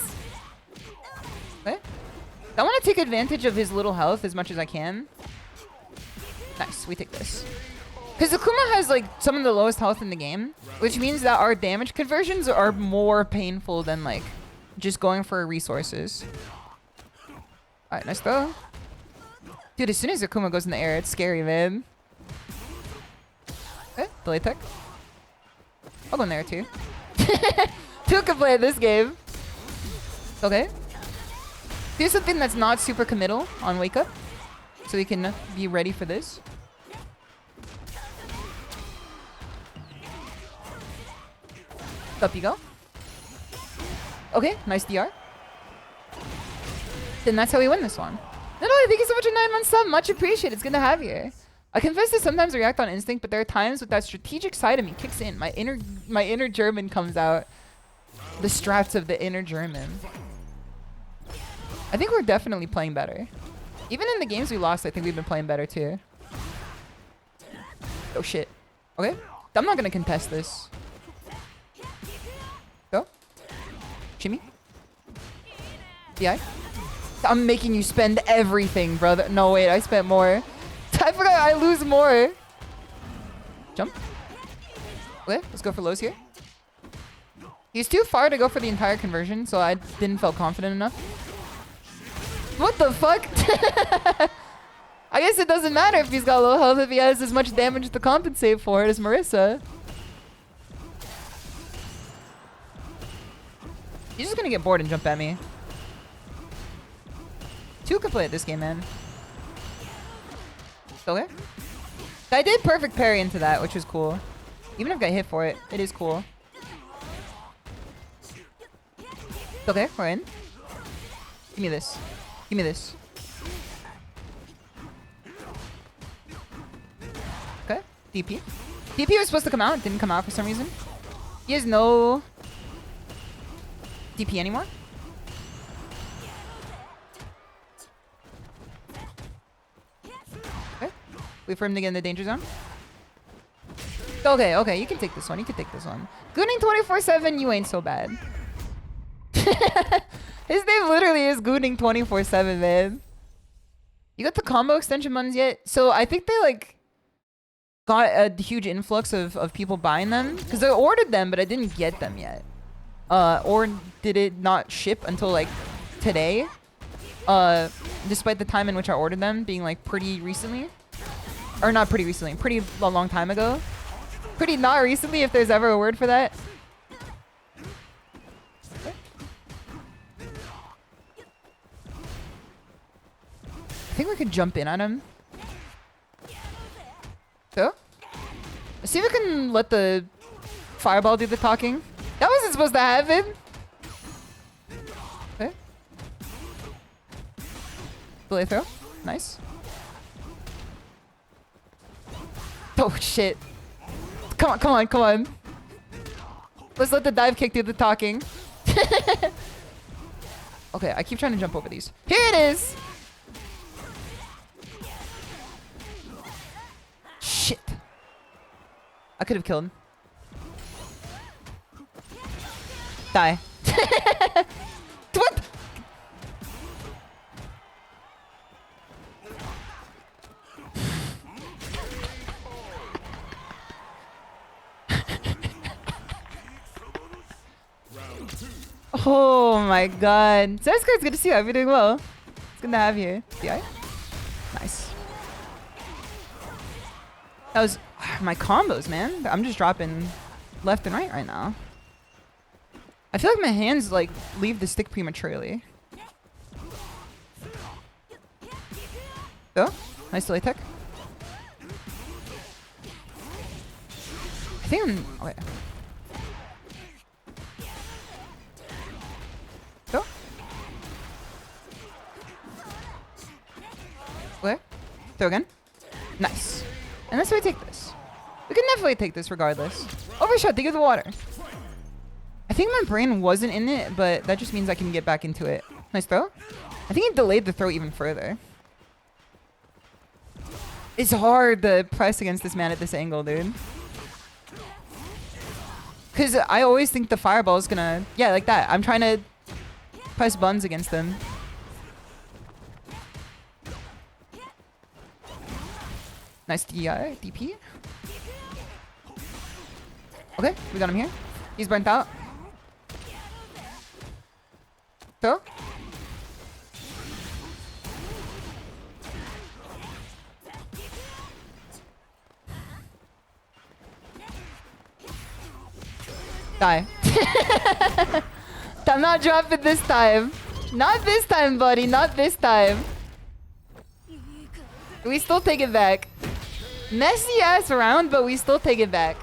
Okay. I want to take advantage of his little health as much as I can. Nice, we take this. Because Akuma has like some of the lowest health in the game, which means that our damage conversions are more painful than like just going for resources. Alright, nice throw. Dude, as soon as Akuma goes in the air, it's scary, man. Okay, delay tech. I'll go in there too. Two can play this game. Okay. Do something that's not super committal on wake up, so we can be ready for this. Up you go. Okay, nice DR. Then that's how we win this one. No, thank you so much for 9 months sub. Much appreciated. It's good to have you. I confess to sometimes react on instinct, but there are times with that strategic side of me kicks in. My inner German comes out. The strats of the inner German. I think we're definitely playing better. Even in the games we lost, I think we've been playing better too. Oh shit. Okay. I'm not gonna contest this. Go. Shimmy. DI. I'm making you spend everything, brother. No, wait, I spent more. I forgot I lose more. Jump. Okay, let's go for lows here. He's too far to go for the entire conversion, so I didn't feel confident enough. What the fuck? I guess it doesn't matter if he's got low health if he has as much damage to compensate for it as Marissa. He's just gonna get bored and jump at me. Two can play at this game, man. Okay. I did perfect parry into that, which was cool. Even if I got hit for it, it is cool. Okay, we're in. Give me this. Give me this. Okay, DP. DP was supposed to come out, it didn't come out for some reason. He has no DP anymore. Okay, wait for him to get in the danger zone. Okay, okay, you can take this one, you can take this one. Gooning 24/7, you ain't so bad. His name literally is Gooning 24/7, man. You got the combo extension buttons yet? So I think they like got a huge influx of people buying them. Because I ordered them, but I didn't get them yet. Or did it not ship until like today? Despite the time in which I ordered them being like pretty recently. Or not pretty recently, pretty a long time ago. Pretty not recently, if there's ever a word for that. I think we could jump in on him. So? Let's see if we can let the fireball do the talking. That wasn't supposed to happen. Okay. Delay throw. Nice. Oh shit. Come on, come on, come on. Let's let the dive kick do the talking. Okay, I keep trying to jump over these. Here it is! Shit. I could have killed him. Die. What? Oh my god. So it's good to see you. I hope you're doing well. It's good to have you. DI? Nice. That was my combos, man. I'm just dropping left and right now. I feel like my hands like leave the stick prematurely. Oh, nice delay tech. I think I'm okay. Go. Where? Throw again. Nice. And that's how we take this. We can definitely take this regardless. Overshot, think of the water. I think my brain wasn't in it, but that just means I can get back into it. Nice throw. I think he delayed the throw even further. It's hard to press against this man at this angle, dude. Because I always think the fireball is gonna... Yeah, like that. I'm trying to press buns against them. Nice DP. Okay, we got him here. He's burnt out. So? Die. I'm not dropping this time. Not this time, buddy. Not this time. We still take it back. Messy ass round, but we still take it back.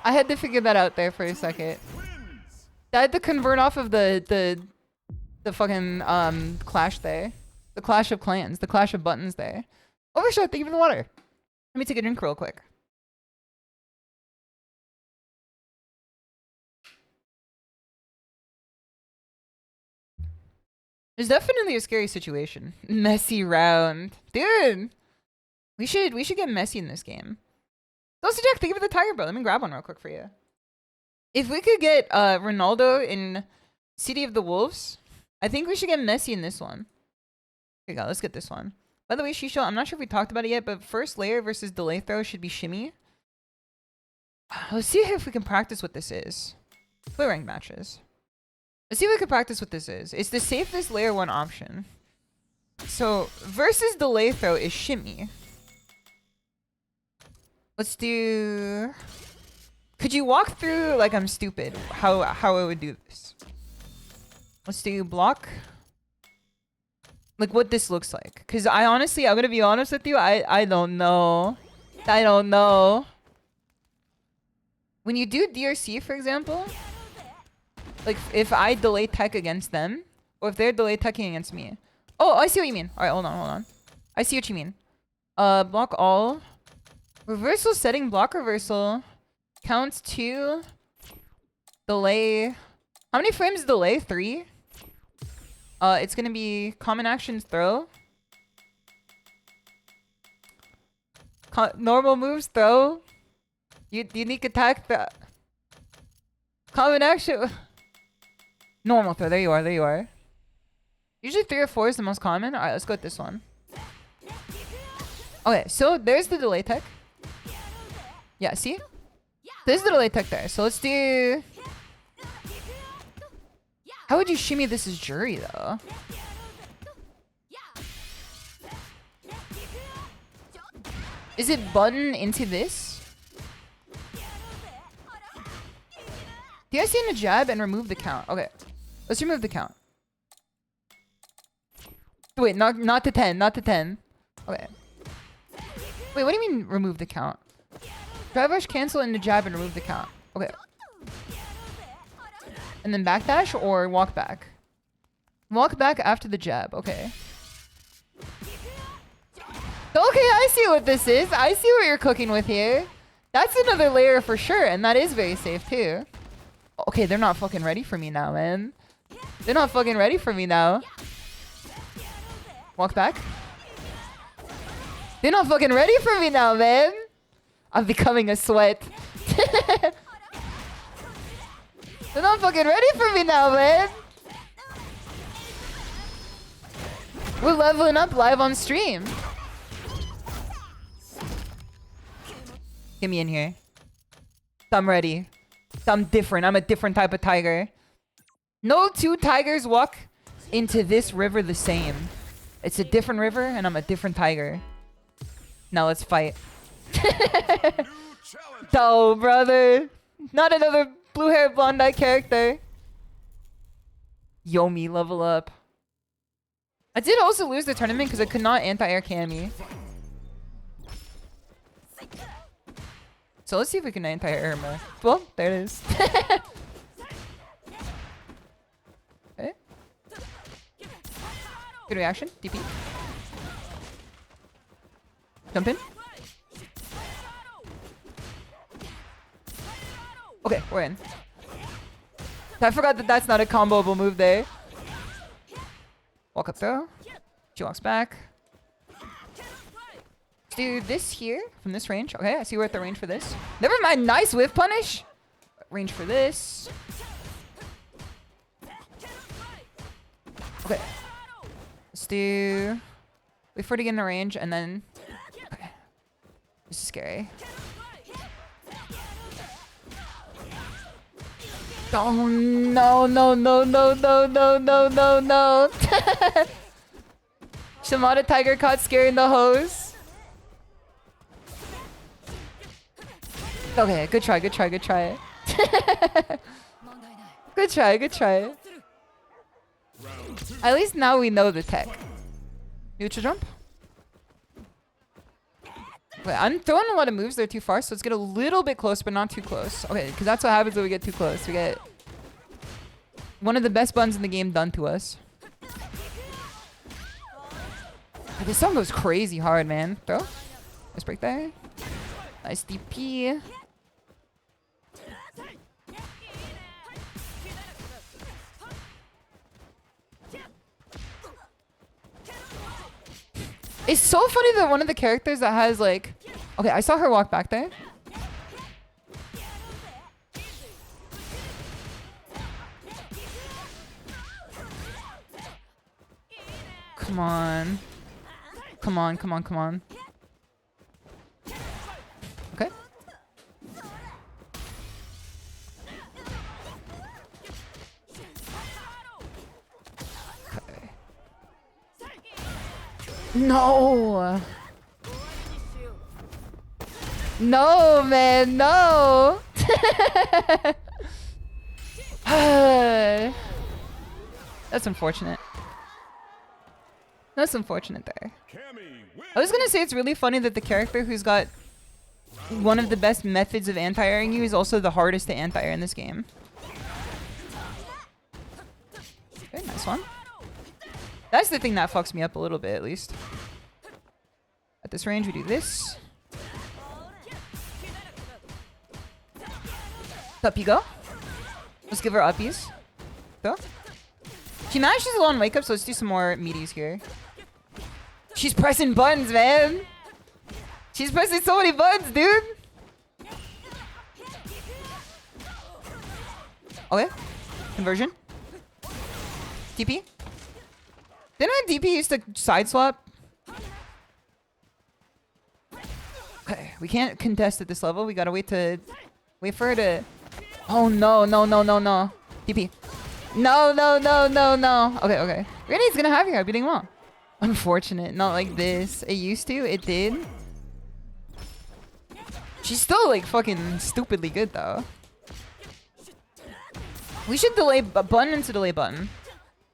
I had to figure that out there for a second. I had to convert off of the fucking clash there. The clash of clans. The clash of buttons there. Overshot, thank you for the water. Let me take a drink real quick. It's definitely a scary situation. Messy round. Dude! We should get messy in this game. Also, Jack, thank you for the tiger, bro. Let me grab one real quick for you. If we could get Ronaldo in City of the Wolves, I think we should get messy in this one. Here we go. Let's get this one. By the way, SHISHOU, I'm not sure if we talked about it yet, but first layer versus delay throw should be shimmy. Let's see if we can practice what this is. Play ranked matches. Let's see if we can practice what this is. It's the safest layer 1 option. So, versus delay throw is shimmy. Let's do... Could you walk through, like I'm stupid, how I would do this? Let's do block. Like what this looks like. Because I honestly, I'm going to be honest with you, I don't know. I don't know. When you do DRC, for example, like if I delay tech against them, or if they're delay teching against me. Oh, I see what you mean. All right, hold on. I see what you mean. Block all. Reversal setting, block reversal. Counts 2. Delay. How many frames delay? 3. It's gonna be common actions throw. Normal moves throw. Unique attack common action. Normal throw. There you are. Usually 3 or 4 is the most common. Alright, let's go with this one. Okay, so there's the delay tech. Yeah, see? This little tech there. So let's do... How would you shimmy this as jury, though? Is it button into this? Do you guys see in a jab and remove the count? Okay. Let's remove the count. Wait, not to 10. Not to 10. Okay. Wait, what do you mean remove the count? Drive rush, cancel into jab and remove the count. Okay. And then backdash or walk back? Walk back after the jab. Okay. Okay, I see what this is. I see what you're cooking with here. That's another layer for sure, and that is very safe too. Okay, they're not fucking ready for me now, man. They're not fucking ready for me now. Walk back. They're not fucking ready for me now, man. I'm becoming a sweat. They're not fucking ready for me now, man. We're leveling up live on stream. Get me in here. I'm ready. I'm different. I'm a different type of tiger. No two tigers walk into this river the same. It's a different river and I'm a different tiger. Now let's fight. No, brother. Not another blue-haired blonde-eyed character. Yomi, level up. I did also lose the tournament because I could not anti-air Cammy. So let's see if we can anti-air Irma. Well, there it is. Okay. Good reaction. DP. Jump in. Okay, we're in. I forgot that that's not a comboable move there. Walk up throw. She walks back. Do this here from this range. Okay, I see we're at the range for this. Never mind. Nice whiff punish. Range for this. Okay. Let's do... Wait for it to get in the range and then... Okay. This is scary. Oh no, no, no, no, no, no, no, no, no. Shimadatiger caught scaring the host. Okay, good try, good try, good try. Good try, good try. At least now we know the tech. Neutral jump. Wait, I'm throwing a lot of moves. They're too far, so let's get a little bit close, but not too close. Okay, because that's what happens when we get too close. We get one of the best buns in the game done to us. This song goes crazy hard, man. Throw. Nice break there. Nice DP. It's so funny that one of the characters that has like... Okay, I saw her walk back there. Come on. Come on, come on, come on. Okay. Okay. No! No, man, no! That's unfortunate. That's unfortunate there. I was gonna say it's really funny that the character who's got one of the best methods of anti-airing you is also the hardest to anti-air in this game. Okay, nice one. That's the thing that fucks me up a little bit, at least. At this range, we do this. Up you go. Let's give her uppies. Go. She managed to do a long wake up, so let's do some more meaties here. She's pressing buttons, man. She's pressing so many buttons, dude. Okay. Conversion. DP. Didn't my DP used to side swap? Okay, we can't contest at this level. We gotta wait for her to... Oh, no, no, no, no, no. TP. No, no, no, no, no. Okay, okay. Rennie's gonna have you. I'll be doing well. Unfortunate. Not like this. It used to. It did. She's still, like, fucking stupidly good, though. We should delay button into delay button.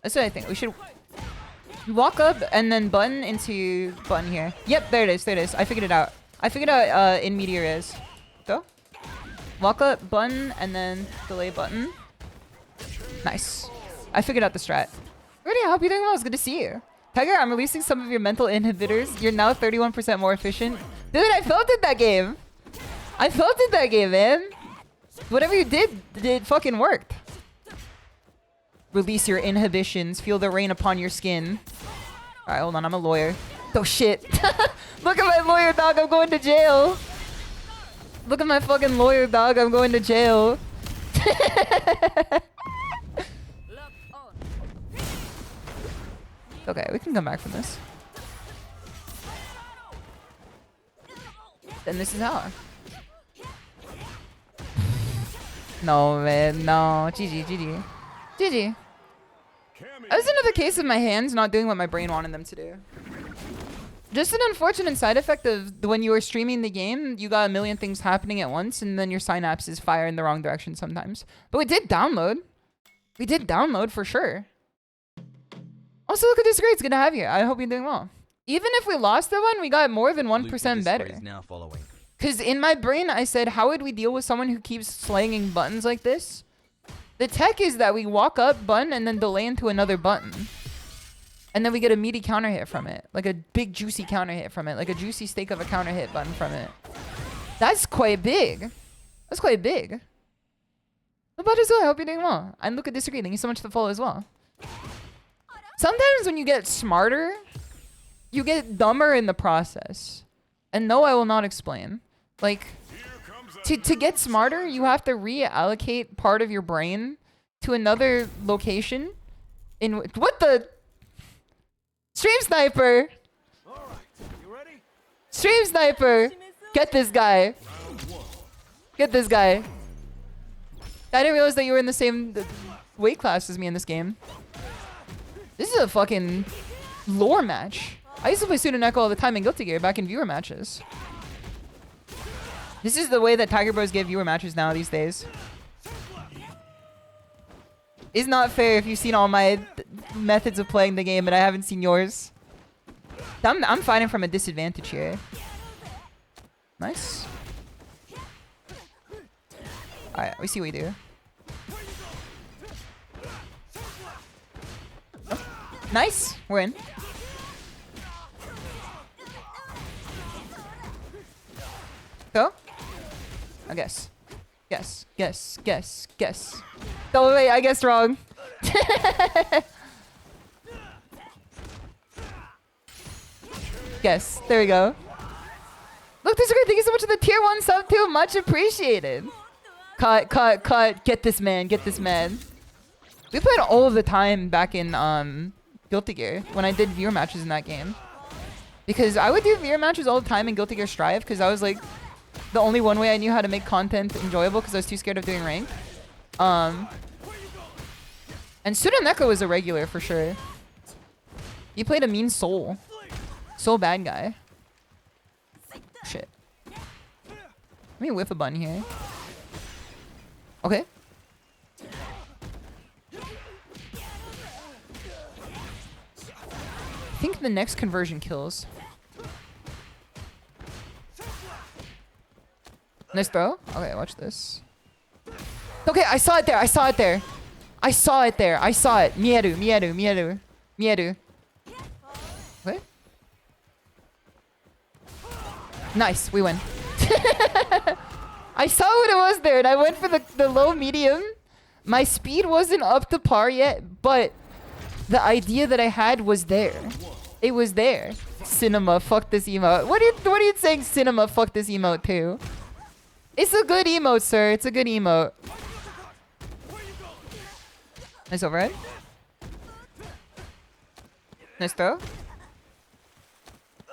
That's what I think. We should walk up and then button into button here. Yep, there it is. There it is. I figured it out. I figured out in media res. Go. Walk up button and then delay button. Nice. I figured out the strat. Rudy, I hope you're doing well. It's good to see you. Tiger, I'm releasing some of your mental inhibitors. You're now 31% more efficient. Dude, I felt it that game. I felt it that game, man. Whatever you did, it fucking worked. Release your inhibitions. Feel the rain upon your skin. Alright, hold on. I'm a lawyer. Oh, shit. Look at my lawyer, dog. I'm going to jail. Look at my fucking lawyer, dog. I'm going to jail. Okay, we can come back from this. Then this is how. No, man. No. GG, GG. GG. That was another case of my hands not doing what my brain wanted them to do. Just an unfortunate side effect of when you were streaming the game, you got a million things happening at once, and then your synapses fire in the wrong direction sometimes. But we did download. We did download for sure. Also, look at this grade. It's good to have you. I hope you're doing well. Even if we lost the one, we got more than 1% better. Because in my brain, I said, how would we deal with someone who keeps slanging buttons like this? The tech is that we walk up button and then delay into another button. And then we get a meaty counter hit from it. Like a big juicy counter hit from it. Like a juicy steak of a counter hit button from it. That's quite big. That's quite big. But as well, I hope you're doing well. And look at disagree. Thank you so much for the follow as well. Sometimes when you get smarter, you get dumber in the process. And no, I will not explain. Like, to get smarter, you have to reallocate part of your brain to another location. What the? Stream sniper! Stream sniper! Get this guy. Get this guy. I didn't realize that you were in the same weight class as me in this game. This is a fucking lore match. I used to play Cianuro all the time in Guilty Gear back in viewer matches. This is the way that Tiger Bros give viewer matches now these days. It's not fair if you've seen all my methods of playing the game, but I haven't seen yours. I'm fighting from a disadvantage here. Nice. Alright, we see what we do. Oh, nice! We're in. Go? I guess. Guess. Guess. Guess. Guess. Oh wait, I guessed wrong. Guess. There we go. Look, this is great. Thank you so much for the tier 1 sub too. Much appreciated. Cut, cut, cut. Get this man. Get this man. We played all of the time back in Guilty Gear when I did viewer matches in that game. Because I would do viewer matches all the time in Guilty Gear Strive because I was like the only one way I knew how to make content enjoyable because I was too scared of doing rank. And Sionnach was a regular for sure. He played a mean soul. Soul bad guy. Shit. Let me whiff a button here. Okay. I think the next conversion kills. Nice throw. Okay, watch this. Okay, I saw it there. I saw it there. I saw it there. I saw it. Mieru, Mieru, Mieru, Mieru. What? Nice, we win. I saw what it was there, and I went for the low medium. My speed wasn't up to par yet, but the idea that I had was there. It was there. Cinema, fuck this emote. What are you saying, cinema, fuck this emote to? It's a good emote, sir. It's a good emote. Nice overhead. Nice throw.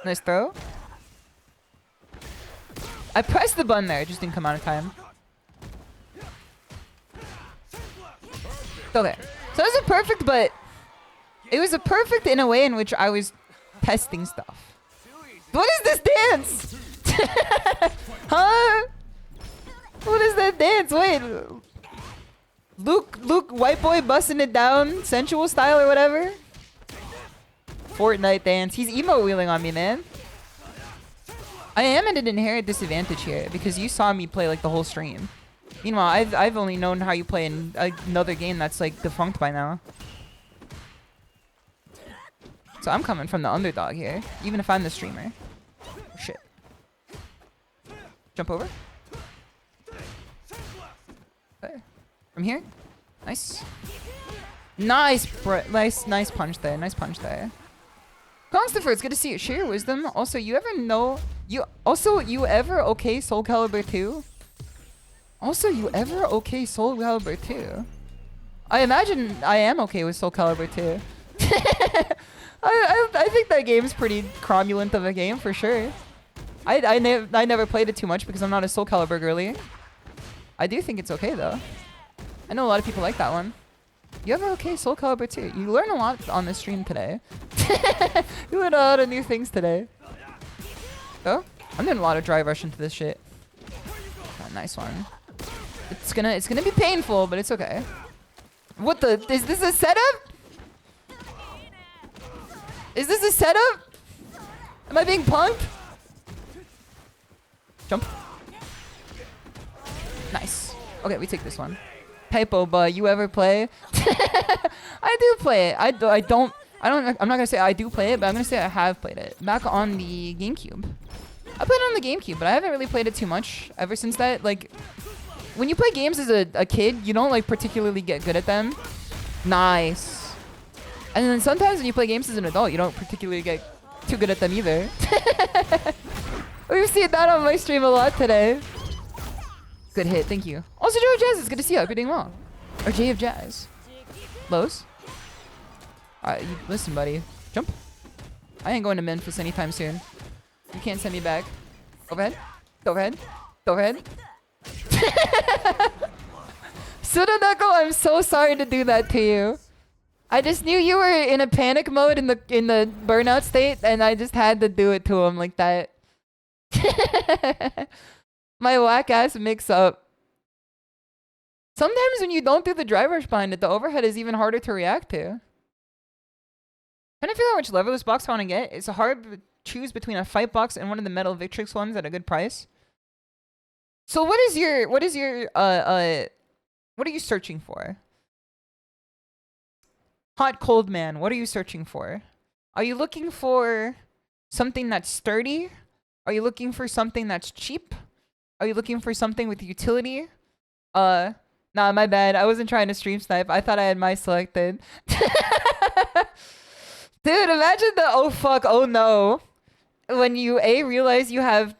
Nice throw. I pressed the button there, it just didn't come out of time. Okay. So it was a perfect, but it was a perfect in a way in which I was testing stuff. What is this dance? Huh? What is that dance? Wait. Luke, white boy busting it down, sensual style or whatever. Fortnite dance. He's emo wheeling on me, man. I am at an inherent disadvantage here because you saw me play like the whole stream. Meanwhile, I've only known how you play in another game that's like defunct by now. So I'm coming from the underdog here, even if I'm the streamer. Oh, shit. Jump over. Okay. From here. Nice. Nice punch there. Nice punch there. Constanther, it's good to see you. Share your wisdom. Also, you ever okay Soul Calibur 2? Also, you ever okay Soul Calibur 2? I imagine I am okay with Soul Calibur 2. I think that game's pretty cromulent of a game for sure. I never played it too much because I'm not a Soul Calibur girly. I do think it's okay though. I know a lot of people like that one. You ever okay Soul Calibur 2? You learn a lot on this stream today. You learn a lot of new things today. Oh, I'm doing a lot of dry rush into this shit. Oh, nice one. It's gonna be painful, but it's okay. What the? Is this a setup? Is this a setup? Am I being punked? Jump. Nice. Okay, we take this one. Typo, but you ever play? I do play it. I'm not gonna say I do play it, but I'm gonna say I have played it. Back on the GameCube. I played it on the GameCube, but I haven't really played it too much ever since that. Like, when you play games as a kid, you don't like particularly get good at them. Nice. And then sometimes when you play games as an adult, you don't particularly get too good at them either. We've seen that on my stream a lot today. Good hit, thank you. Also, Joe of Jazz, it's good to see you. I hope you're doing well. Or J of Jazz. Lowe's? Alright, listen, buddy. Jump. I ain't going to Memphis anytime soon. You can't send me back. Overhead. Overhead. Overhead. Sionnach, I'm so sorry to do that to you. I just knew you were in a panic mode in the burnout state, and I just had to do it to him like that. My whack ass mix up. Sometimes when you don't do the dry rush behind it, the overhead is even harder to react to. Trying to figure out which leverless box I want to get. It's hard to choose between a fight box and one of the metal Victrix ones at a good price. So what are you searching for? Hot cold man, what are you searching for? Are you looking for something that's sturdy? Are you looking for something that's cheap? Are you looking for something with utility? Nah, my bad. I wasn't trying to stream snipe. I thought I had my selected. Dude, imagine the oh fuck, oh no. When you A, realize you have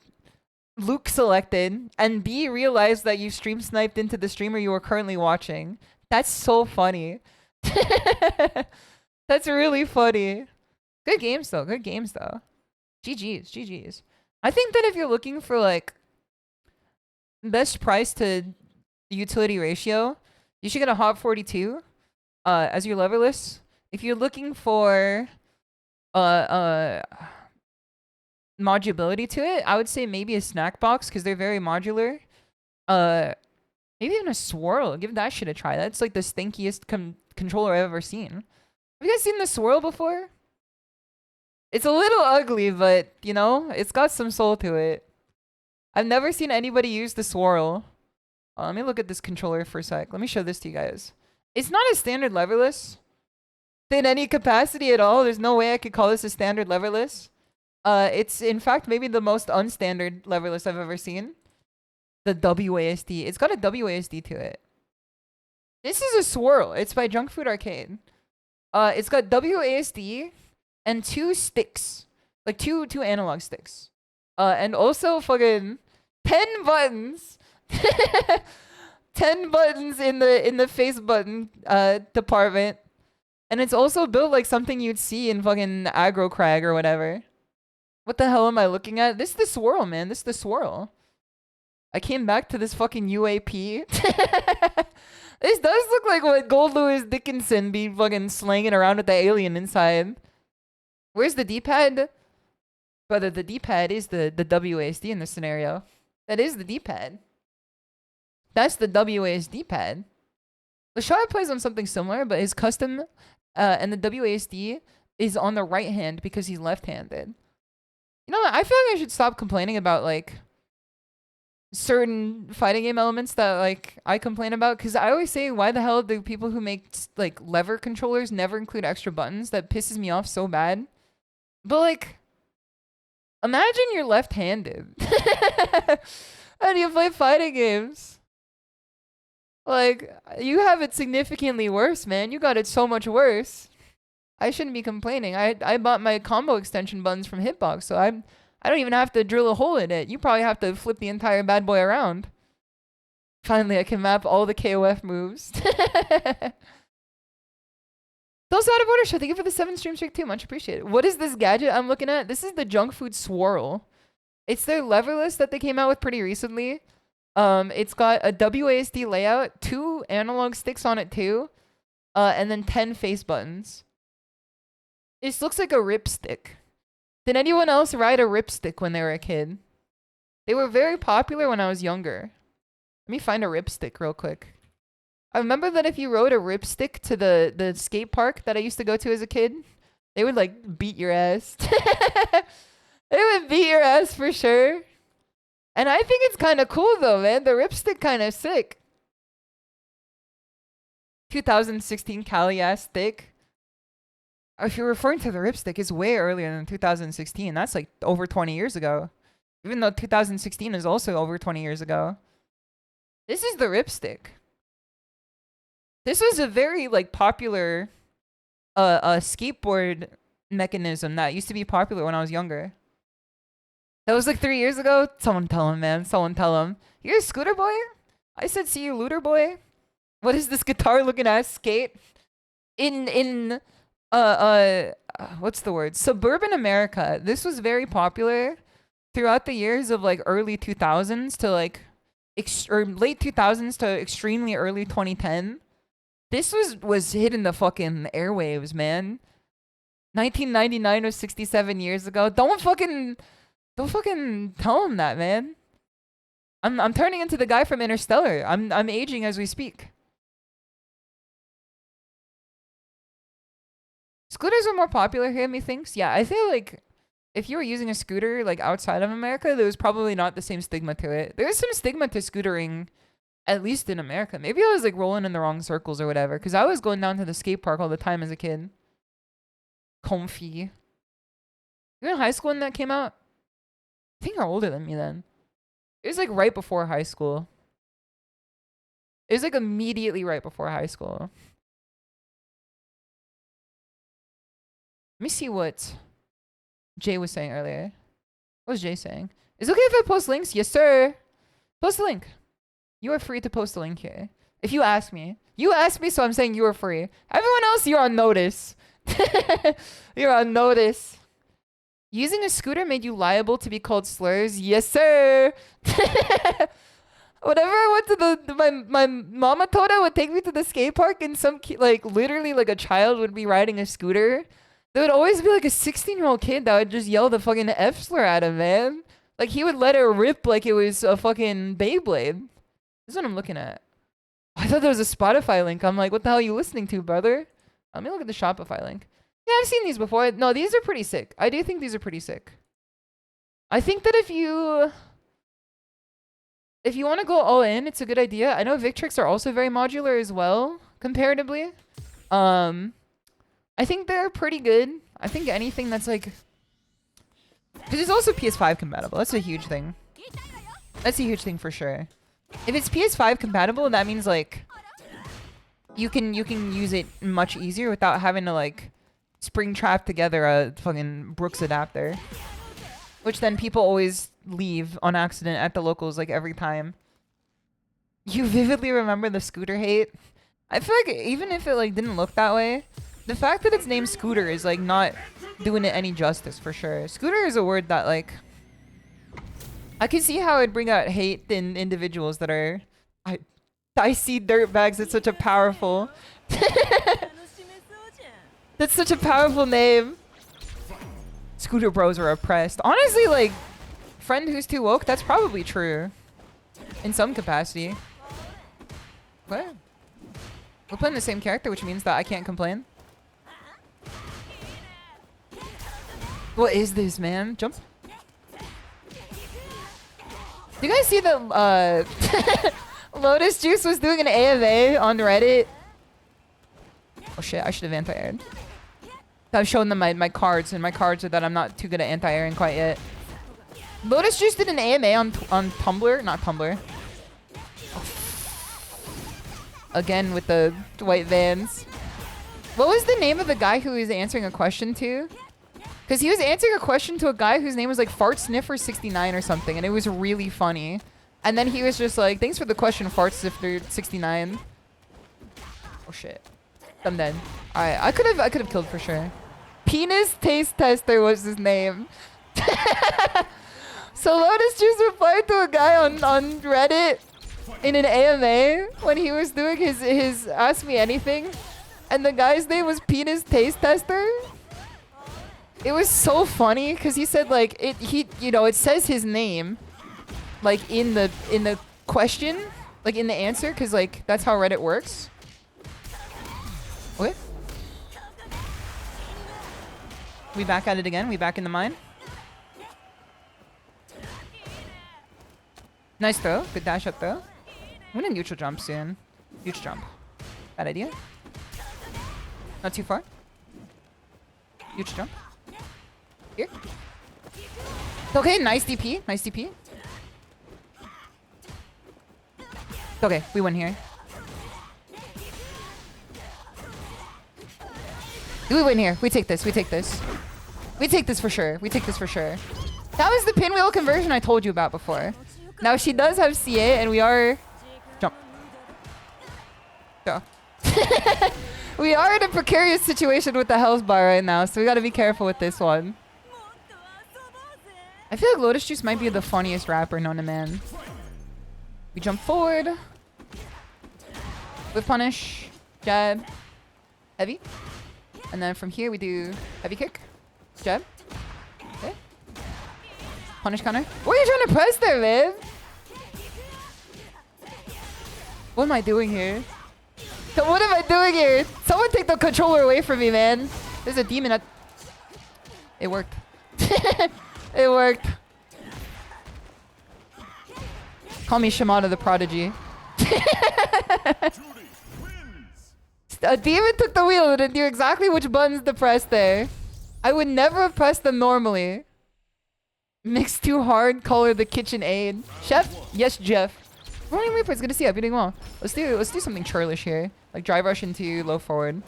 Luke selected, and B, realize that you stream sniped into the streamer you are currently watching. That's so funny. That's really funny. Good games though. Good games though. GG's. GG's. I think that if you're looking for like best price to utility ratio, you should get a Hot 42 as your leverless. If you're looking for modulability to it, I would say maybe a snack box because they're very modular. Maybe even a swirl. Give that shit a try. That's like the stinkiest controller I've ever seen. Have you guys seen the swirl before? It's a little ugly, but you know, it's got some soul to it. I've never seen anybody use the swirl. Let me look at this controller for a sec. Let me show this to you guys. It's not a standard leverless in any capacity at all. There's no way I could call this a standard leverless. It's in fact maybe the most unstandard leverless I've ever seen. The WASD. It's got a WASD to it. This is a swirl. It's by Junk Food Arcade. It's got WASD and 2 sticks. Like two analog sticks. And also fucking 10 buttons. 10 buttons in the face button department. And it's also built like something you'd see in fucking Aggro Crag or whatever. What the hell am I looking at? This is the swirl, man. This is the swirl. I came back to this fucking UAP. This does look like what Gold Louis Dickinson be fucking slanging around with the alien inside. Where's the D-pad? Brother, the D-pad is the WASD in this scenario. That is the D-pad. That's the WASD pad. Lashard plays on something similar, but his custom and the WASD is on the right hand because he's left-handed. You know what? I feel like I should stop complaining about like certain fighting game elements that like I complain about, because I always say, why the hell do people who make like lever controllers never include extra buttons? That pisses me off so bad. But like, imagine you're left-handed and you play fighting games. Like, you have it significantly worse, man. You got it so much worse. I shouldn't be complaining. I bought my combo extension buttons from Hitbox, so I don't even have to drill a hole in it. You probably have to flip the entire bad boy around. Finally, I can map all the KOF moves. Those out of order show. Thank you for the 7 stream streak too. Much appreciated. What is this gadget I'm looking at? This is the junk food swirl. It's their leverless that they came out with pretty recently. It's got a WASD layout, 2 analog sticks on it too, and then 10 face buttons. This looks like a ripstick. Did anyone else ride a ripstick when they were a kid? They were very popular when I was younger. Let me find a ripstick real quick. I remember that if you rode a ripstick to the skate park that I used to go to as a kid, they would like beat your ass. They would beat your ass for sure. And I think it's kind of cool though, man. The ripstick kind of sick. 2016 Cali ass stick. If you're referring to the ripstick, it's way earlier than 2016. That's like over 20 years ago. Even though 2016 is also over 20 years ago. This is the ripstick. This was a very like popular skateboard mechanism that used to be popular when I was younger. That was like 3 years ago. Someone tell him, man. Someone tell him. You're a scooter boy? I said, see you, looter boy. What is this guitar-looking ass skate? What's the word? Suburban America. This was very popular throughout the years of like early 2000s to like, or late 2000s to extremely early 2010. This was hitting the fucking airwaves, man. 1999 was 67 years ago. Don't fucking tell him that, man. I'm turning into the guy from Interstellar. I'm aging as we speak. Scooters are more popular here, methinks. Yeah, I feel like if you were using a scooter like outside of America, there was probably not the same stigma to it. There is some stigma to scootering, at least in America. Maybe I was like rolling in the wrong circles or whatever, because I was going down to the skate park all the time as a kid. Comfy. You were in high school when that came out? I think you're older than me then. It was like right before high school. It was like immediately right before high school. Let me see what Jay was saying earlier. What was Jay saying? Is it okay if I post links? Yes, sir. Post a link. You are free to post a link here. If you ask me. You asked me, so I'm saying you are free. Everyone else, you're on notice. You're on notice. Using a scooter made you liable to be called slurs? Yes, sir. Whenever I went to my mama Toda would take me to the skate park, and some like literally like a child would be riding a scooter. There would always be like a 16-year-old kid that would just yell the fucking F slur at him, man. Like he would let it rip like it was a fucking Beyblade. This is what I'm looking at. I thought there was a Spotify link. I'm like, what the hell are you listening to, brother? Let me look at the Shopify link. Yeah, I've seen these before. No, these are pretty sick. I do think these are pretty sick. I think that if you want to go all in, it's a good idea. I know Victrix are also very modular as well, comparatively. I think they're pretty good. I think anything that's like... Because it's also PS5 compatible. That's a huge thing. That's a huge thing for sure. If it's PS5 compatible, that means like... You can use it much easier without having to like... spring trap together a fucking Brooks adapter. Which then people always leave on accident at the locals like every time. You vividly remember the scooter hate? I feel like even if it like didn't look that way, the fact that it's named Scooter is like not doing it any justice for sure. Scooter is a word that like I can see how it'd bring out hate in individuals that are... I see dirtbags. It's such a powerful... That's such a powerful name. Scooter bros are oppressed. Honestly, like, friend who's too woke, that's probably true. In some capacity. What? We're playing the same character, which means that I can't complain. What is this, man? Jump. Do you guys see that Lotus Juice was doing an AMA on Reddit? Oh shit, I should have anti-aired. I've shown them my cards, and my cards are that I'm not too good at anti-airing quite yet. Lotus Juice did an AMA on Tumblr, not Tumblr. Again with the white vans. What was the name of the guy who he was answering a question to? Because he was answering a question to a guy whose name was like Fart Sniffer 69 or something, and it was really funny. And then he was just like, "Thanks for the question, Fart Sniffer 69." Oh shit, I'm dead. All right, I could have killed for sure. Penis Taste Tester was his name. So Lotus Juice replied to a guy on Reddit in an AMA when he was doing his Ask Me Anything, and the guy's name was Penis Taste Tester. It was so funny because he said like it says his name like in the question, like in the answer, because like that's how Reddit works. What? We back at it again. We back in the mine. Nice throw. Good dash up throw. I'm gonna neutral jump soon. Neutral jump. Bad idea. Not too far. Neutral jump. Here. Okay, nice DP. Nice DP. Okay, we win here. We win here. We take this. We take this. We take this for sure. We take this for sure. That was the pinwheel conversion I told you about before. Now she does have CA, and we are... Jump. Go. We are in a precarious situation with the health bar right now, so we gotta be careful with this one. I feel like Lotus Juice might be the funniest rapper known to man. We jump forward. Whip punish. Jab. Heavy. And then from here we do heavy kick. Jab. Okay. Punish counter. What are you trying to press there, man? What am I doing here? What am I doing here? Someone take the controller away from me, man. There's a demon at... It worked. It worked. Call me Shimada the Prodigy. A demon took the wheel and knew exactly which buttons to press there. I would never have pressed them normally. Mix too hard, color the kitchen aid. Chef? Yes, Jeff. Morning Reaper, it's good to see you. You're doing well. Let's do something churlish here. Like drive rush into low forward.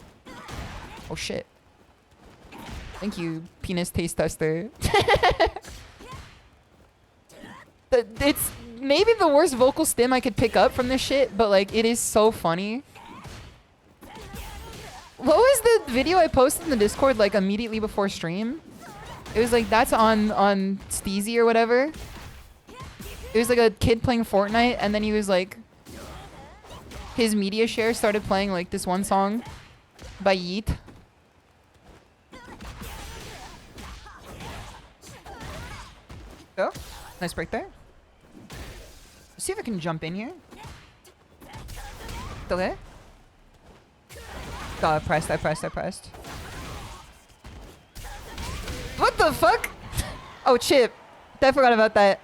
Oh shit. Thank you, Penis Taste Tester. It's maybe the worst vocal stim I could pick up from this shit, but like it is so funny. What was the video I posted in the Discord like immediately before stream? It was like that's on Steezy or whatever. It was like a kid playing Fortnite, and then he was like, his media share started playing like this one song by Yeet. Oh, nice break there. Let's see if I can jump in here. Okay. Oh, I pressed. What the fuck? Oh, Chip. I forgot about that.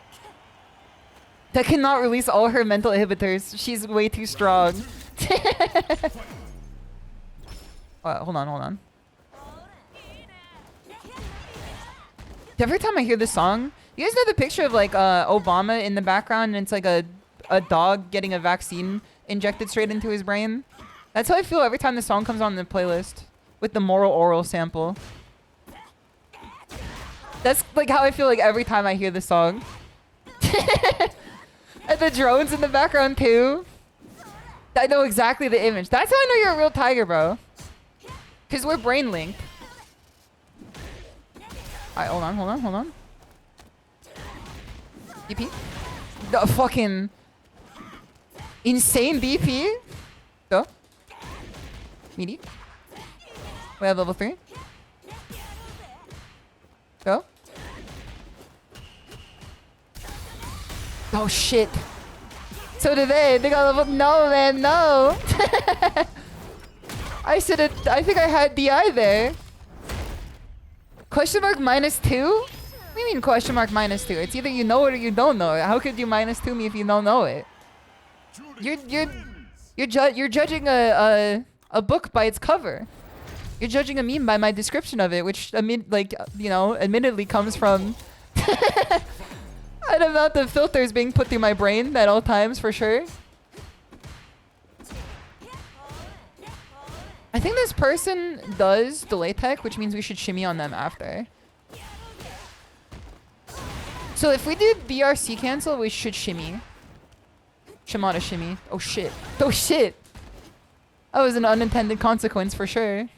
That cannot release all her mental inhibitors. She's way too strong. Hold on. Every time I hear this song, you guys know the picture of like Obama in the background, and it's like a dog getting a vaccine injected straight into his brain? That's how I feel every time the song comes on the playlist with the moral oral sample. That's like how I feel like every time I hear the song. And the drones in the background too. I know exactly the image. That's how I know you're a real tiger, bro. Because we're brain linked. Alright, hold on. You DP. The fucking insane DP. Go. Meaty. We have level 3. Go. Oh shit. So did they. They got level. No, man, no. I think I had DI there. Question mark -2? What do you mean question mark -2? It's either you know it or you don't know it. How could you -2 me if you don't know it? You're judging a book by its cover. You're judging a meme by my description of it, which admittedly comes from an amount of filters being put through my brain at all times for sure. I think this person does delay tech, which means we should shimmy on them after. So if we do BRC cancel, we should shimmy. Shimada shimmy. Oh shit. Oh shit. That was an unintended consequence for sure.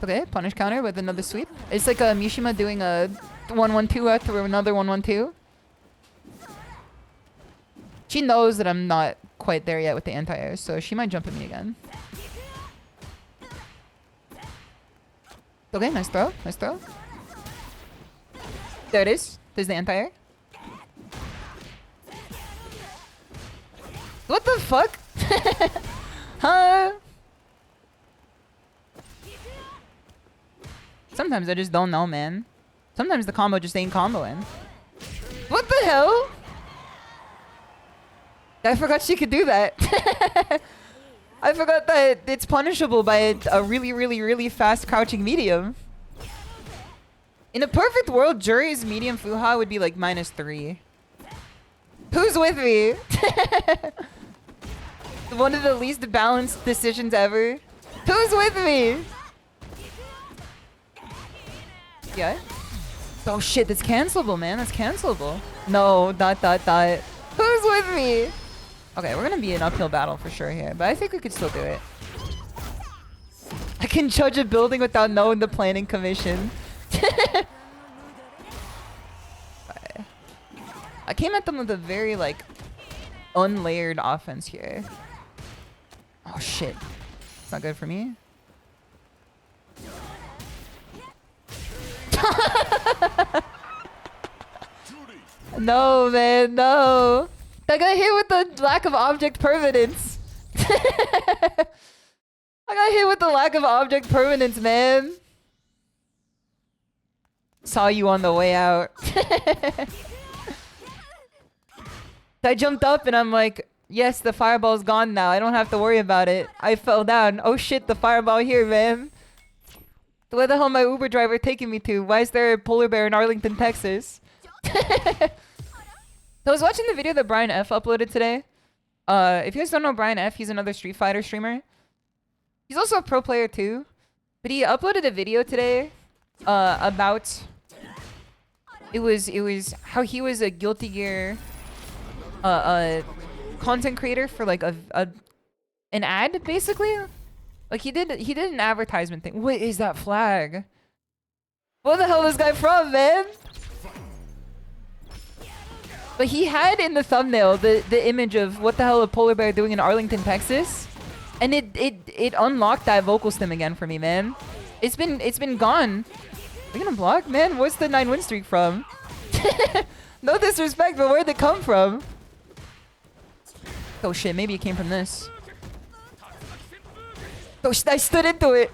Okay, punish counter with another sweep. It's like a Mishima doing a 1-1-2 through another 1-1-2. She knows that I'm not quite there yet with the anti-air, so she might jump at me again. Okay, nice throw. Nice throw. There it is. There's the anti-air. What the fuck? Huh? Sometimes I just don't know, man. Sometimes the combo just ain't comboing. What the hell? I forgot she could do that. I forgot that it's punishable by a really, really, really fast crouching medium. In a perfect world, Jury's medium Fuha would be like -3. Who's with me? One of the least balanced decisions ever. Who's with me? Yeah. Oh shit, that's cancelable, man. That's cancelable. No, dot. Who's with me? Okay, we're gonna be an uphill battle for sure here, but I think we could still do it. I can judge a building without knowing the planning commission. I came at them with a very, like, unlayered offense here. Oh shit. It's not good for me. No, man, no. I got hit with the lack of object permanence. I got hit with the lack of object permanence, man. Saw you on the way out. I jumped up and I'm like, yes, the fireball's gone now. I don't have to worry about it. I fell down. Oh shit, the fireball here, man. Where the hell my Uber driver taking me to? Why is there a polar bear in Arlington, Texas? I was watching the video that Brian F uploaded today. If you guys don't know Brian F, he's another Street Fighter streamer. He's also a pro player too. But he uploaded a video today about it was how he was a Guilty Gear content creator for like an ad basically. Like he did an advertisement thing. What is that flag? Where the hell is this guy from, man? But he had in the thumbnail the image of what the hell a polar bear doing in Arlington, Texas, and it unlocked that vocal stim again for me, man. It's been gone. Are you gonna block, man? What's the 9 win streak from? No disrespect, but where'd it come from? Oh shit, maybe it came from this. Oh shit, I stood into it.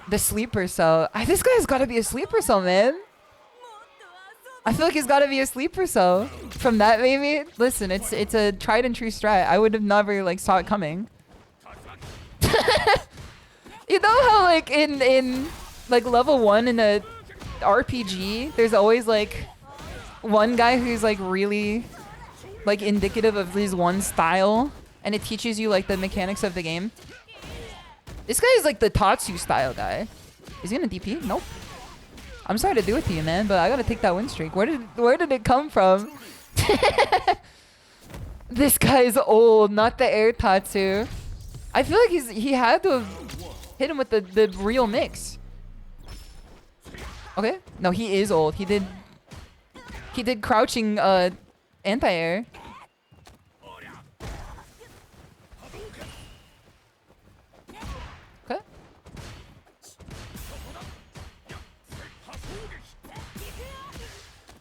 The sleeper cell. This guy's gotta be a sleeper cell, man. I feel like he's gotta be a sleeper cell. From that, maybe? Listen, it's a tried and true strat. I would have never, like, saw it coming. You know how, like, in like, level 1 in a RPG, there's always, like, one guy who's, like, really, like, indicative of his one style, and it teaches you, like, the mechanics of the game? This guy is like the Tatsu style guy. Is he gonna DP? Nope. I'm sorry to do it to you, man, but I gotta take that win streak. Where did it come from? This guy is old, not the air Tatsu. I feel like he had to have Hit him with the real mix. Okay. No, he is old. He did crouching anti-air. Okay.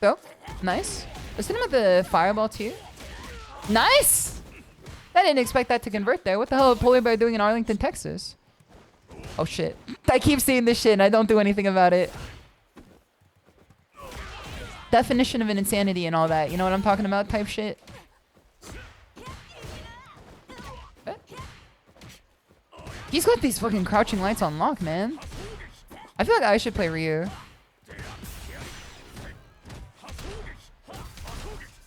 So, nice. Let's hit him with the fireball too. Nice! I didn't expect that to convert there. What the hell is Polar Bear doing in Arlington, Texas? Oh shit. I keep seeing this shit and I don't do anything about it. Definition of an insanity and all that. You know what I'm talking about type shit? Okay. He's got these fucking crouching lights on lock, man. I feel like I should play Ryu.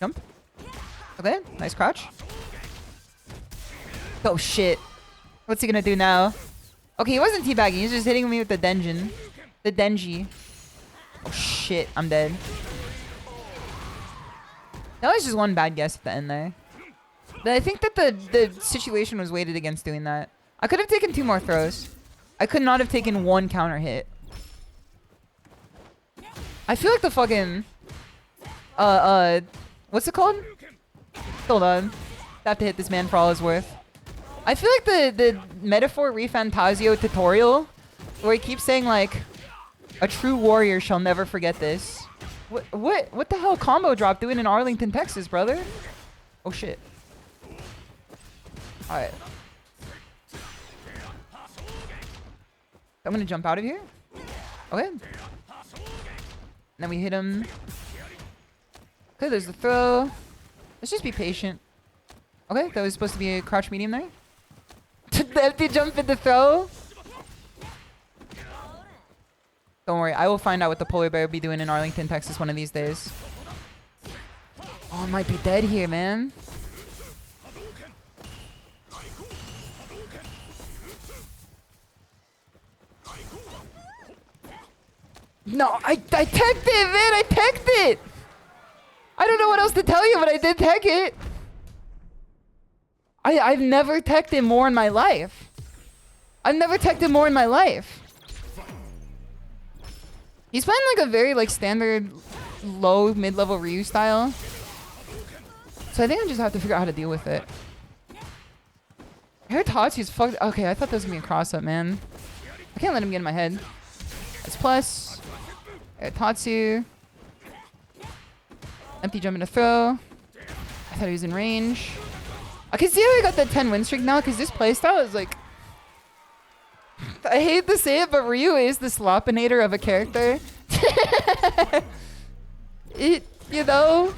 Jump. Okay, nice crouch. Oh shit. What's he gonna do now? Okay, he wasn't teabagging, he's just hitting me with the Denjin. The Denji. Oh shit, I'm dead. That was just one bad guess at the end there. But I think that the situation was weighted against doing that. I could have taken 2 more throws. I could not have taken 1 counter hit. I feel like the fucking... what's it called? Hold on. I have to hit this man for all his worth. I feel like the Metaphor Refantasio tutorial, where he keeps saying like, a true warrior shall never forget this. What the hell combo drop doing in Arlington, Texas, brother? Oh shit. Alright. I'm gonna jump out of here. Okay. And then we hit him. Okay, there's the throw. Let's just be patient. Okay, that was supposed to be a crouch medium there. The empty jump in the throw. Don't worry, I will find out what the polar bear will be doing in Arlington, Texas one of these days. Oh, I might be dead here, man. No, I teched it, man! I teched it! I don't know what else to tell you, but I did tech it. I've never teched it more in my life. I've never teched it more in my life. He's playing like a very like standard low mid-level Ryu style. So I think I just have to figure out how to deal with it. I heard Tatsu's fucked. Okay, I thought that was gonna be a cross-up, man. I can't let him get in my head. That's plus. Tatsu. Empty jump into throw. I thought he was in range. I can see how he got that 10 win streak now, because this playstyle is like... I hate to say it, but Ryu is the slopinator of a character. You know?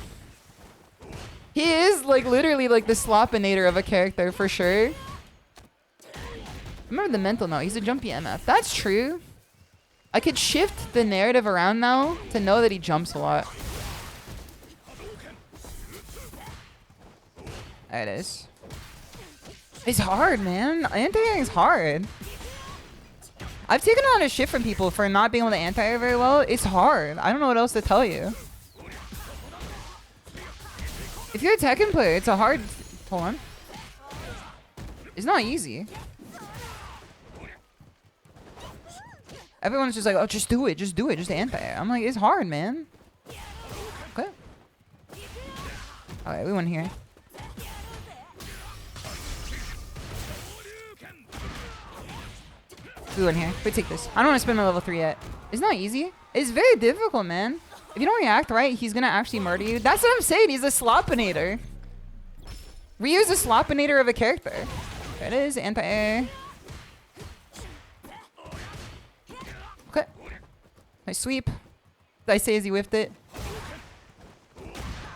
He is like literally like the slopinator of a character for sure. Remember the mental note, he's a jumpy MF. That's true. I could shift the narrative around now to know that he jumps a lot. There it is. It's hard, man. Anti-airing is hard. I've taken a lot of shit from people for not being able to anti-air very well. It's hard. I don't know what else to tell you. If you're a Tekken player, it's a hard... Hold on. It's not easy. Everyone's just like, oh, just do it. Just do it. Just anti-air. I'm like, it's hard, man. Okay. Alright, we won here. We win here. We take this. I don't want to spend my level 3 yet. It's not easy. It's very difficult, man. If you don't react right, he's going to actually murder you. That's what I'm saying. He's a slopinator. Ryu's a slopinator of a character. There it is. Anti-air. Okay. Nice sweep. Did I say as he whiffed it?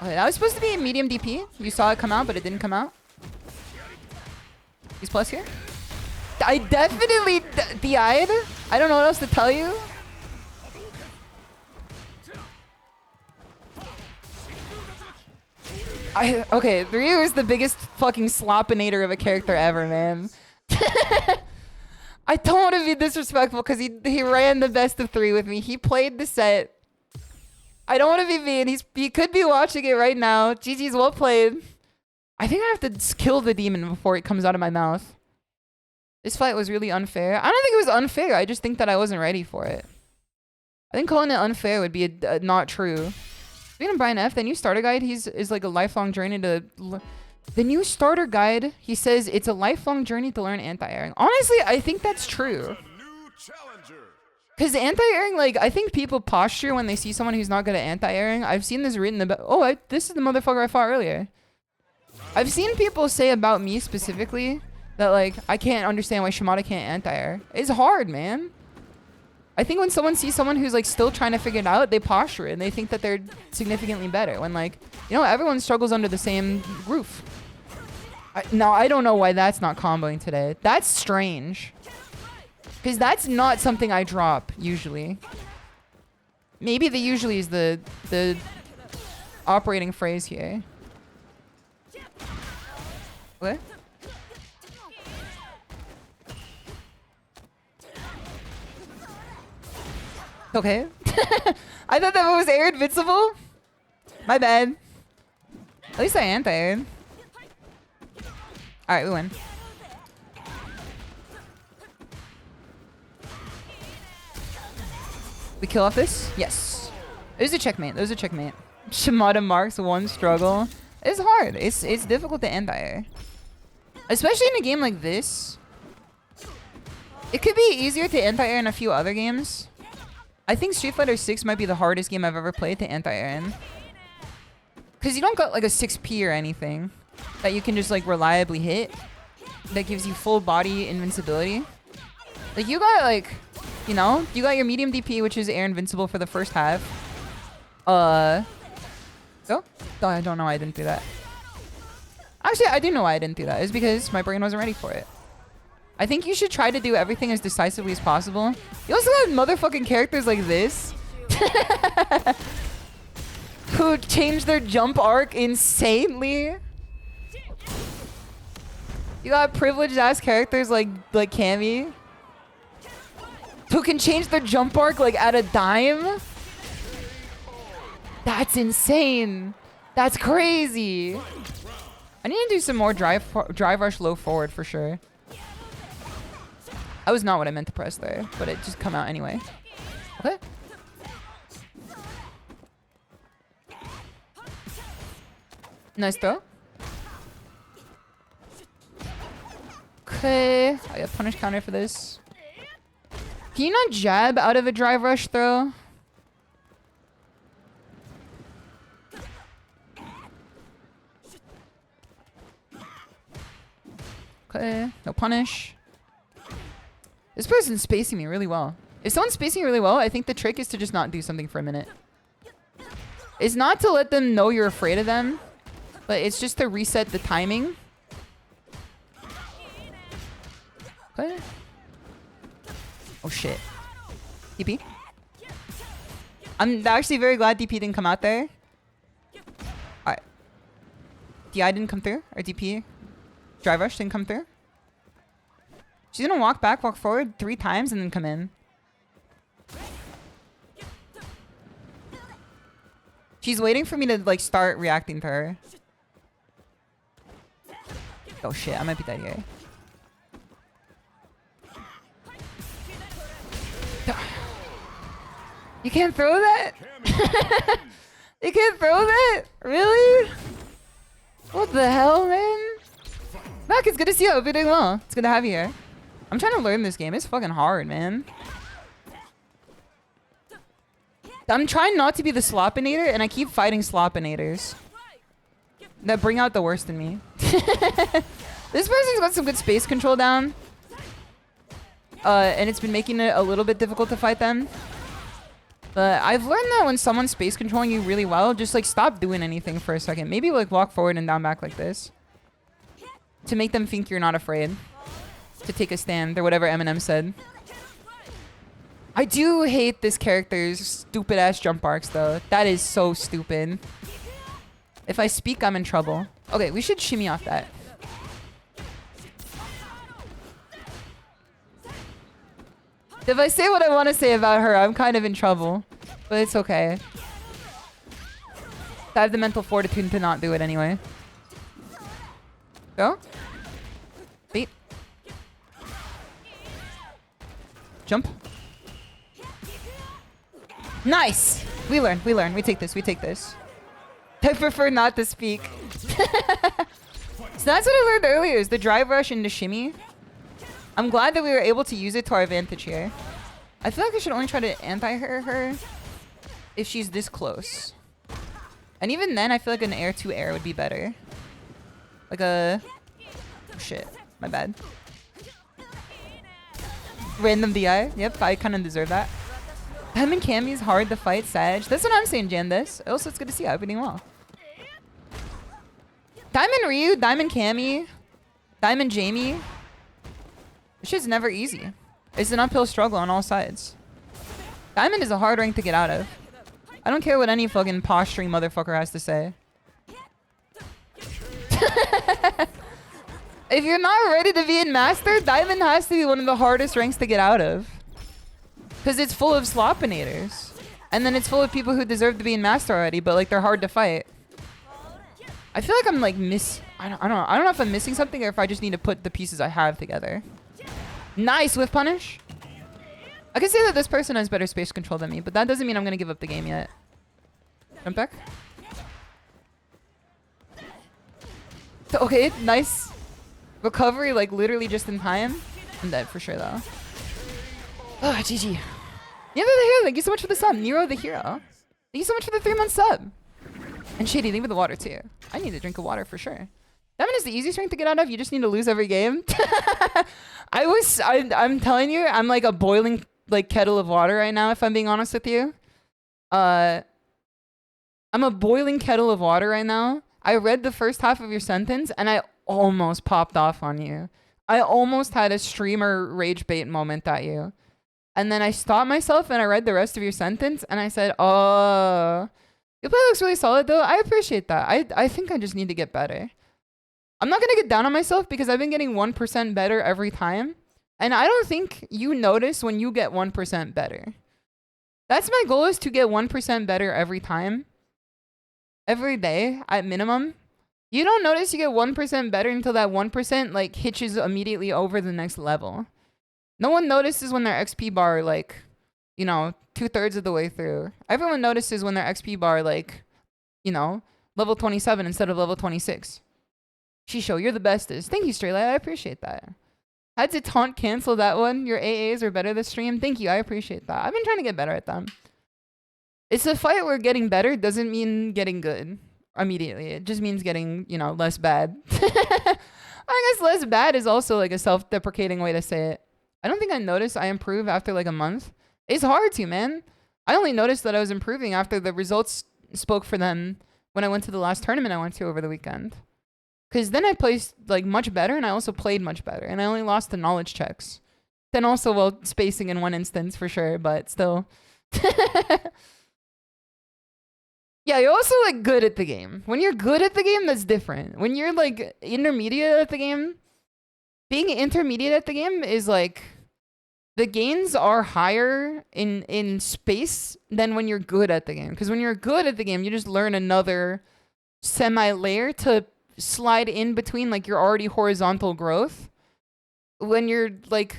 Okay, that was supposed to be a medium DP. You saw it come out, but it didn't come out. He's plus here. I definitely DI'd. I don't know what else to tell you. Okay, Ryu is the biggest fucking slopinator of a character ever, man. I don't want to be disrespectful because he ran the best of 3 with me. He played the set. I don't want to be mean. He could be watching it right now. GG's well played. I think I have to kill the demon before it comes out of my mouth. This fight was really unfair. I don't think it was unfair. I just think that I wasn't ready for it. I think calling it unfair would be not true. Speaking of Brian F, the new starter guide is like a lifelong journey to... The new starter guide, he says it's a lifelong journey to learn anti-airing. Honestly, I think that's true. Because anti-airing, like, I think people posture when they see someone who's not good at anti-airing. I've seen this written about... Oh, this is the motherfucker I fought earlier. I've seen people say about me specifically that, like, I can't understand why Shimada can't anti-air. It's hard, man. I think when someone sees someone who's, like, still trying to figure it out, they posture it and they think that they're significantly better. When, like, you know, everyone struggles under the same roof. Now, I don't know why that's not comboing today. That's strange. Because that's not something I drop, usually. Maybe the usually is the operating phrase here. What? Okay. I thought that was air invincible. My bad. At least I anti-aired. Alright, we win. We kill off this? Yes. It was a checkmate. It was a checkmate. Shimada marks one struggle. It's hard. It's difficult to anti-air. Especially in a game like this. It could be easier to anti-air in a few other games. I think Street Fighter 6 might be the hardest game I've ever played to anti-air in. Because you don't got like a 6P or anything that you can just like reliably hit. That gives you full body invincibility. Like you got like, you know, you got your medium DP, which is air invincible for the first half. Oh, I don't know why I didn't do that. Actually, I do know why I didn't do that. It's because my brain wasn't ready for it. I think you should try to do everything as decisively as possible. You also have motherfucking characters like this. Who change their jump arc insanely. You got privileged ass characters like Cammy. Who can change their jump arc like at a dime. That's insane. That's crazy. I need to do some more drive rush low forward for sure. That was not what I meant to press there, but it just come out anyway. Okay. Nice throw. Okay. I got punish counter for this. Can you not jab out of a drive rush throw? Okay. No punish. This person's spacing me really well. If someone's spacing me really well, I think the trick is to just not do something for a minute. It's not to let them know you're afraid of them, but it's just to reset the timing. Okay. Oh shit. DP. I'm actually very glad DP didn't come out there. Alright. DI didn't come through, or DP drive rush didn't come through. She's gonna walk back, walk forward 3 times, and then come in. She's waiting for me to like start reacting to her. Oh shit, I might be dead here. You can't throw that? You can't throw that? Really? What the hell, man? Mac, it's good to see you. I hope you're doing well. It's good to have you here. I'm trying to learn this game. It's fucking hard, man. I'm trying not to be the Slopinator, and I keep fighting Slopinators that bring out the worst in me. This person's got some good space control down. And it's been making it a little bit difficult to fight them. But I've learned that when someone's space controlling you really well, just like stop doing anything for a second. Maybe like walk forward and down back like this. To make them think you're not afraid. To take a stand, or whatever Eminem said. I do hate this character's stupid ass jump arcs though. That is so stupid. If I speak, I'm in trouble. Okay, we should shimmy off that. If I say what I want to say about her, I'm kind of in trouble. But it's okay. I have the mental fortitude to not do it anyway. Go. Wait. Jump. Nice. We learn. We learn. We take this. We take this. I prefer not to speak. So that's what I learned earlier, is the drive rush into shimmy. I'm glad that we were able to use it to our advantage here. I feel like I should only try to anti-her if she's this close. And even then, I feel like an air to air would be better. Like a... Oh, shit. My bad. Random DI. Yep, I kind of deserve that. Diamond Cammy's hard to fight, Sag. That's what I'm saying, Jandas. Also, it's good to see you happening well. Diamond Ryu, Diamond Cammy, Diamond Jamie. This shit's never easy. It's an uphill struggle on all sides. Diamond is a hard rank to get out of. I don't care what any fucking posturing motherfucker has to say. If you're not ready to be in Master, Diamond has to be one of the hardest ranks to get out of. Because it's full of slopinators. And then it's full of people who deserve to be in Master already, but like they're hard to fight. I feel like I'm like I don't know if I'm missing something or if I just need to put the pieces I have together. Nice whiff punish. I can say that this person has better space control than me, but that doesn't mean I'm gonna give up the game yet. Jump back. Okay, nice recovery, like literally just in time. I'm dead for sure though. Oh, GG. Nero the Hero, thank you so much for the sub. Nero the Hero. Thank you so much for the 3-month sub. And Shady, leave with the water too. I need a drink of water for sure. Diamond is the easiest rank to get out of. You just need to lose every game. I'm telling you, I'm like a boiling like kettle of water right now, if I'm being honest with you. I'm a boiling kettle of water right now. I read the first half of your sentence and I almost popped off on you. I almost had a streamer rage bait moment at you. And then I stopped myself and I read the rest of your sentence and I said, oh, your play looks really solid though. I appreciate that. I think I just need to get better. I'm not going to get down on myself because I've been getting 1% better every time. And I don't think you notice when you get 1% better. That's my goal, is to get 1% better every time. Every day at minimum. You don't notice you get 1% better until that 1% like hitches immediately over the next level. No one notices when their XP bar like, you know, 2/3 of the way through. Everyone notices when their XP bar like, you know, level 27 instead of level 26. Shisho, you're the bestest. Thank you, Straylight. I appreciate that. I had to taunt cancel that one. Your AAs are better this stream. Thank you. I appreciate that. I've been trying to get better at them. It's a fight where getting better doesn't mean getting good immediately. It just means getting, you know, less bad. I guess less bad is also like a self-deprecating way to say it. I don't think I noticed I improve after like a month. It's hard to, man. I only noticed that I was improving after the results spoke for them when I went to the last tournament I went to over the weekend. Because then I placed like much better and I also played much better. And I only lost the knowledge checks. Then also, well, spacing in one instance for sure, but still. Yeah, you're also like good at the game. When you're good at the game, that's different. When you're like intermediate at the game, being intermediate at the game is like, the gains are higher in space than when you're good at the game. Because when you're good at the game, you just learn another semi-layer to slide in between like your already horizontal growth. When you're like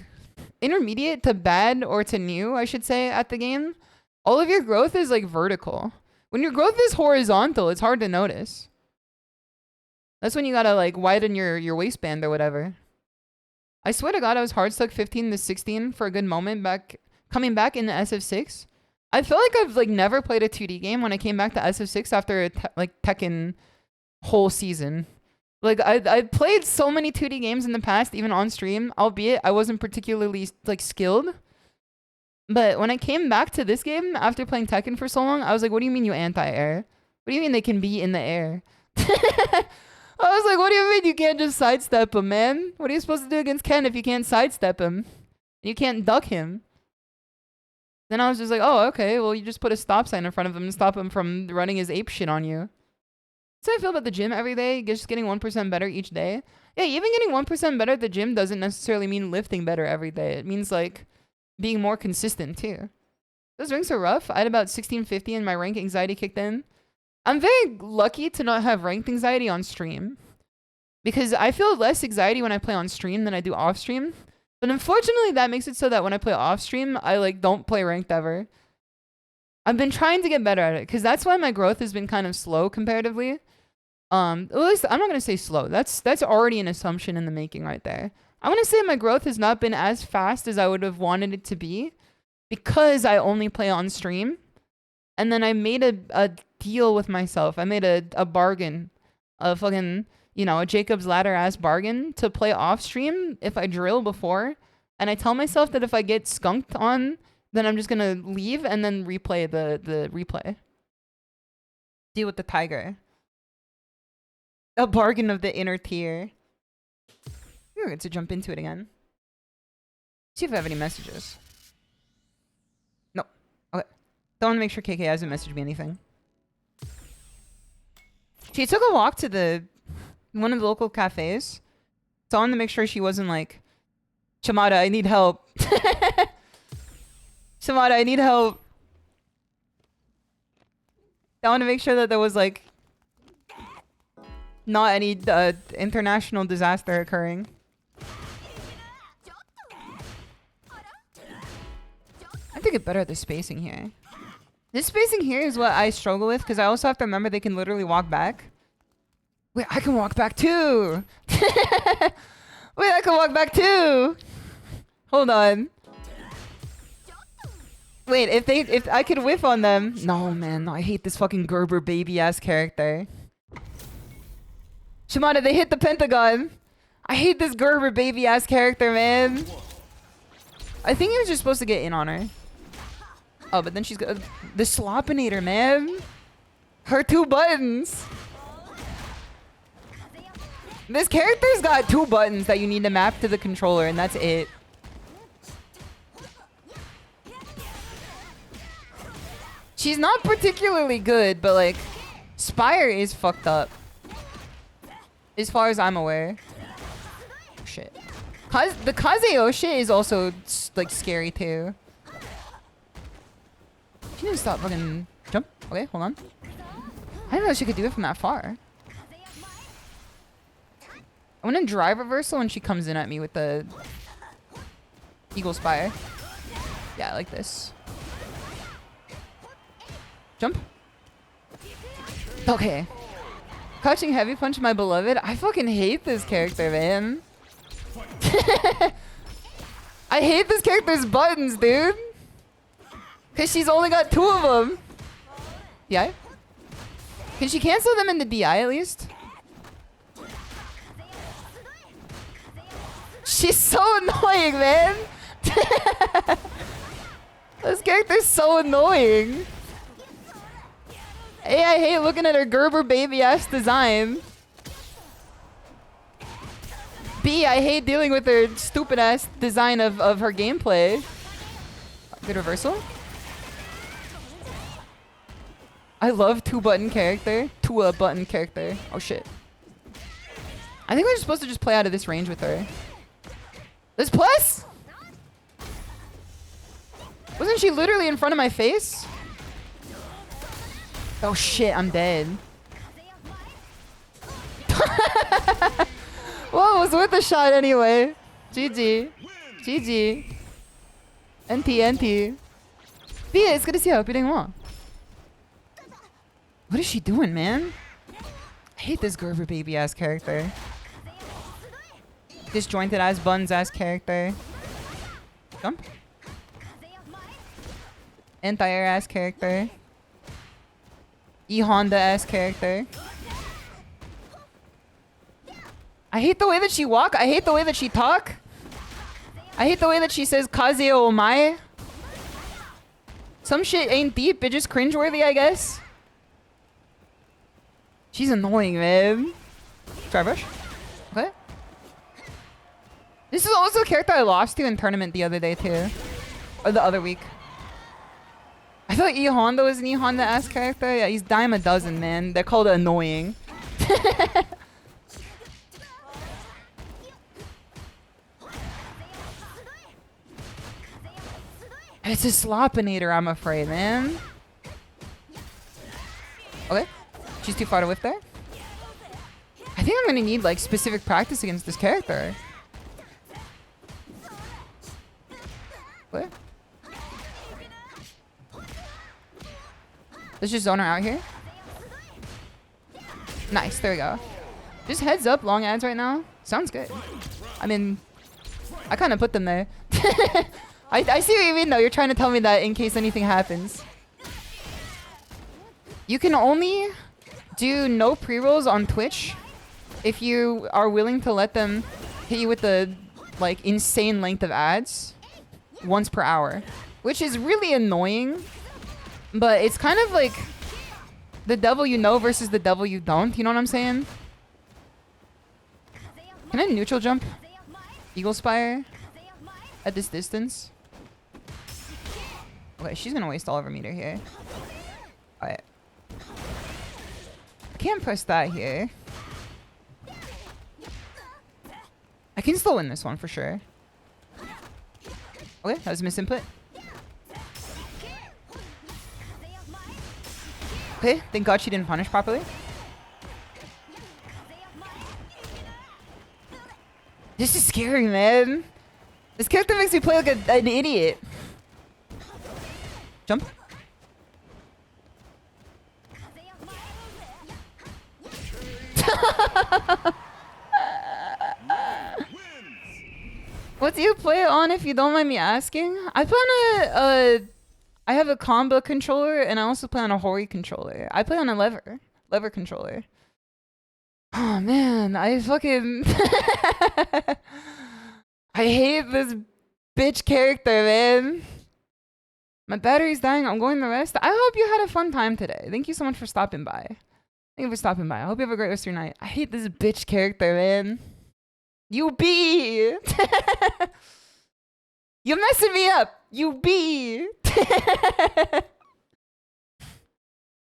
intermediate to bad, or to new, I should say, at the game, all of your growth is like vertical. When your growth is horizontal, it's hard to notice. That's when you gotta like widen your waistband or whatever. I swear to God, I was hard stuck 15 to 16 for a good moment coming back in the SF6. I feel like I've like never played a 2D game when I came back to SF6 after a like Tekken whole season. Like I played so many 2D games in the past, even on stream, albeit I wasn't particularly like skilled. But when I came back to this game after playing Tekken for so long, I was like, what do you mean you anti-air? What do you mean they can be in the air? I was like, what do you mean you can't just sidestep him, man? What are you supposed to do against Ken if you can't sidestep him? You can't duck him. Then I was just like, oh, okay, well, you just put a stop sign in front of him and stop him from running his ape shit on you. That's how I feel about the gym every day, just getting 1% better each day. Yeah, even getting 1% better at the gym doesn't necessarily mean lifting better every day. It means like being more consistent too. Those ranks are rough. I had about 1650 and my rank anxiety kicked in. I'm very lucky to not have ranked anxiety on stream, because I feel less anxiety when I play on stream than I do off stream. But unfortunately, that makes it so that when I play off stream, I like don't play ranked ever. I've been trying to get better at it because that's why my growth has been kind of slow comparatively. Well, at least I'm not gonna say slow. That's already an assumption in the making right there. I want to say my growth has not been as fast as I would have wanted it to be because I only play on stream. And then I made a deal with myself. I made a bargain, a fucking, you know, a Jacob's Ladder ass bargain to play off stream if I drill before. And I tell myself that if I get skunked on, then I'm just gonna leave and then replay the replay. Deal with the tiger. A bargain of the inner tier. We're going to jump into it again. See if I have any messages. No. Okay. Don't want to make sure KK hasn't messaged me anything. She took a walk to one of the local cafes. So I wanted to make sure she wasn't like, Shimada, I need help. Shimada, I need help. I want to make sure that there was like not any international disaster occurring. I have to get better at the spacing here. This spacing here is what I struggle with because I also have to remember they can literally walk back. Wait, I can walk back too. Wait, I can walk back too. Hold on. Wait, if I could whiff on them. No, man, no, I hate this fucking Gerber baby ass character. Shimada, they hit the Pentagon. I hate this Gerber baby ass character, man. I think he was just supposed to get in on her. Oh, but then she's got the Slopinator, man. Her 2 buttons. This character's got 2 buttons that you need to map to the controller, and that's it. She's not particularly good, but like, Spire is fucked up. As far as I'm aware. Shit. The Kazeo shit is also like scary too. She didn't stop fucking jump. Okay, hold on. I didn't know she could do it from that far. I want to drive reversal when she comes in at me with the Eagle Spire. Yeah, like this. Jump. Okay. Crouching heavy punch my beloved. I fucking hate this character, man. I hate this character's buttons, dude. Cause she's only got 2 of them. DI? Can she cancel them in the DI at least? She's so annoying, man. This character's so annoying. A, I hate looking at her Gerber baby ass design. B, I hate dealing with her stupid ass design of her gameplay. Good reversal. I love 2-button character. 2-button character. Oh shit. I think we're supposed to just play out of this range with her. This plus? Wasn't she literally in front of my face? Oh shit, I'm dead. Well, it was worth a shot anyway. GG. GG. NT. B, it's good to see you. I hope you're doing well. What is she doing, man? I hate this Gerber baby ass character. Disjointed ass buns ass character. Jump. Entire ass character. E-Honda ass character. I hate the way that she walk. I hate the way that she talk. I hate the way that she says Kazeo omae. Some shit ain't deep. It's just cringeworthy, I guess. She's annoying, man. Try brush. Okay. This is also a character I lost to in tournament the other day, too. Or the other week. I feel like E-Honda was an E-Honda ass character. Yeah, he's dime a dozen, man. They're called annoying. It's a Slopinator, I'm afraid, man. Okay. She's too far to whiff there. I think I'm gonna need like specific practice against this character. Let's just zone her out here. Nice, there we go. Just heads up, long ads right now. Sounds good. I mean, I kind of put them there. I see what you mean though. You're trying to tell me that in case anything happens. You can only do no pre-rolls on Twitch if you are willing to let them hit you with the like insane length of ads once per hour, which is really annoying, but it's kind of like the devil you know versus the devil you don't. You know what I'm saying? Can I neutral jump Eagle Spire at this distance? Okay, she's gonna waste all of her meter here. Alright. I can't press that here. I can still win this one for sure. Okay, that was a misinput. Okay, thank God she didn't punish properly. This is scary, man. This character makes me play like an idiot. Jump. What do you play it on if you don't mind me asking? I play on I have a combo controller and I also play on a Hori controller. I play on a lever controller. Oh man, I fucking I hate this bitch character, man. My battery's dying. I'm going to rest. I hope you had a fun time today. Thank you so much for stopping by. Thank you for stopping by. I hope you have a great rest of your night. I hate this bitch character, man. You be. You're messing me up. You be.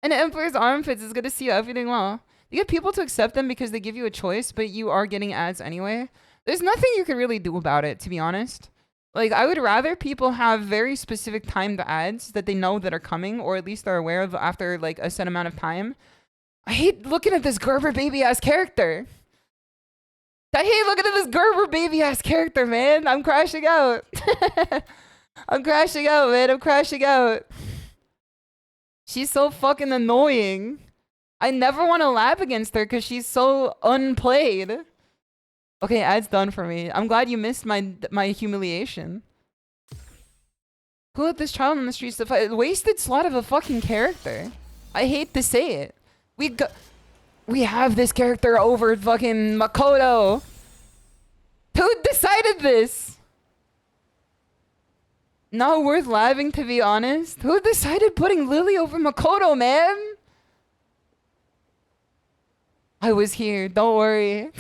And Emperor's Armpits is good to see you. Everything well. You get people to accept them because they give you a choice, but you are getting ads anyway. There's nothing you can really do about it, to be honest. Like, I would rather people have very specific timed ads that they know that are coming, or at least are aware of after, like, a set amount of time. I hate looking at this Gerber baby-ass character. I hate looking at this Gerber baby-ass character, man. I'm crashing out. I'm crashing out, man. I'm crashing out. She's so fucking annoying. I never want to lab against her because she's so unplayed. Okay, ad's done for me. I'm glad you missed my humiliation. Who let this child on the streets to fight? Wasted slot of a fucking character. I hate to say it. We have this character over fucking Makoto. Who decided this? Not worth labbing, to be honest. Who decided putting Lily over Makoto, man? I was here. Don't worry.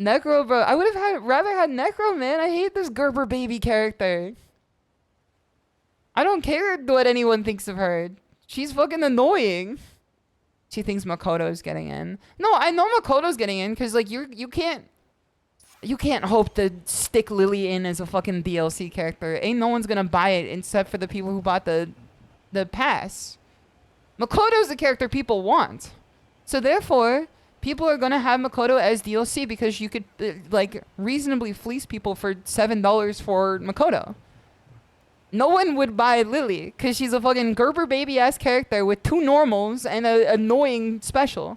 Necro, bro. I would have rather had Necro, man. I hate this Gerber baby character. I don't care what anyone thinks of her. She's fucking annoying. She thinks Makoto's getting in. No, I know Makoto's getting in because like you can't hope to stick Lily in as a fucking DLC character. Ain't no one's gonna buy it except for the people who bought the pass. Makoto's the character people want. So therefore, people are gonna have Makoto as DLC because you could like reasonably fleece people for $7 for Makoto. No one would buy Lily because she's a fucking Gerber baby-ass character with 2 normals and an annoying special.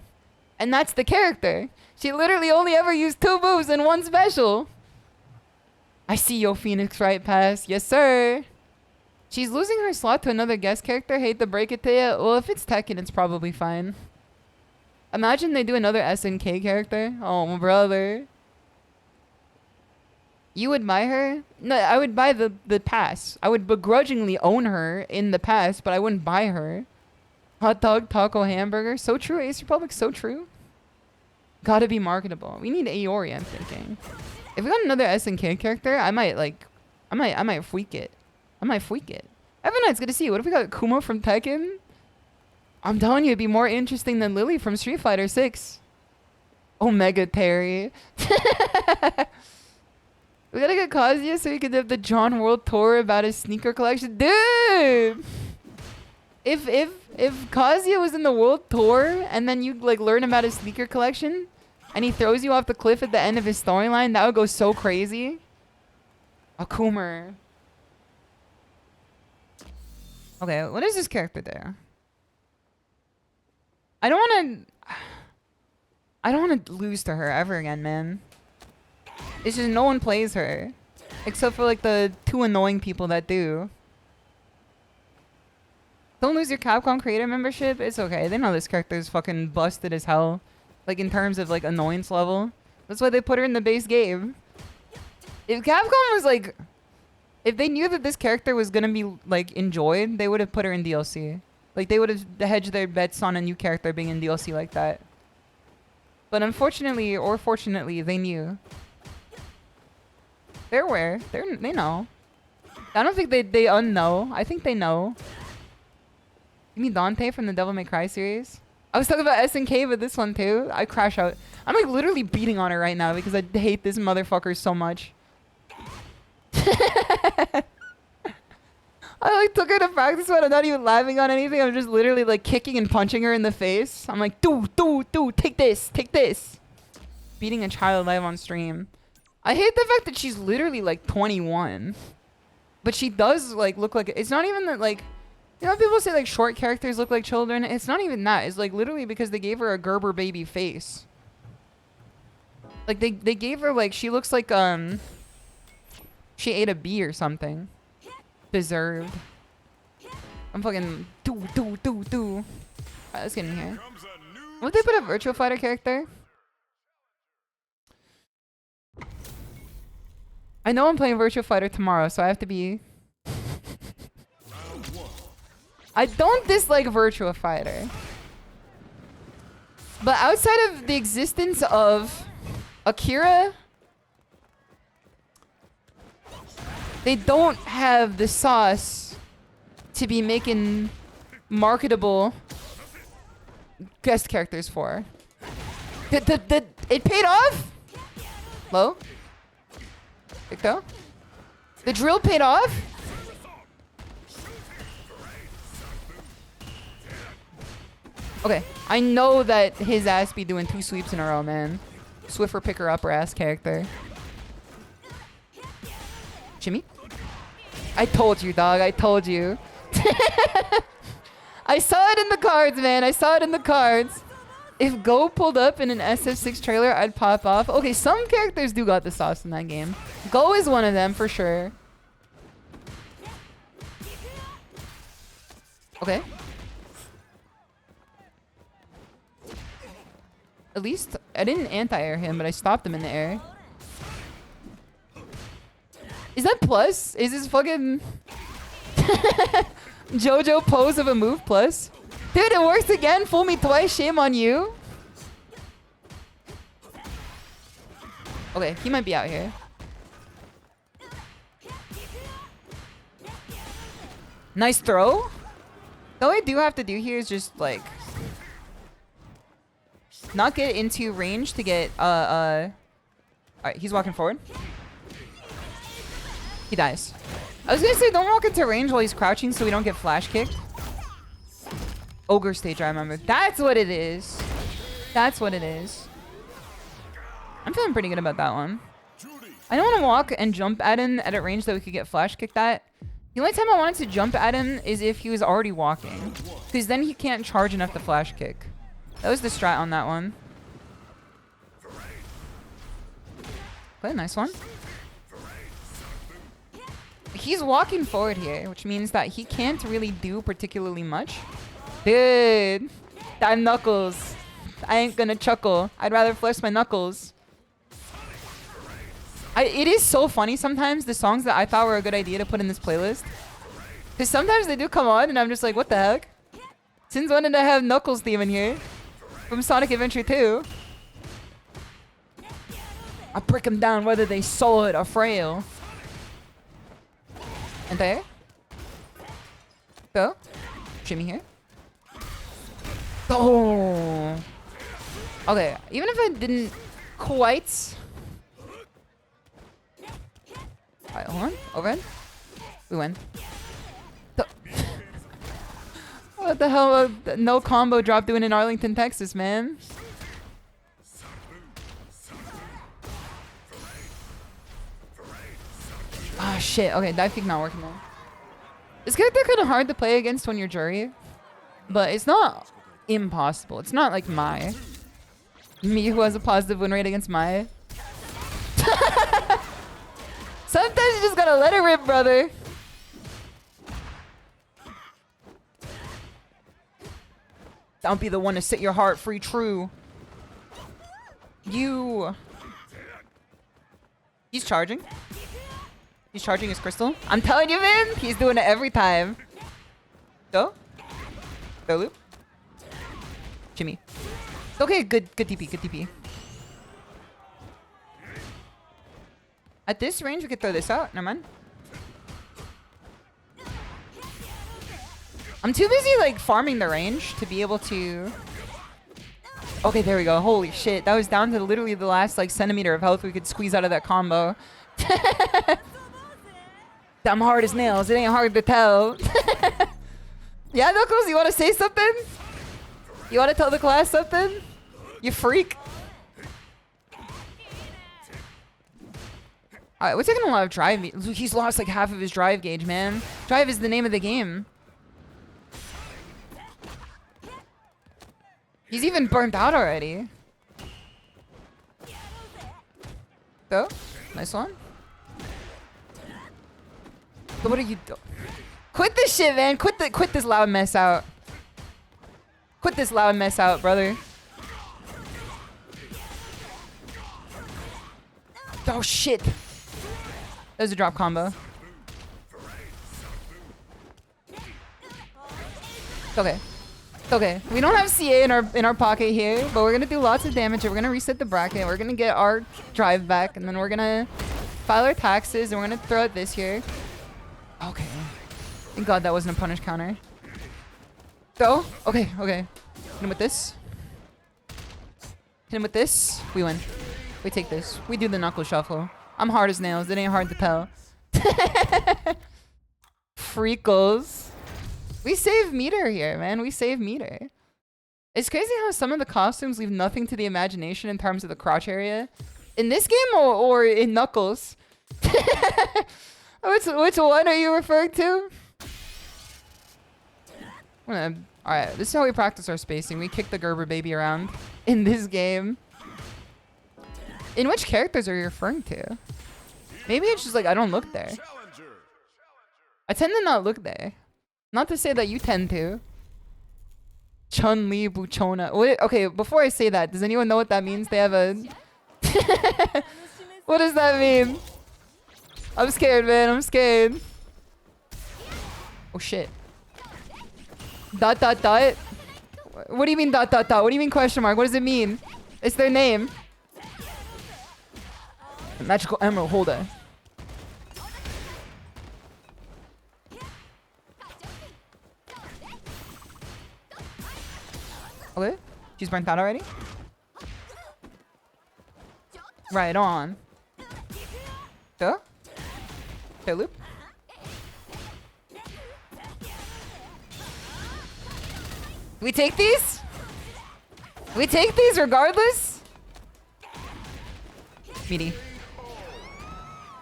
And that's the character. She literally only ever used 2 moves and 1 special. I see yo Phoenix right past. Yes, sir. She's losing her slot to another guest character. Hate to break it to you. Well, if it's Tekken, it's probably fine. Imagine they do another SNK character. Oh, brother. You would buy her? No, I would buy the pass. I would begrudgingly own her in the pass, but I wouldn't buy her. Hot dog, taco, hamburger. So true, Ace Republic. So true. Gotta be marketable. We need Aori, I'm thinking. If we got another SNK character, I might freak it. I might freak it. Evan, it's good to see you. What if we got Kuma from Tekken? I'm telling you, it'd be more interesting than Lily from Street Fighter 6. Omega Terry. We gotta get Kazuya so we can have the John World Tour about his sneaker collection. Dude! If Kazuya was in the World Tour and then you like learn about his sneaker collection and he throws you off the cliff at the end of his storyline, that would go so crazy. Akumer. Okay, what is this character there? I don't want to... I don't want to lose to her ever again, man. It's just no one plays her. Except for like the 2 annoying people that do. Don't lose your Capcom creator membership. It's okay. They know this character is fucking busted as hell. Like in terms of like annoyance level. That's why they put her in the base game. If Capcom was like... If they knew that this character was gonna be like enjoyed, they would have put her in DLC. Like they would have hedged their bets on a new character being in DLC like that. But unfortunately, or fortunately, they knew. They're aware. They know. I don't think they unknow. I think they know. You mean Dante from the Devil May Cry series? I was talking about SNK with this one too. I crash out. I'm like literally beating on her right now because I hate this motherfucker so much. I like took her to practice when I'm not even laughing on anything. I'm just literally like kicking and punching her in the face. I'm like, dude, take this, take this. Beating a child live on stream. I hate the fact that she's literally like 21. But she does like look like, it's not even that like, you know, people say like short characters look like children. It's not even that. It's like literally because they gave her a Gerber baby face. Like they gave her like, she looks like, she ate a bee or something. Deserved. I'm fucking do. Alright, let's get in here. Would they put a Virtua Fighter character? I know I'm playing Virtua Fighter tomorrow, so I have to be... I don't dislike Virtua Fighter. But outside of the existence of Akira... They don't have the sauce to be making marketable guest characters for. It paid off? Low? Victo? The drill paid off? Okay, I know that his ass be doing 2 sweeps in a row, man. Swiffer picker upper ass character. Jimmy? I told you, dog. I told you. I saw it in the cards, man. I saw it in the cards. If Go pulled up in an SF6 trailer, I'd pop off. Okay, some characters do got the sauce in that game. Go is one of them, for sure. Okay. At least, I didn't anti-air him, but I stopped him in the air. Is that plus? Is this fucking JoJo pose of a move plus? Dude, it works again. Fool me twice. Shame on you. Okay, he might be out here. Nice throw. All I do have to do here is just like not get into range to get Alright, he's walking forward. He dies. I was gonna say don't walk into range while he's crouching so we don't get flash kicked. Ogre stage, I remember. That's what it is. That's what it is. I'm feeling pretty good about that one. I don't want to walk and jump at him at a range that we could get flash kicked at. The only time I wanted to jump at him is if he was already walking. Because then he can't charge enough to flash kick. That was the strat on that one. Okay, nice one. He's walking forward here, which means that he can't really do particularly much. Dude, that knuckles. I ain't gonna chuckle. I'd rather flex my knuckles. It is so funny sometimes, the songs that I thought were a good idea to put in this playlist. Because sometimes they do come on and I'm just like, what the heck? Since when did I have Knuckles theme in here? From Sonic Adventure 2. I break them down whether they solid or frail. And there. Go. Jimmy here. Oh. Okay, even if I didn't quite... Alright, hold on. Overhead. We win. What the hell? No combo drop doing in Arlington, Texas, man. Ah, shit. Okay, dive kick not working though. This character kind of hard to play against when you're jury, but it's not impossible. It's not like Mai. Me who has a positive win rate against Mai. Sometimes you just gotta let it rip, brother. Don't be the one to set your heart free true. You. He's charging. He's charging his crystal. I'm telling you, man. He's doing it every time. Go. Go loop. Jimmy. Okay, good TP, good TP. At this range, we could throw this out. Never mind. I'm too busy, like, farming the range to be able to... Okay, there we go. Holy shit. That was down to literally the last, like, centimeter of health we could squeeze out of that combo. I'm hard as nails. It ain't hard to tell. Yeah, Knuckles, you want to say something? You want to tell the class something? You freak. Alright, we're taking a lot of drive. He's lost like half of his drive gauge, man. Drive is the name of the game. He's even burnt out already. Go. Nice one. So what are you doing? Quit this shit, man. Quit this loud mess out. Quit this loud mess out, brother. Oh shit. That was a drop combo. Okay. Okay. We don't have CA in our pocket here, but we're gonna do lots of damage. We're gonna reset the bracket. We're gonna get our drive back, and then we're gonna file our taxes, and we're gonna throw out this here. Okay. Thank God that wasn't a punish counter. Go. Okay. Okay. Hit him with this. Hit him with this. We win. We take this. We do the knuckle shuffle. I'm hard as nails. It ain't hard to tell. Freakles. We save meter here, man. We save meter. It's crazy how some of the costumes leave nothing to the imagination in terms of the crotch area. In this game or in Knuckles? Which one are you referring to? Alright, this is how we practice our spacing. We kick the Gerber baby around in this game. In which characters are you referring to? Maybe it's just like I don't look there. I tend to not look there. Not to say that you tend to. Chun-Li Buchona. Okay, before I say that, does anyone know what that means? They have a... What does that mean? I'm scared, man. I'm scared. Oh, shit. ... What do you mean ... What do you mean question mark? What does it mean? It's their name. Magical emerald holder. Okay. She's burnt out already? Right on. Go. Okay, loop. We take these? We take these regardless? Meaty.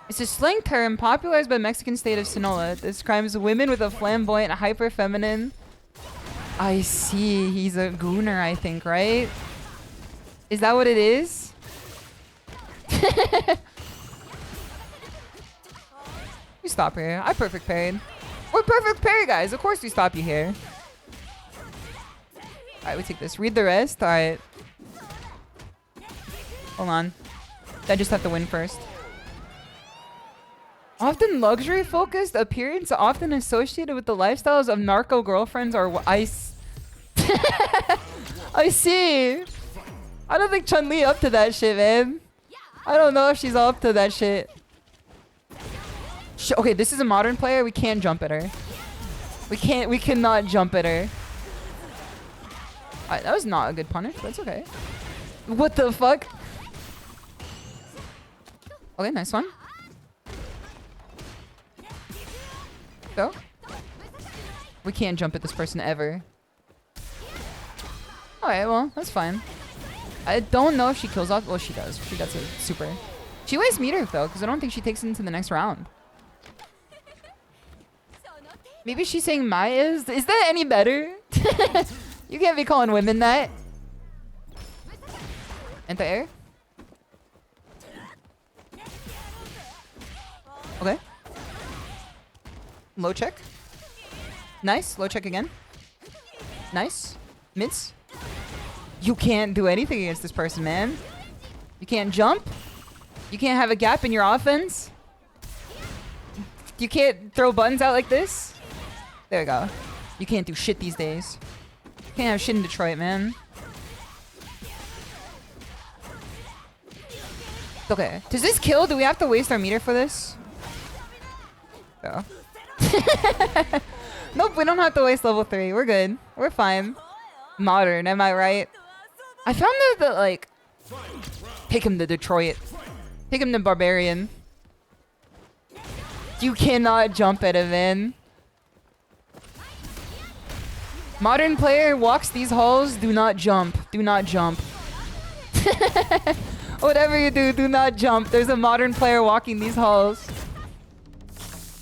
It's a slang term popularized by the Mexican state of Sinaloa. It describes women with a flamboyant, hyper-feminine... I see. He's a gooner, I think, right? Is that what it is? We stop here. I perfect parried. We're perfect parry, guys. Of course we stop you here. Alright, we take this. Read the rest. Alright. Hold on. I just have to win first. Often luxury focused, appearance often associated with the lifestyles of narco girlfriends or I see. I don't think Chun-Li up to that shit, man. I don't know if she's all up to that shit. Okay, this is a modern player. We can't jump at her. We cannot jump at her. Alright, that was not a good punish, but it's okay. What the fuck? Okay, nice one. Go. We can't jump at this person ever. Alright, well, that's fine. I don't know if she kills off. Well, she does. She gets a super. She wastes meter, though, because I don't think she takes it into the next round. Maybe she's saying Maya's. Is that any better? You can't be calling women that. Anti-air. Okay. Low check. Nice. Low check again. Nice. Mids. You can't do anything against this person, man. You can't jump. You can't have a gap in your offense. You can't throw buttons out like this. There we go. You can't do shit these days. You can't have shit in Detroit, man. Okay. Does this kill? Do we have to waste our meter for this? No. Nope, we don't have to waste level 3. We're good. We're fine. Modern, am I right? I found that like... Take him to Detroit. Take him to Barbarian. You cannot jump at him, man. Modern player walks these halls. Do not jump. Do not jump. Whatever you do, do not jump. There's a modern player walking these halls.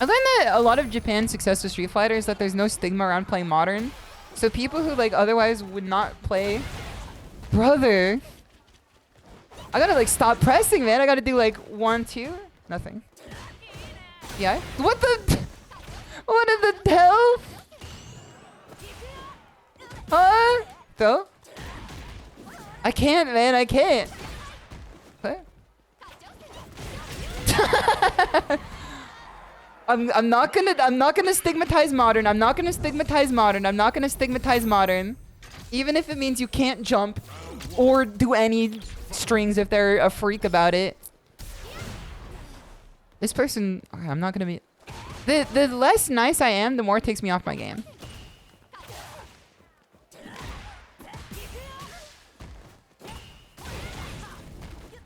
I learned that a lot of Japan's success with Street Fighter is that there's no stigma around playing modern. So people who like otherwise would not play... Brother. I gotta like stop pressing, man. I gotta do like 1, 2. Nothing. Yeah? What the... What in the hell? Huh? Throw? I can't, man. I can't. What? I'm not gonna stigmatize modern. I'm not gonna stigmatize modern. I'm not gonna stigmatize modern. Even if it means you can't jump or do any strings if they're a freak about it. This person, okay, I'm not gonna be... The less nice I am, the more it takes me off my game.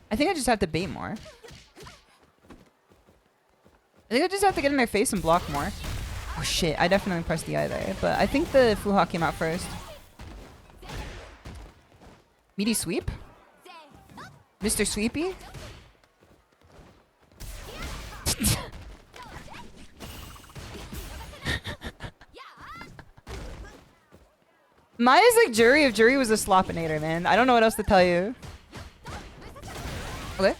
I think I just have to bait more. I think I just have to get in their face and block more. Oh shit, I definitely pressed the I there, but I think the Fuha came out first. Meaty sweep? Mr. Sweepy? Maya's like Jury if Jury was a slopinator, man. I don't know what else to tell you. Okay.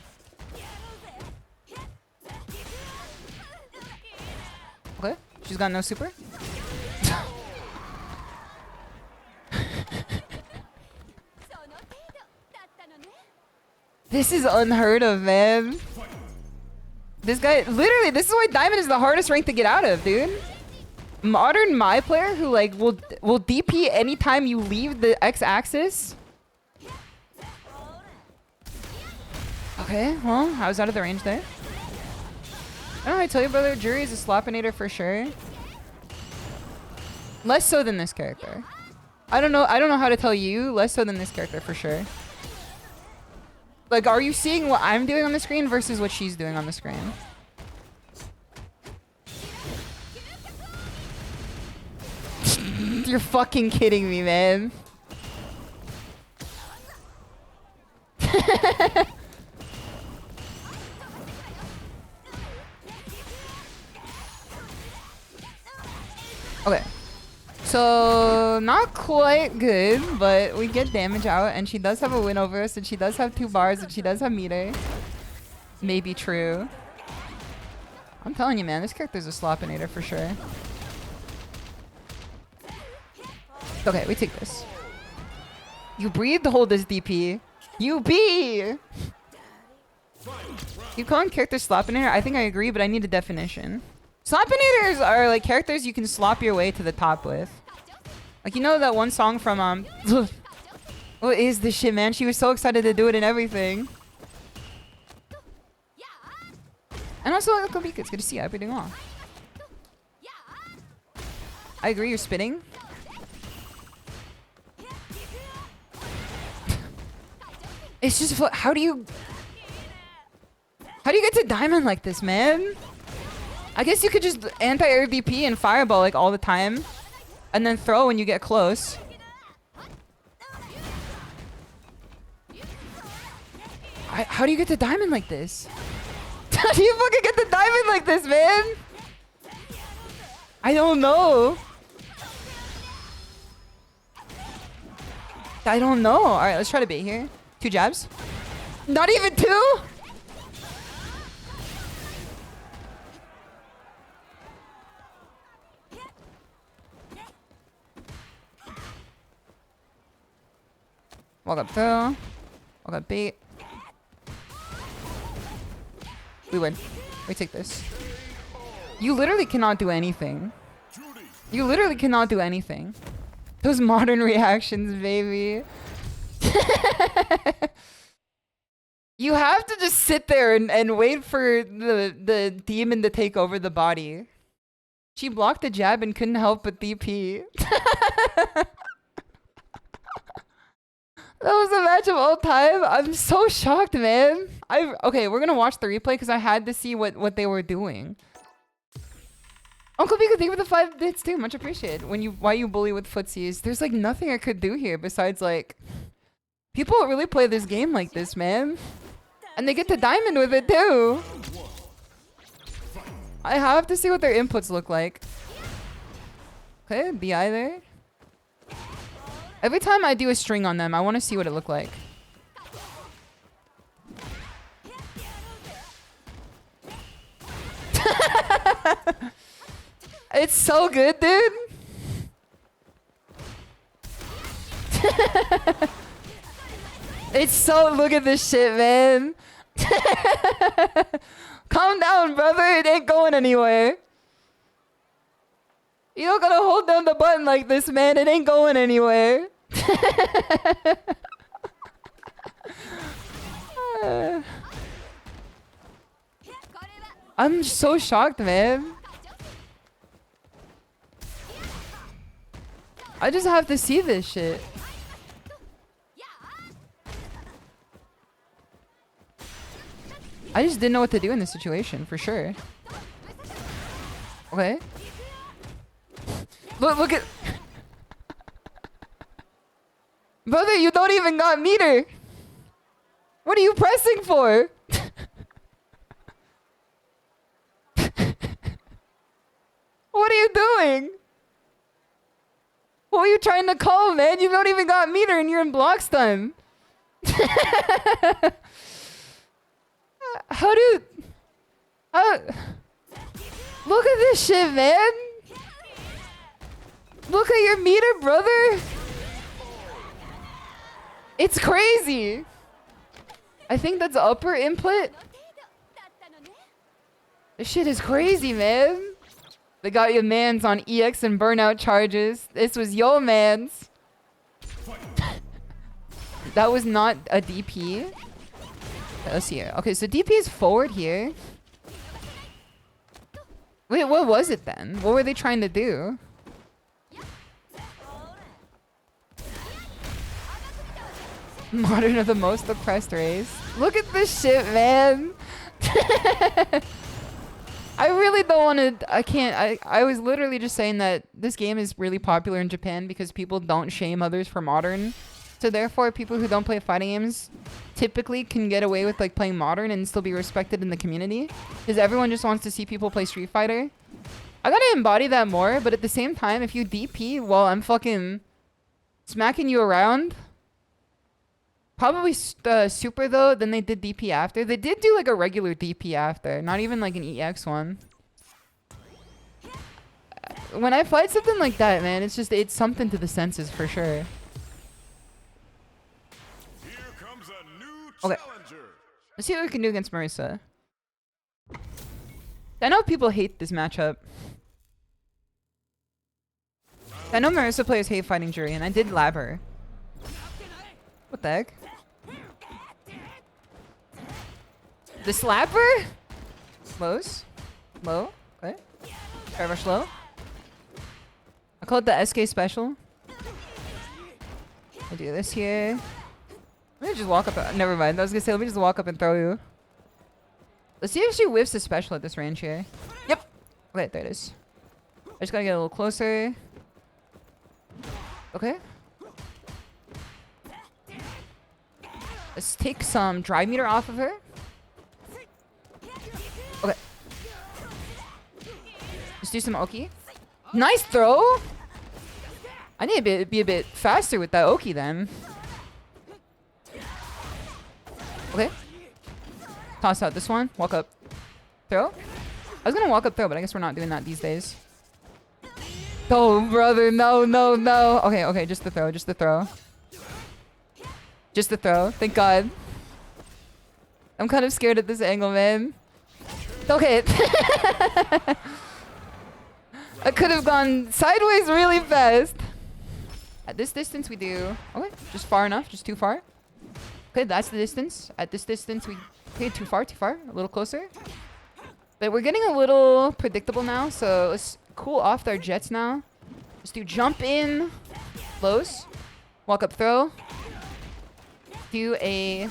Okay. She's got no super. This is unheard of, man. This guy, literally, this is why Diamond is the hardest rank to get out of, dude. Modern Mai player who like will DP anytime you leave the X-axis. Okay, well, I was out of the range there. I don't know, I tell you, brother, Jury is a slopinator for sure. Less so than this character. I don't know how to tell you. Less so than this character for sure. Like, are you seeing what I'm doing on the screen versus what she's doing on the screen? You're fucking kidding me, man. Okay. So, not quite good, but we get damage out, and she does have a win over us, and she does have 2 bars, and she does have meter. Maybe true. I'm telling you, man, this character's a slopinator for sure. Okay, we take this. You breathe to hold this DP. You be! You calling characters slopinator? I think I agree, but I need a definition. Slopinators are like characters you can slop your way to the top with. Like, you know that one song from, what is this shit, man? She was so excited to do it and everything. And also, Kobika, it's good to see you. I hope you're doing well. I agree, you're spitting. It's just, how do you get to diamond like this, man? I guess you could just anti-air DP and fireball like all the time. And then throw when you get close. How do you get to diamond like this? How do you fucking get to diamond like this, man? I don't know. I don't know. All right, let's try to bait here. 2 jabs. Not even 2? Walk up throw. Walk up bait. We win. We take this. You literally cannot do anything. You literally cannot do anything. Those modern reactions, baby. You have to just sit there and wait for the demon to take over the body. She blocked the jab and couldn't help but DP. That was the match of all time. I'm so shocked, man. Okay, we're gonna watch the replay because I had to see what they were doing. Uncle Pika, thank you for the 5 bits too. Much appreciated. Why you bully with footsies? There's like nothing I could do here besides like people really play this game like this, man. And they get to diamond with it too. I have to see what their inputs look like. Okay, BI there. Every time I do a string on them, I want to see what it looked like. It's so good, dude. It's so... Look at this shit, man. Calm down, brother. It ain't going anywhere. You don't gotta hold down the button like this, man. It ain't going anywhere. I'm so shocked, man. I just have to see this shit. I just didn't know what to do in this situation, for sure. Okay. Look at... Brother, you don't even got meter. What are you pressing for? What are you doing? What are you trying to call, man? You don't even got meter and you're in block stun. Look at this shit, man. Look at your meter, brother. It's crazy. I think that's upper input. This shit is crazy, man. They got your mans on EX and burnout charges. This was your mans. That was not a DP. Let's see here. Okay, so DP is forward here. Wait, what was it then? What were they trying to do? Modern of the most oppressed race. Look at this shit, man. I really don't want to... I can't... I was literally just saying that this game is really popular in Japan because people don't shame others for modern. So therefore, people who don't play fighting games typically can get away with like playing modern and still be respected in the community. Because everyone just wants to see people play Street Fighter. I gotta embody that more, but at the same time, if you DP while I'm fucking smacking you around... Probably super though, then they did DP after. They did do like a regular DP after, not even like an EX one. When I fight something like that, man, it's something to the senses for sure. Here comes a new Okay. challenger. Let's see what we can do against Marisa. I know people hate this matchup. I know Marisa players hate fighting Jury, and I did lab her. What the heck? The slapper? Slows. Low. Okay. Very much low. I call it the SK special. I do this here. Let me just walk up. Never mind. I was gonna say, let me just walk up and throw you. Let's see if she whiffs the special at this range here. Yep. Okay, there it is. I just gotta get a little closer. Okay. Let's take some drive meter off of her. Okay. Let's do some Oki. Nice throw. I need to be a bit faster with that Oki then. Okay. Toss out this one. Walk up. Throw. I was gonna walk up throw, but I guess we're not doing that these days. Oh, brother. No, no, no. Okay, okay. Just the throw. Just the throw. Just the throw. Thank God. I'm kind of scared at this angle, man. Okay. I could have gone sideways really fast. At this distance, we do... Okay, just far enough. Just too far. Okay, that's the distance. At this distance, we... Okay, too far, too far. A little closer. But we're getting a little predictable now, so let's cool off our jets now. Let's do jump in. Close. Walk up throw. Do a...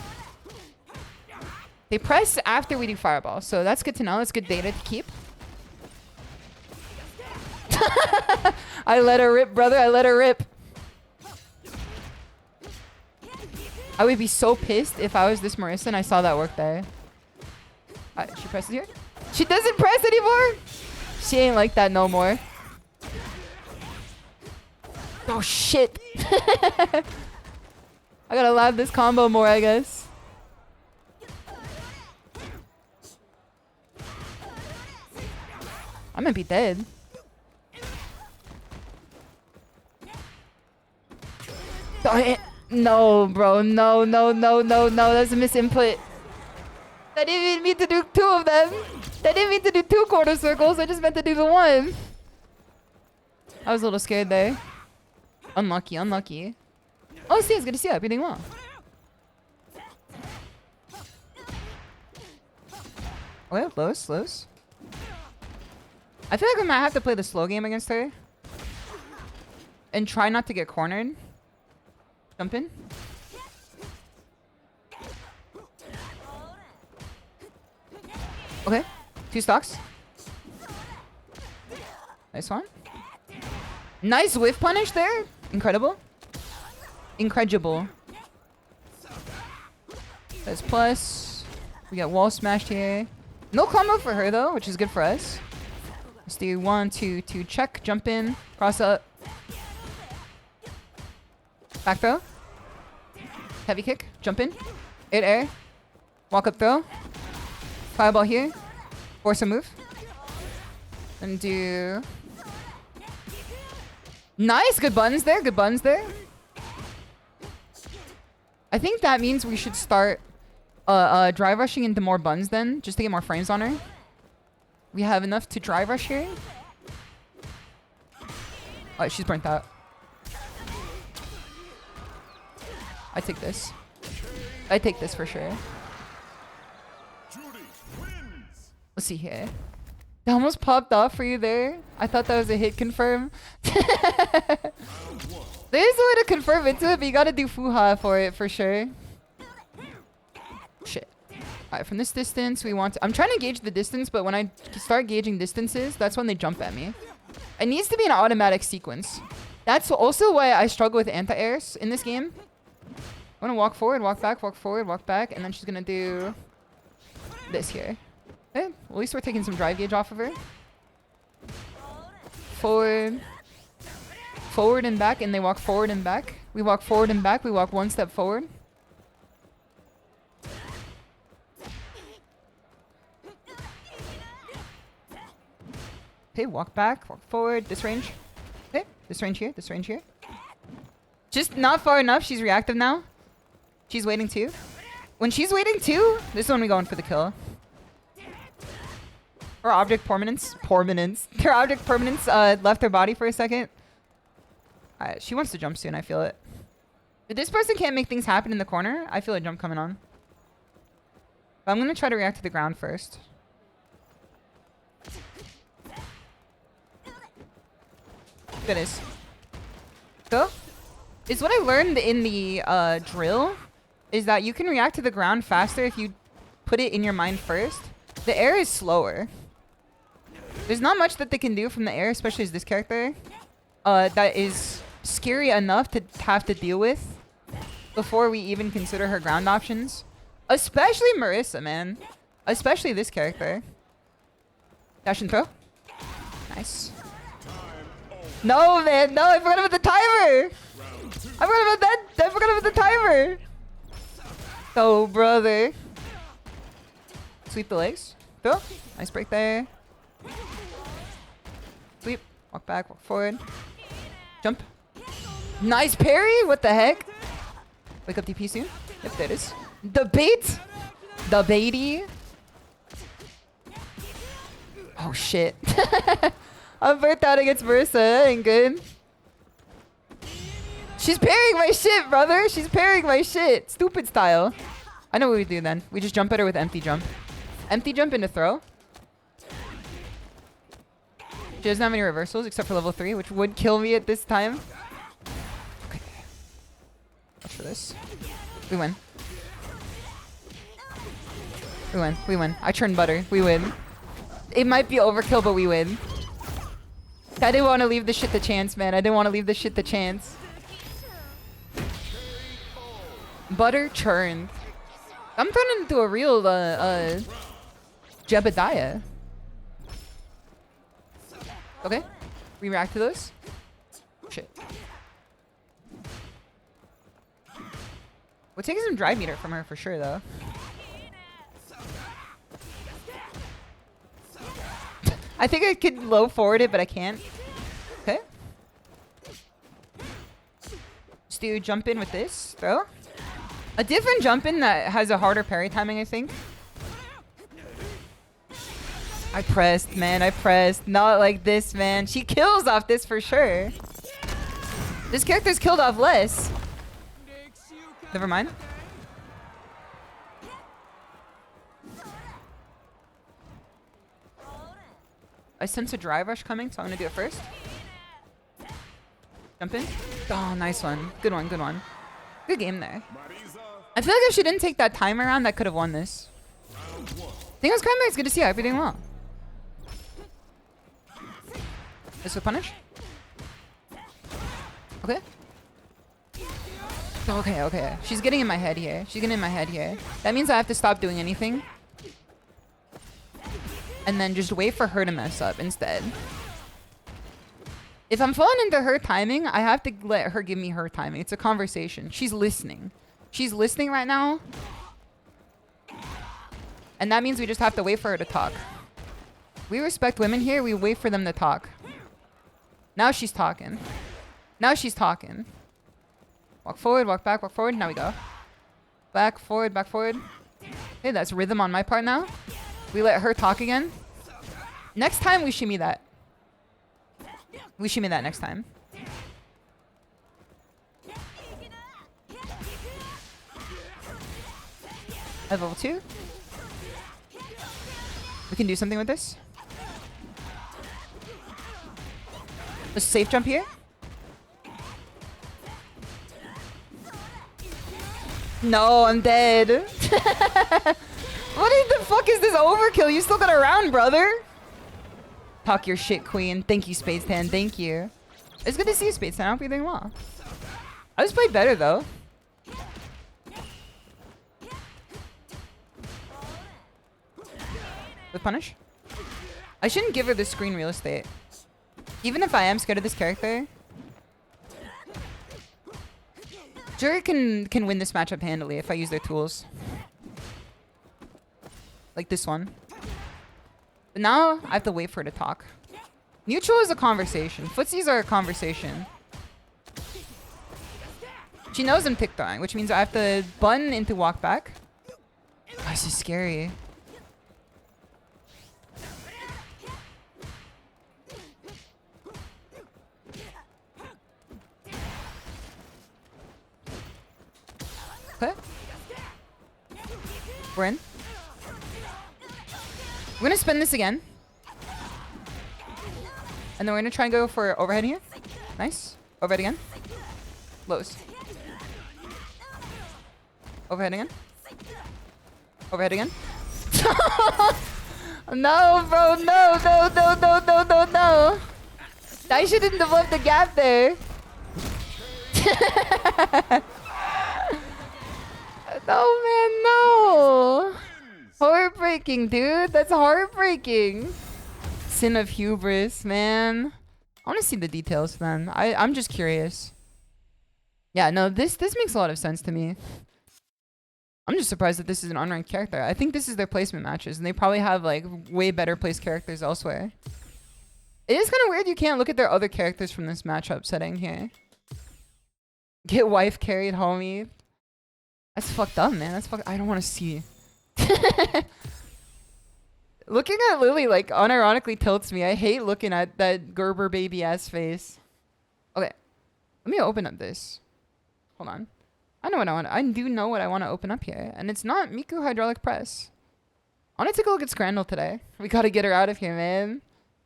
They press after we do fireball, so that's good to know. That's good data to keep. I let her rip, brother. I let her rip. I would be so pissed if I was this Marissa and I saw that work there. She presses here. She doesn't press anymore. She ain't like that no more. Oh, shit. I gotta lab this combo more, I guess. I might be dead. No, bro. No, no, no, no, no. That's a misinput. I didn't even mean to do 2 of them. I didn't mean to do 2 quarter circles. I just meant to do the 1. I was a little scared there. Unlucky, unlucky. Oh, see, it's good to see you. You're doing well. Okay, Lotus, Lotus. I feel like we might have to play the slow game against her. And try not to get cornered. Jump in. Okay. 2 stocks. Nice one. Nice whiff punish there. Incredible. Incredible. That's plus. We got wall smashed here. No combo for her though, which is good for us. Let's do 1, 2, 2, check, jump in, cross up. Back throw. Heavy kick, jump in. 8 air. Walk up throw. Fireball here. Force a move. And do... Nice, good buttons there, good buttons there. I think that means we should start drive rushing into more buns then, just to get more frames on her. We have enough to drive rush here. Oh, she's burnt out. I take this. I take this for sure. Let's see here. That almost popped off for you there. I thought that was a hit confirm. There's a way to confirm into it, but you gotta do Fuha for it for sure. Shit. Alright, from this distance, we want to... I'm trying to gauge the distance, but when I start gauging distances, that's when they jump at me. It needs to be an automatic sequence. That's also why I struggle with anti-airs in this game. I'm gonna walk forward, walk back, walk forward, walk back, and then she's gonna do this here. Okay, well, at least we're taking some drive gauge off of her. Forward. Forward and back, and they walk forward and back. We walk forward and back, we walk 1 step forward. Okay, walk back, walk forward, this range. Okay, this range here, this range here. Just not far enough, she's reactive now. She's waiting too. When she's waiting too, this is when we go in for the kill. Her object permanence, her object permanence left her body for a second. Alright, she wants to jump soon, I feel it. If this person can't make things happen in the corner, I feel a jump coming on. But I'm gonna try to react to the ground first. Goodness. Go. Is what I learned in the drill is that you can react to the ground faster if you put it in your mind first. The air is slower. There's not much that they can do from the air, especially as this character, that is scary enough to have to deal with before we even consider her ground options. Especially Marissa, man. Especially this character. Dash and throw. Nice. No, man. No, I forgot about the timer. I forgot about that. I forgot about the timer. Oh, brother. Sweep the legs. Throw. Nice break there. Sweep. Walk back. Walk forward. Jump. Nice parry. What the heck? Wake up DP soon. Yep, there it is. The bait. The baity. Oh, shit. I'm burnt out against Versa. That ain't good. She's parrying my shit, brother. She's parrying my shit. Stupid style. I know what we do then. We just jump at her with empty jump. Empty jump into throw. She doesn't have any reversals except for level 3, which would kill me at this time. Okay. Watch for this. We win. We win. We win. I churn butter. We win. It might be overkill, but we win. I didn't want to leave this shit to chance, man. I didn't want to leave this shit to chance. Butter churned. I'm turning into a real, Jebediah. Okay. We react to those. Shit. We're taking some drive meter from her for sure, though. I think I could low forward it, but I can't. Okay. Let's do jump in with this. Throw. A different jump in that has a harder parry timing, I think. I pressed, man. I pressed. Not like this, man. She kills off this for sure. This character's killed off less. Never mind. I sense a drive rush coming, so I'm gonna do it first. Jump in. Oh, nice one. Good one, good one. Good game there. I feel like if she didn't take that time around, that could have won this. Thing was kind of nice. Good to see. I hope you're doing well. This will punish. Okay. Okay, okay. She's getting in my head here. She's getting in my head here. That means I have to stop doing anything. And then just wait for her to mess up instead. If I'm falling into her timing, I have to let her give me her timing. It's a conversation. She's listening. She's listening right now. And that means we just have to wait for her to talk. We respect women here. We wait for them to talk. Now she's talking. Now she's talking. Walk forward, walk back, walk forward. Now we go. Back, forward, back, forward. Hey, that's rhythm on my part now. We let her talk again. Next time, we shimmy that. We shimmy that next time. Level 2. We can do something with this. Let's safe jump here. No, I'm dead. What the fuck is this overkill? You still got a round, brother. Talk your shit, queen. Thank you, Spades Tan. Thank you. It's good to see you, Spades Tan. I hope you're doing well. I just played better, though. With punish? I shouldn't give her this screen real estate. Even if I am scared of this character. Jury can win this matchup handily if I use their tools. Like this one. But now I have to wait for her to talk. Neutral is a conversation. Footsies are a conversation. She knows I'm tick throwing, which means I have to button into walk back. Oh, this is scary. Okay. We're in. We're gonna spin this again. And then we're gonna try and go for overhead here. Nice. Overhead again. Lows. Overhead again. Overhead again. No, bro. No, no, no, no, no, no, no. I shouldn't have left the gap there. No, man, no. Heartbreaking, dude. That's heartbreaking. Sin of hubris, man. I want to see the details, man. I'm just curious. Yeah, no, this makes a lot of sense to me. I'm just surprised that this is an unranked character. I think this is their placement matches, and they probably have like way better placed characters elsewhere. It is kind of weird you can't look at their other characters from this matchup setting here. Get wife carried, homie. That's fucked up, man. That's fucked. I don't want to see. Looking at Lily like unironically tilts me. I hate looking at that Gerber baby ass face. Okay, let me open up this. Hold on. I know what I want. I do know what I want to open up here, and it's not Miku hydraulic press. I want to take a look at Scrandle today. We gotta get her out of here, man.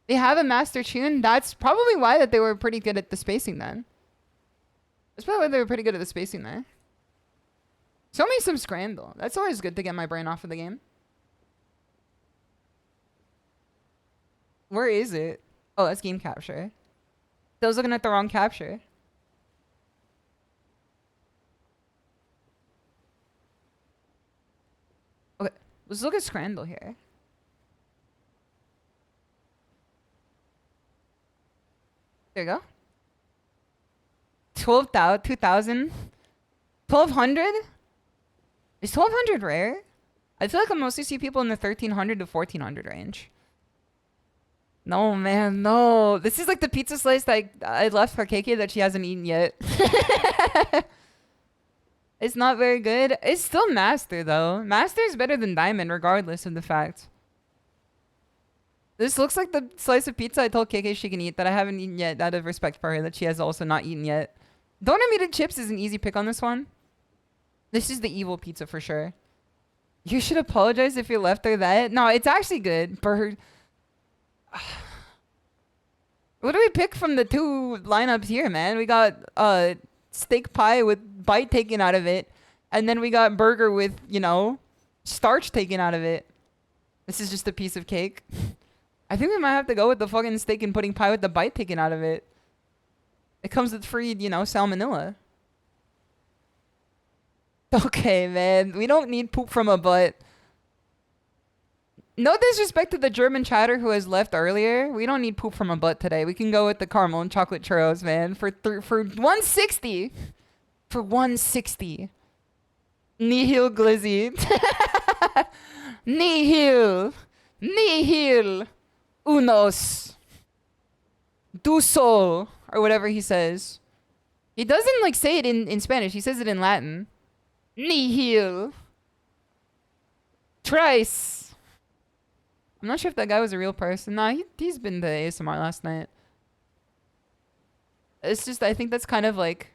They have a master tune. That's probably why that they were pretty good at the spacing then. That's probably why they were pretty good at the spacing there. Show me some Scrandle. That's always good to get my brain off of the game. Where is it? Oh, that's game capture. I was looking at the wrong capture. Okay, let's look at Scrandle here. There you go. 12,000, 2,000, 1,200? Is 1,200 rare? I feel like I mostly see people in the 1,300 to 1,400 range. No, man, no. This is like the pizza slice that I left for Keiki that she hasn't eaten yet. It's not very good. It's still Master, though. Master is better than Diamond, regardless of the fact. This looks like the slice of pizza I told Keiki she can eat that I haven't eaten yet, out of respect for her, that she has also not eaten yet. Donut chips is an easy pick on this one. This is the evil pizza for sure. You should apologize if you left her that. No, it's actually good. For what do we pick from the two lineups here, man? We got steak pie with bite taken out of it, and then we got burger with, you know, starch taken out of it. This is just a piece of cake. I think we might have to go with the fucking steak and pudding pie with the bite taken out of it. It comes with free, you know, salmonella. Okay, man. We don't need poop from a butt. No disrespect to the German chatter who has left earlier. We don't need poop from a butt today. We can go with the caramel and chocolate churros, man. For 160. For 160. Nihil glizzy. Nihil. Nihil. Unos. Du sol. Or whatever he says. He doesn't like say it in Spanish. He says it in Latin. Nihil. Trice. I'm not sure if that guy was a real person. Nah, he's been to ASMR last night. It's just, I think that's kind of like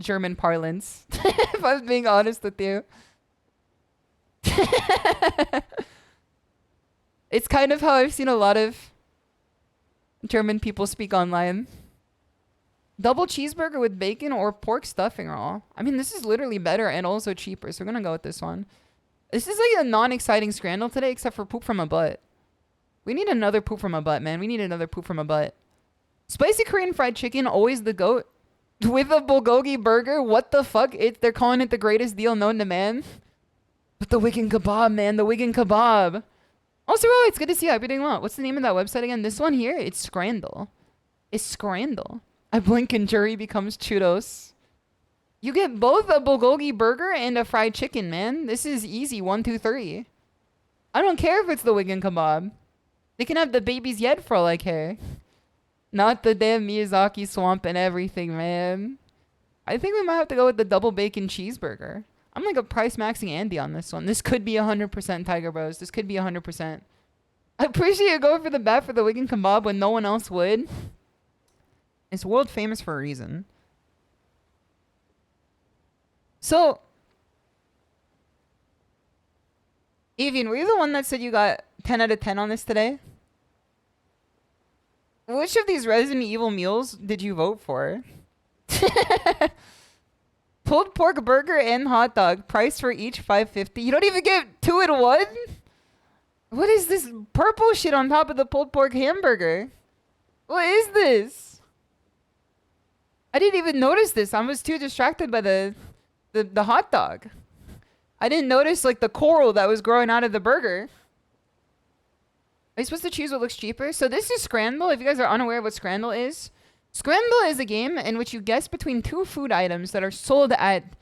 German parlance. If I was being honest with you. It's kind of how I've seen a lot of German people speak online. Double cheeseburger with bacon or pork stuffing roll. I mean, this is literally better and also cheaper, so we're gonna go with this one. This is like a non-exciting Scrandle today, except for poop from a butt. We need another poop from a butt, man. We need another poop from a butt. Spicy Korean fried chicken, always the GOAT. With a bulgogi burger? What the fuck? They're calling it the greatest deal known to man. But the Wigan kebab, man. The Wigan kebab. Also, oh, it's good to see you. I hope you're doing well. What's the name of that website again? This one here? It's Scrandle. It's Scrandle. I blink and jury becomes Chudos. You get both a bulgogi burger and a fried chicken, man. This is easy. 1, 2, 3. I don't care if it's the Wigan kebab. They can have the baby's yet for all I care. Not the damn Miyazaki swamp and everything, man. I think we might have to go with the double bacon cheeseburger. I'm like a price maxing Andy on this one. This could be 100% Tiger Bros. This could be 100%. I appreciate you going for the bat for the Wigan kebab when no one else would. It's world famous for a reason. So, Evian, were you the one that said you got 10 out of 10 on this today? Which of these Resident Evil meals did you vote for? Pulled pork burger and hot dog. Price for each $5.50. You don't even get 2 in 1? What is this purple shit on top of the pulled pork hamburger? What is this? I didn't even notice this. I was too distracted by the hot dog. I didn't notice like the coral that was growing out of the burger. Are you supposed to choose what looks cheaper? So this is Scrandle. If you guys are unaware of what Scrandle is a game in which you guess between two food items that are sold at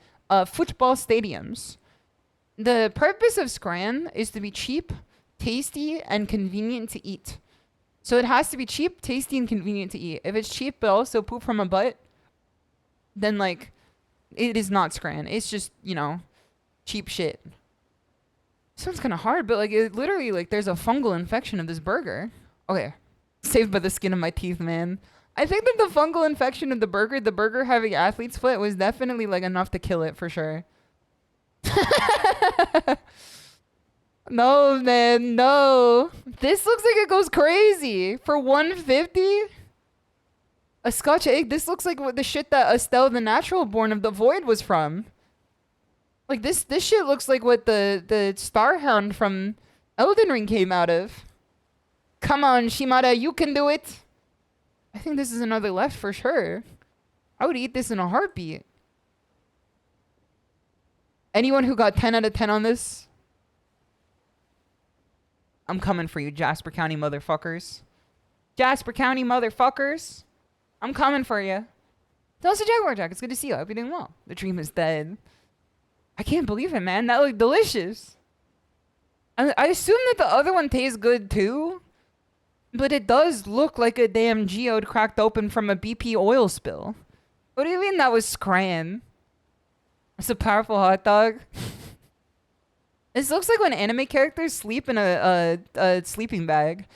football stadiums. The purpose of Scran is to be cheap, tasty, and convenient to eat. So it has to be cheap, tasty, and convenient to eat. If it's cheap but also poop from a butt, then like it is not Scran. It's just, you know, cheap shit. Sounds kind of hard, but like it literally, like there's a fungal infection of this burger. Okay, saved by the skin of my teeth, man. I think that the fungal infection of the burger having athlete's foot was definitely like enough to kill it for sure. No, man, no. This looks like it goes crazy for 150. A Scotch egg. This looks like what the shit that Estelle the Natural Born of the Void was from. Like this shit looks like what the Starhound from Elden Ring came out of. Come on, Shimada, you can do it. I think this is another left for sure. I would eat this in a heartbeat. Anyone who got 10 out of 10 on this? I'm coming for you, Jasper County motherfuckers. Jasper County motherfuckers. I'm coming for you. Delta Jaguar Jack, it's good to see you. I hope you're doing well. The dream is dead. I can't believe it, man. That looked delicious. I assume that the other one tastes good too. But it does look like a damn geode cracked open from a BP oil spill. What do you mean that was Scran? It's a powerful hot dog. This looks like when anime characters sleep in a sleeping bag.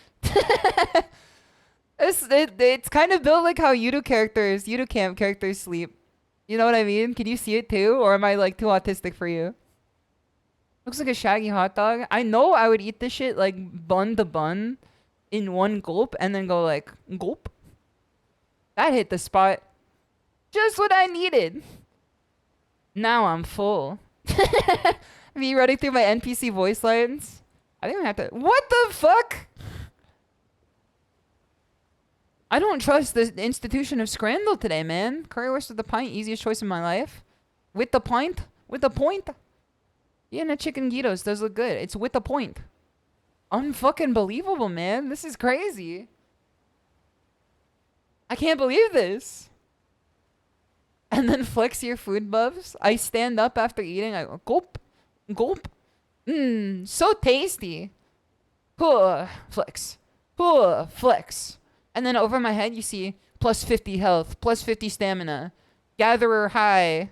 It's kind of built like how Yudu Camp characters sleep. You know what I mean? Can you see it too? Or am I like too autistic for you? Looks like a shaggy hot dog. I know I would eat this shit like bun to bun in one gulp and then go like gulp. That hit the spot. Just what I needed. Now I'm full. Me running through my NPC voice lines. I think I have to. What the fuck? I don't trust the institution of Scrandle today, man. Currywurst with the pint, easiest choice in my life. With the pint? With the point? Yeah, and the chicken gyros does look good. It's with the point. Unfucking believable, man. This is crazy. I can't believe this. And then flex your food buffs. I stand up after eating. I go, gulp. Gulp. Mmm, so tasty. Flex. Flex. And then over my head, you see plus 50 health, plus 50 stamina. Gatherer high.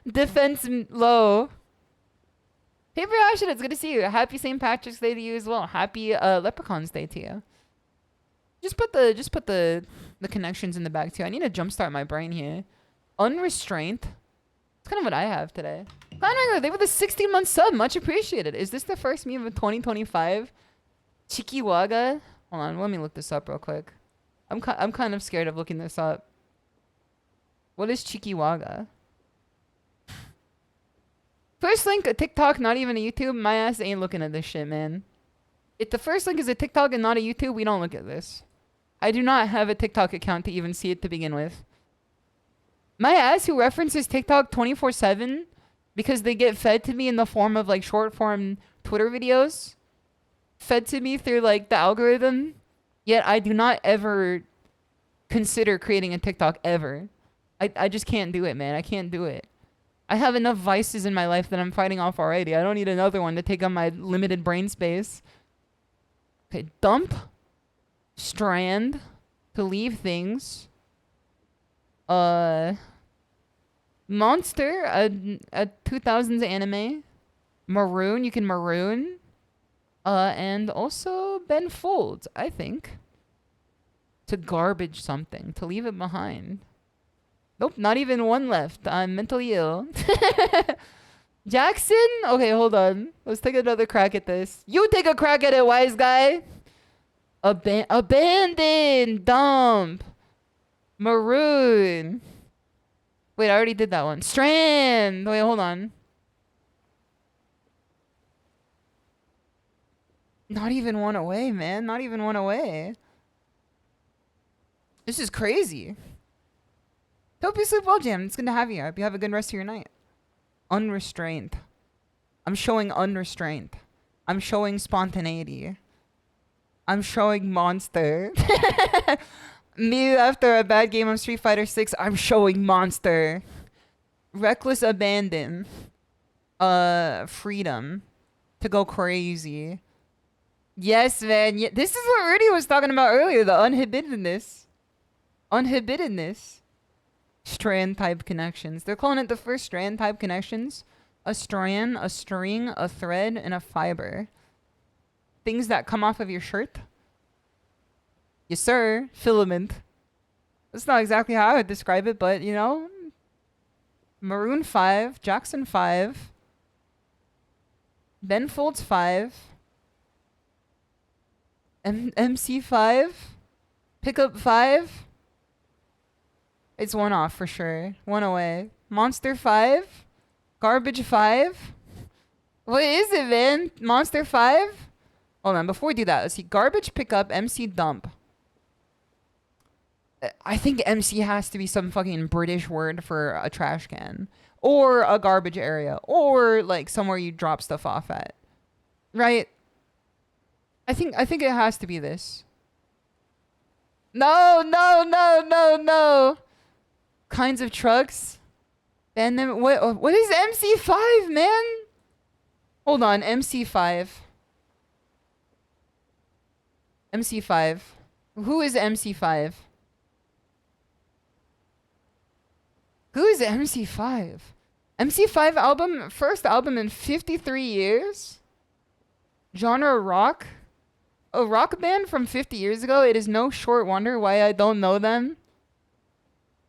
Defense low. Hey, Briashin, it's good to see you. Happy St. Patrick's Day to you as well. Happy Leprechaun's Day to you. Just put the connections in the back too. I need to jumpstart my brain here. Unrestrained. That's kind of what I have today. They with a 16-month sub. Much appreciated. Is this the first meme of 2025? Chikiwaga? Hold on, let me look this up real quick. I'm kind of scared of looking this up. What is Chikiwaga? First link, a TikTok, not even a YouTube. My ass ain't looking at this shit, man. If the first link is a TikTok and not a YouTube, we don't look at this. I do not have a TikTok account to even see it to begin with. My ass who references TikTok 24/7 because they get fed to me in the form of like short form Twitter videos. Fed to me through like the algorithm. Yet I do not ever consider creating a TikTok ever. I just can't do it, man. I can't do it. I have enough vices in my life that I'm fighting off already. I don't need another one to take up my limited brain space. Okay, dump. Strand. To leave things. Monster. A 2000s anime. Maroon. You can maroon. And also Ben Folds, I think. To garbage something. To leave it behind. Nope, not even one left. I'm mentally ill. Jackson? Okay, hold on. Let's take another crack at this. You take a crack at it, wise guy. Abandon. Dump. Maroon. Wait, I already did that one. Strand. Wait, hold on. Not even one away, man. Not even one away. This is crazy. Hope you sleep well, Jam. It's good to have you. I hope you have a good rest of your night. Unrestrained. I'm showing unrestrained. I'm showing spontaneity. I'm showing monster. Me after a bad game of Street Fighter 6, I'm showing monster. Reckless abandon. Freedom. To go crazy. Yes, man. Yeah, this is what Rudy was talking about earlier. The unhibbitedness. Unhibbitedness. Strand type connections. They're calling it the first strand type connections. A strand, a string, a thread, and a fiber. Things that come off of your shirt. Yes, sir. Filament. That's not exactly how I would describe it, but, you know. Maroon 5. Jackson 5. Ben Folds 5. MC 5. Pickup 5. It's one off for sure. One away. Monster 5. Garbage 5. What is it, man? Monster 5? Hold on, before we do that, let's see. Garbage pickup, MC dump. I think MC has to be some fucking British word for a trash can. Or a garbage area. Or like somewhere you drop stuff off at. Right? I think it has to be this. No. Kinds of trucks. And then what is MC5, man? Hold on, MC5. MC5. Who is MC5? Who is MC5? MC5 album, first album in 53 years? Genre rock? A rock band from 50 years ago? It is no short wonder why I don't know them.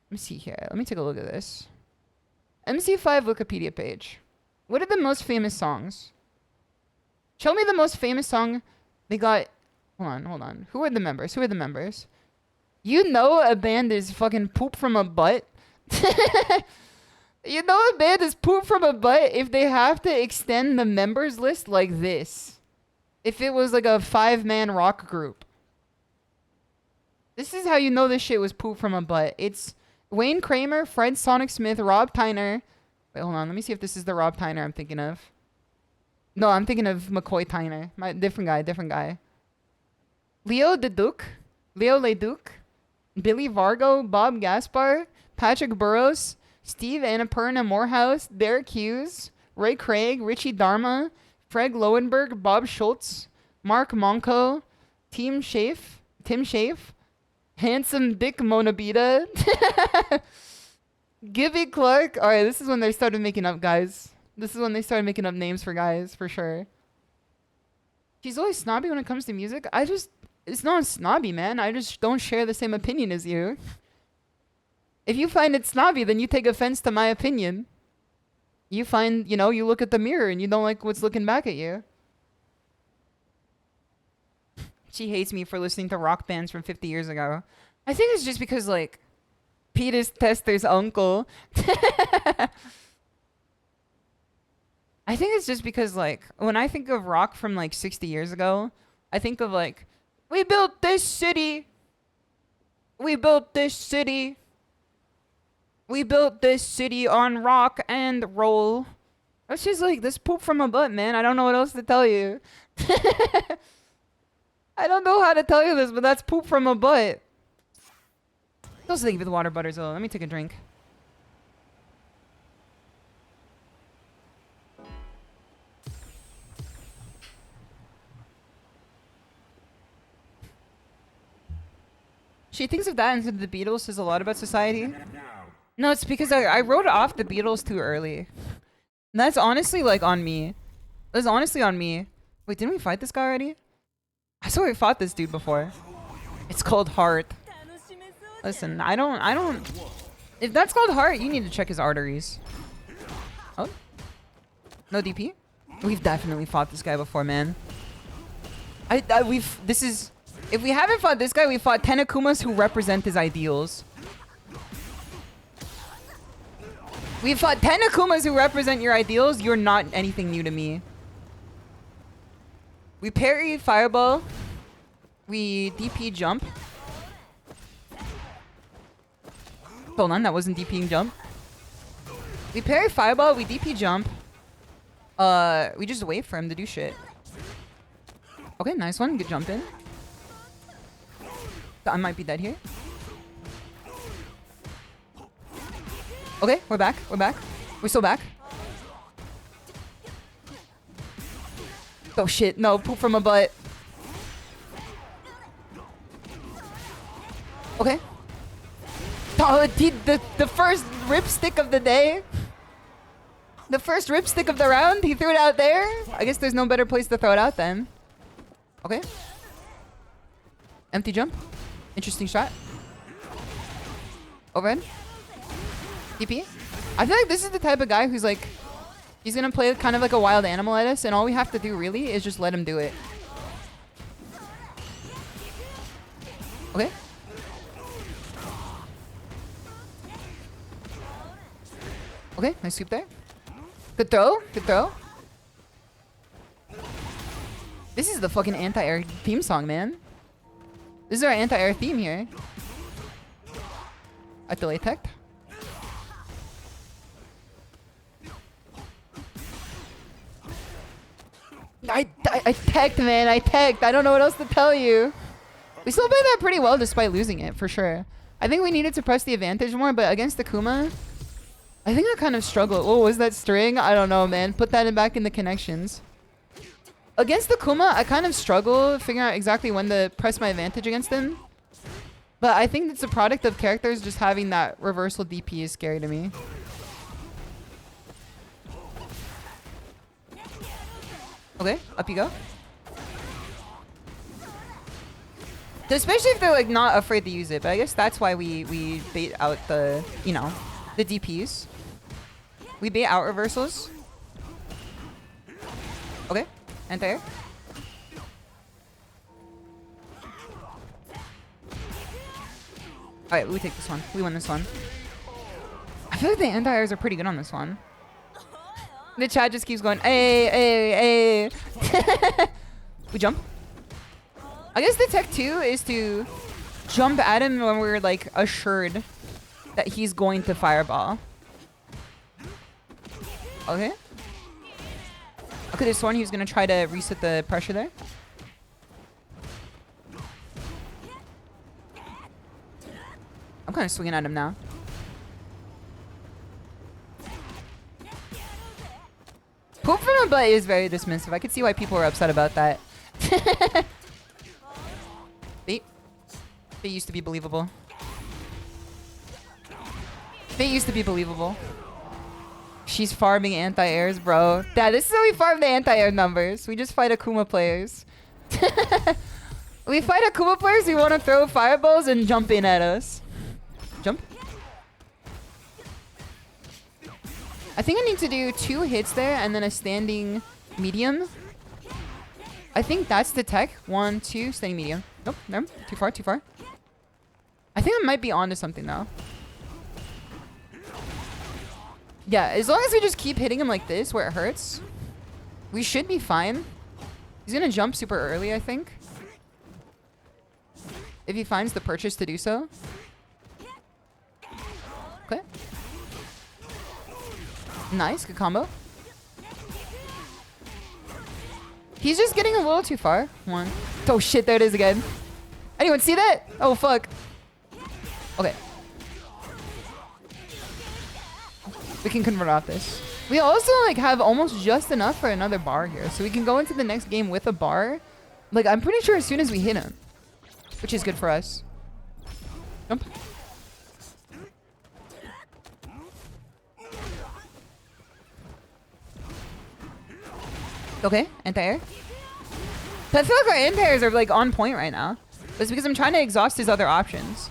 Let me see here. Let me take a look at this. MC5 Wikipedia page. What are the most famous songs? Show me the most famous song they got. Hold on. Who are the members? You know a band is fucking poop from a butt? You know a band is poop from a butt if they have to extend the members list like this. If it was like a 5-man rock group. This is how you know this shit was poop from a butt. It's Wayne Kramer, Fred Sonic Smith, Rob Tyner. Wait, hold on. Let me see if this is the Rob Tyner I'm thinking of. No, I'm thinking of McCoy Tyner. Different guy. Leo Leduc, Billy Vargo, Bob Gaspar, Patrick Burrows, Steve Annapurna Morehouse, Derek Hughes, Ray Craig, Richie Dharma, Fred Lowenberg, Bob Schultz, Mark Monco, Tim Schaaf, Handsome Dick Monabita, Gibby Clark. Alright, this is when they started making up guys. This is when they started making up names for guys, for sure. She's always snobby when it comes to music. It's not snobby, man. I just don't share the same opinion as you. If you find it snobby, then you take offense to my opinion. You find, you look at the mirror and you don't like what's looking back at you. She hates me for listening to rock bands from 50 years ago. I think it's just because, like, Pete is Tester's uncle. I think it's just because, like, when I think of rock from, like, 60 years ago, I think of, like, we built this city. We built this city. We built this city on rock and roll. That's just like this poop from a butt, man. I don't know what else to tell you. I don't know how to tell you this, but that's poop from a butt. Also, thank you for the water butters. Let me take a drink. She thinks of that and the Beatles says a lot about society. No, it's because I wrote off the Beatles too early. And that's honestly, like, on me. That's honestly on me. Wait, didn't we fight this guy already? I swear we fought this dude before. It's called Heart. Listen, I don't... If that's called Heart, you need to check his arteries. Oh? No DP? We've definitely fought this guy before, man. If we haven't fought this guy, we fought Tenakumas who represent his ideals. We've fought Tenakumas who represent your ideals. You're not anything new to me. We parry Fireball. We DP jump. Hold on, that wasn't DPing jump. We parry Fireball. We DP jump. We just wait for him to do shit. Okay, nice one. Good jump in. I might be dead here. Okay, we're back. We're back. We're still back. Oh shit, no, poop from a butt. Okay. Oh, the first ripstick of the day. The first ripstick of the round, he threw it out there. I guess there's no better place to throw it out then. Okay. Empty jump. Interesting shot. Overhead. TP. I feel like this is the type of guy who's like, he's gonna play kind of like a wild animal at us, and all we have to do really is just let him do it. Okay. Okay, nice sweep there. Good throw. Good throw. This is the fucking anti-air theme song, man. This is our anti-air theme here. I delay tech. I teched, man. I teched. I don't know what else to tell you. We still played that pretty well despite losing it, for sure. I think we needed to press the advantage more, but against the Kuma, I think I kind of struggled. Oh, was that string? I don't know, man. Put that back in the connections. Against the Kuma, I kind of struggle figuring out exactly when to press my advantage against him. But I think it's a product of characters just having that reversal DP is scary to me. Okay, up you go. Especially if they're like not afraid to use it, but I guess that's why we bait out the, you know, the DPs. We bait out reversals. Okay, anti-air. Alright, we take this one. We win this one. I feel like the anti-airs are pretty good on this one. The chat just keeps going, hey, hey. We jump. I guess the tech 2 is to jump at him when we're like assured that he's going to fireball. Okay. I could have sworn he was going to try to reset the pressure there. I'm kind of swinging at him now. Poop from a butt is very dismissive. I could see why people were upset about that. Bait. Bait used to be believable. Bait used to be believable. She's farming anti-airs, bro. Dad, this is how we farm the anti-air numbers. We just fight Akuma players. We fight Akuma players who want to throw fireballs and jump in at us. Jump. I think I need to do 2 hits there and then a standing medium. I think that's the tech. 1, 2, standing medium. Nope, no, too far, too far. I think I might be onto something though. Yeah, as long as we just keep hitting him like this where it hurts, we should be fine. He's gonna jump super early, I think. If he finds the purchase to do so. Okay. Nice, good combo. He's just getting a little too far. 1. Oh shit, there it is again. Anyone see that? Oh fuck. Okay. We can convert off this. We also like have almost just enough for another bar here. So we can go into the next game with a bar. Like I'm pretty sure as soon as we hit him. Which is good for us. Jump. Okay, anti-air. I feel like our anti-airs are like on point right now. It's because I'm trying to exhaust his other options.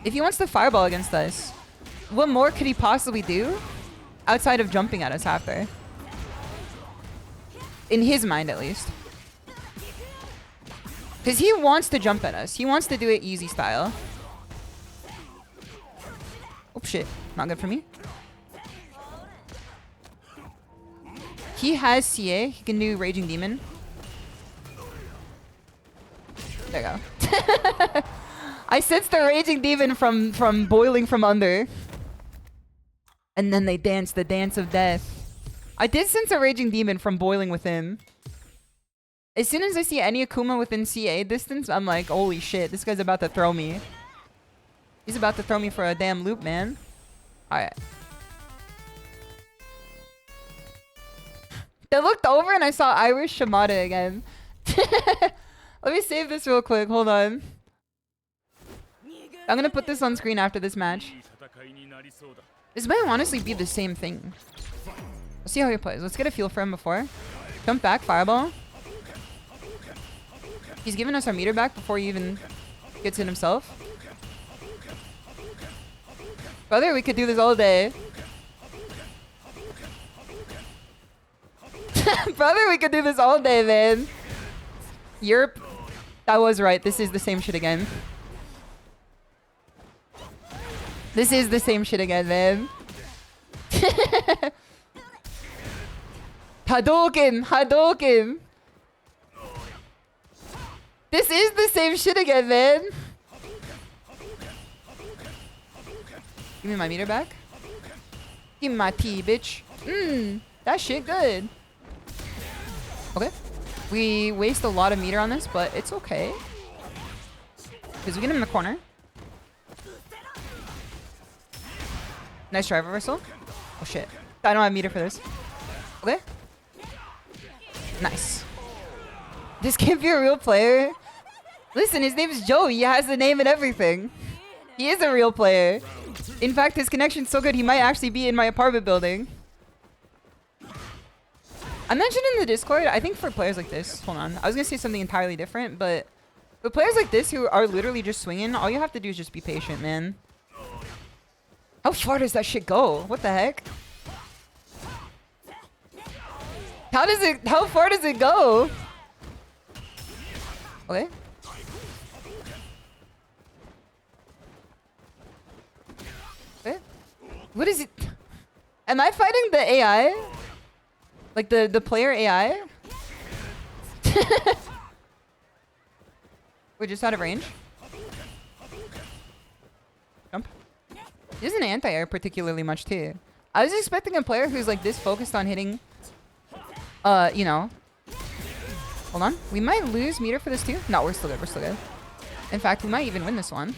If he wants to fireball against us, what more could he possibly do outside of jumping at us after? In his mind, at least. Because he wants to jump at us. He wants to do it easy style. Oh shit, not good for me. He has CA. He can do Raging Demon. There you go. I sensed the Raging Demon from boiling from under. And then they dance the dance of death. I did sense a Raging Demon from boiling within. As soon as I see any Akuma within CA distance, I'm like, holy shit, this guy's about to throw me. He's about to throw me for a damn loop, man. Alright. I looked over and I saw Irish Shimada again. Let me save this real quick. Hold on. I'm gonna put this on screen after this match. This might honestly be the same thing. Let's see how he plays. Let's get a feel for him before. Jump back, fireball. He's giving us our meter back before he even gets it himself. Brother, we could do this all day. Brother, we could do this all day, man. Yerp. That was right. This is the same shit again. This is the same shit again, man. Hadouken! Hadouken! This is the same shit again, man. Give me my meter back. Give me my tea, bitch. That shit good. Okay. We waste a lot of meter on this, but it's okay. Because we get him in the corner. Nice drive reversal. Oh shit. I don't have meter for this. Okay. Nice. This can't be a real player. Listen, his name is Joe. He has the name and everything. He is a real player. In fact, his connection's so good, he might actually be in my apartment building. I mentioned in the Discord, I think for players like this, hold on. I was going to say something entirely different, but for players like this who are literally just swinging, all you have to do is just be patient, man. How far does that shit go? What the heck? How far does it go? Okay. Okay. What is it? Am I fighting the AI? Like the player AI? We're just out of range. Jump. He doesn't anti-air particularly much too. I was expecting a player who's like this focused on hitting, you know. Hold on. We might lose meter for this too. No, we're still good. We're still good. In fact, we might even win this one.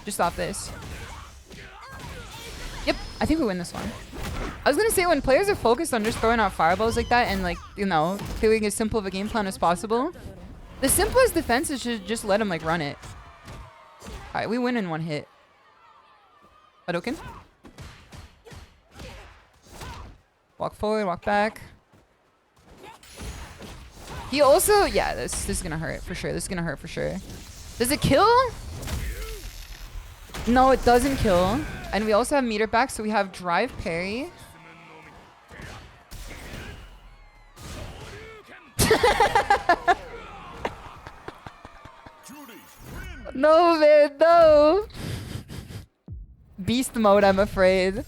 Just off this. Yep, I think we win this one. I was gonna say, when players are focused on just throwing out fireballs like that and like, you know, doing as simple of a game plan as possible, the simplest defense is to just let them like run it. Alright, we win in one hit. Hadouken. Walk forward, walk back. He also, yeah, this is gonna hurt for sure. This is gonna hurt for sure. Does it kill? No, it doesn't kill. And we also have meter back, so we have drive parry. No, man, no. Beast mode, I'm afraid.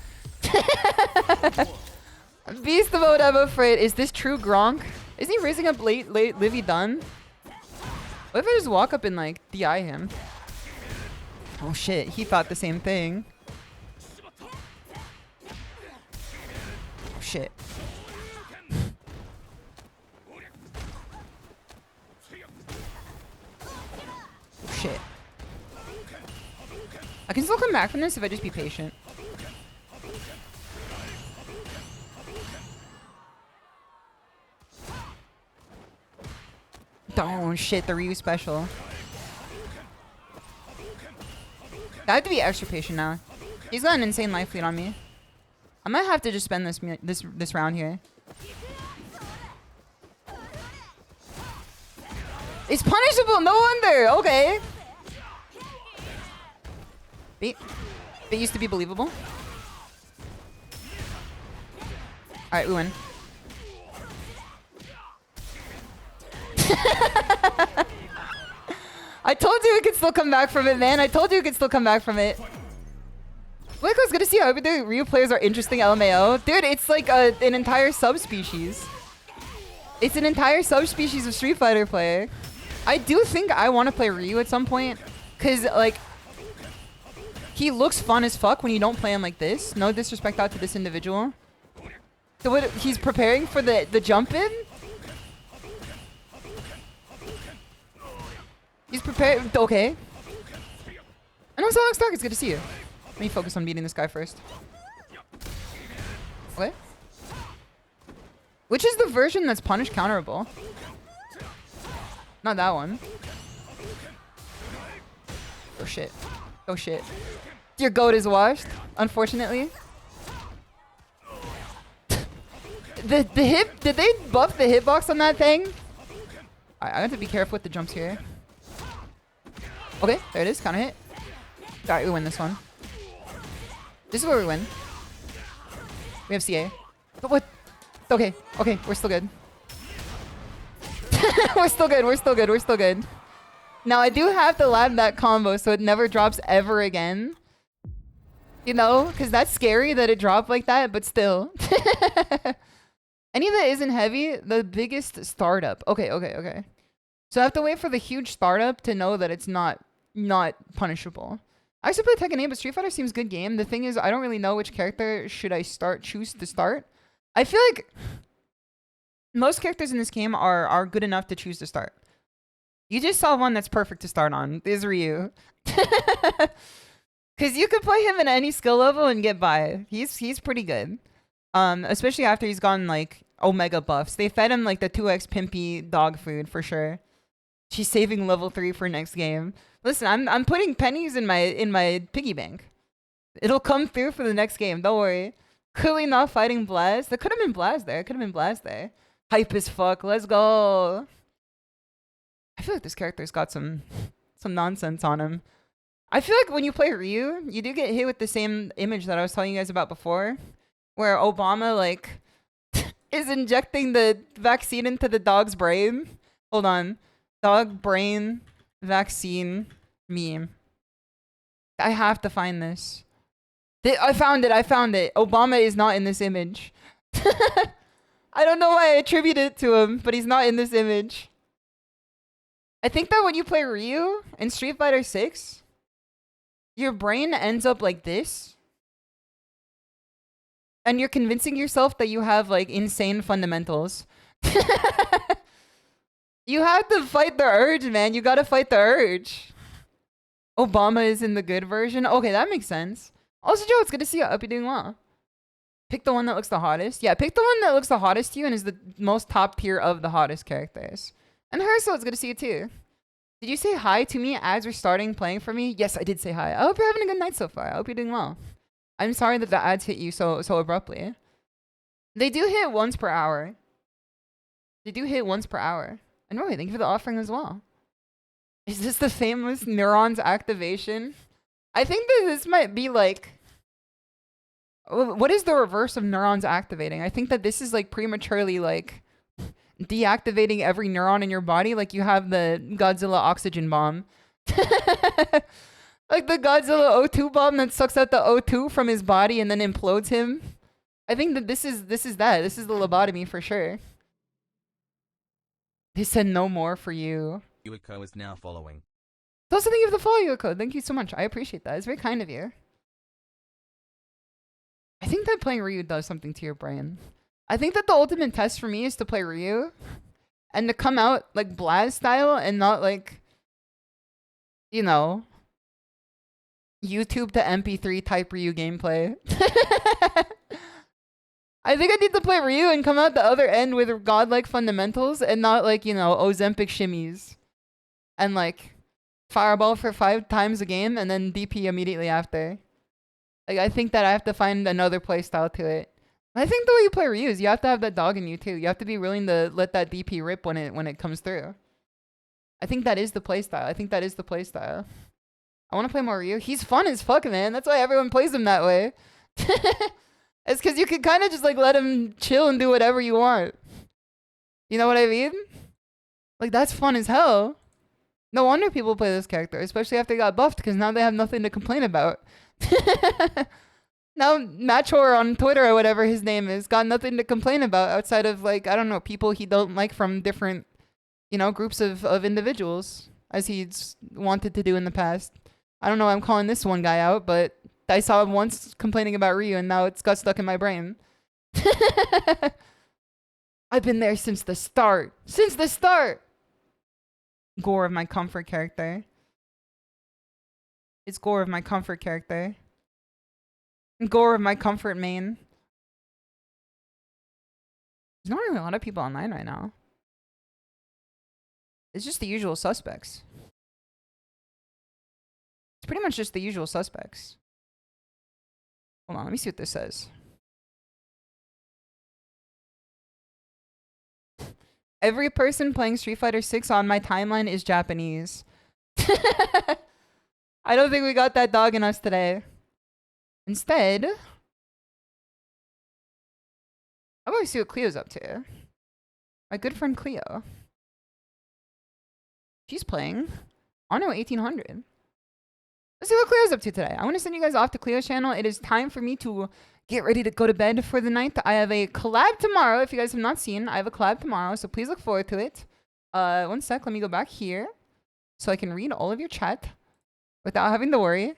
Beast mode, I'm afraid. Is this true Gronk? Is he raising up late Livy Dunn? What if I just walk up and like DI him? Oh shit, he thought the same thing. Oh shit. Oh shit. I can still come back from this if I just be patient. Oh shit, the Ryu special. I have to be extra patient now. He's got an insane life lead on me. I might have to just spend this round here. It's punishable, no wonder. Okay. Beat. It used to be believable. Alright, we win. I told you we could still come back from it, man. I told you we could still come back from it. Like, I was gonna see how the Ryu players are interesting LMAO. Dude, it's like an entire subspecies. It's an entire subspecies of Street Fighter player. I do think I want to play Ryu at some point. Because, like, he looks fun as fuck when you don't play him like this. No disrespect out to this individual. So what, he's preparing for the jump in? He's prepared. Okay. I know Sionnach Stark. It's good to see you. Let me focus on beating this guy first. Okay. Which is the version that's punish counterable? Not that one. Oh shit. Oh shit. Your goat is washed, unfortunately. The hip, did they buff the hitbox on that thing? Alright, I have to be careful with the jumps here. Okay, there it is, counter hit. Alright, we win this one. This is where we win. We have CA. But what? Okay, okay, we're still good. We're still good, we're still good, we're still good. Now I do have to lab that combo so it never drops ever again. You know, because that's scary that it dropped like that, but still. Any that isn't heavy, the biggest startup. Okay, okay, okay. So I have to wait for the huge startup to know that it's not punishable. I used to play Tekken 8, but Street Fighter seems good game. The thing is, I don't really know which character should I choose to start. I feel like most characters in this game are good enough to choose to start. You just saw one that's perfect to start on. Is Ryu. Because you could play him in any skill level and get by. He's pretty good. Especially after he's gotten like Omega buffs. They fed him like the 2x pimpy dog food for sure. She's saving level 3 for next game. Listen, I'm putting pennies in my piggy bank. It'll come through for the next game. Don't worry. Clearly not fighting Blast. There could have been Blast there. Could have been Blast there. Hype as fuck. Let's go. I feel like this character's got some nonsense on him. I feel like when you play Ryu, you do get hit with the same image that I was telling you guys about before, where Obama like is injecting the vaccine into the dog's brain. Hold on. Dog brain vaccine meme. I have to find this. I found it. I found it. Obama is not in this image. I don't know why I attribute it to him, but he's not in this image. I think that when you play Ryu in Street Fighter 6, your brain ends up like this. And you're convincing yourself that you have like insane fundamentals. You have to fight the urge, man. You gotta fight the urge. Obama is in the good version. Okay, that makes sense. Also, Joe, it's good to see you. I hope you're doing well. Pick the one that looks the hottest. Yeah, pick the one that looks the hottest to you and is the most top tier of the hottest characters. And Herso, it's good to see you too. Did you say hi to me as we're starting playing for me? Yes, I did say hi. I hope you're having a good night so far. I hope you're doing well. I'm sorry that the ads hit you so abruptly. They do hit once per hour. They do hit once per hour. And Roy, thank you for the offering as well. Is this the famous neurons activation? I think that this might be like... What is the reverse of neurons activating? I think that this is like prematurely like deactivating every neuron in your body, like you have the Godzilla oxygen bomb. Like the Godzilla O2 bomb that sucks out the O2 from his body and then implodes him. I think that this is that. This is the lobotomy for sure. They said no more for you. SeiryuKo is now following. Also, thank you for the follow, Yuko. Thank you so much. I appreciate that. It's very kind of you. I think that playing Ryu does something to your brain. I think that the ultimate test for me is to play Ryu and to come out like Blaz style and not like, you know, YouTube to MP3 type Ryu gameplay. I think I need to play Ryu and come out the other end with godlike fundamentals and not like, you know, Ozempic shimmies and like fireball for 5 times a game and then DP immediately after. Like, I think that I have to find another playstyle to it. I think the way you play Ryu is you have to have that dog in you too. You have to be willing to let that DP rip when it comes through. I think that is the playstyle. I think that is the playstyle. I want to play more Ryu. He's fun as fuck, man. That's why everyone plays him that way. It's because you can kind of just like let him chill and do whatever you want. You know what I mean? Like, that's fun as hell. No wonder people play this character, especially after he got buffed, because now they have nothing to complain about. Now Machor on Twitter or whatever his name is got nothing to complain about outside of like, I don't know, people he don't like from different, you know, groups of individuals, as he's wanted to do in the past. I don't know, I'm calling this one guy out, but I saw him once complaining about Ryu and now it's got stuck in my brain. I've been there since the start. Since the start! Gore of my comfort character. It's Gore of my comfort character. Gore of my comfort main. There's not really a lot of people online right now. It's just the usual suspects. It's pretty much just the usual suspects. Hold on, let me see what this says. Every person playing Street Fighter 6 on my timeline is Japanese. I don't think we got that dog in us today. Instead, how about we see what Cleo's up to? My good friend Cleo. She's playing Anno 1800. Let's see what Cleo's up to today. I want to send you guys off to Cleo's channel. It is time for me to get ready to go to bed for the night. I have a collab tomorrow. If you guys have not seen, I have a collab tomorrow, so please look forward to it. One sec. Let me go back here so I can read all of your chat without having to worry. All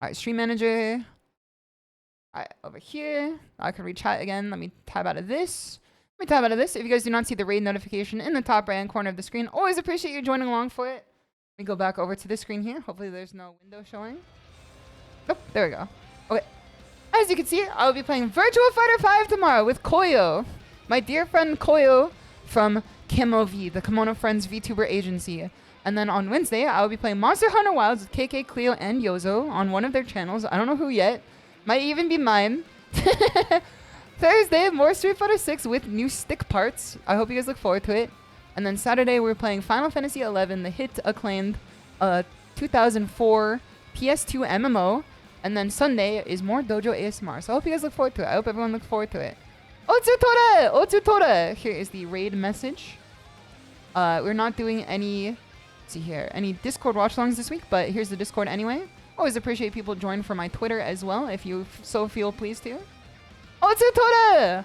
right, stream manager. All right, over here. I can read chat again. Let me tab out of this. Let me tab out of this. If you guys do not see the raid notification in the top right-hand corner of the screen, always appreciate you joining along for it. Let me go back over to this screen here. Hopefully there's no window showing. Oh, there we go. Okay. As you can see, I will be playing Virtual Fighter 5 tomorrow with Koyo. My dear friend Koyo from Kemovi, the Kimono Friends VTuber agency. And then on Wednesday, I will be playing Monster Hunter Wilds with KK, Cleo, and Yozo on one of their channels. I don't know who yet. Might even be mine. Thursday, more Street Fighter 6 with new stick parts. I hope you guys look forward to it. And then Saturday, we're playing Final Fantasy XI, the hit acclaimed 2004 PS2 MMO. And then Sunday is more Dojo ASMR. So I hope you guys look forward to it. I hope everyone looks forward to it. Otsutore! Otsutore! Here is the raid message. We're not doing any, let's see here, any Discord watch-alongs this week, but here's the Discord anyway. Always appreciate people join for my Twitter as well, if you so feel pleased to. Otsutore!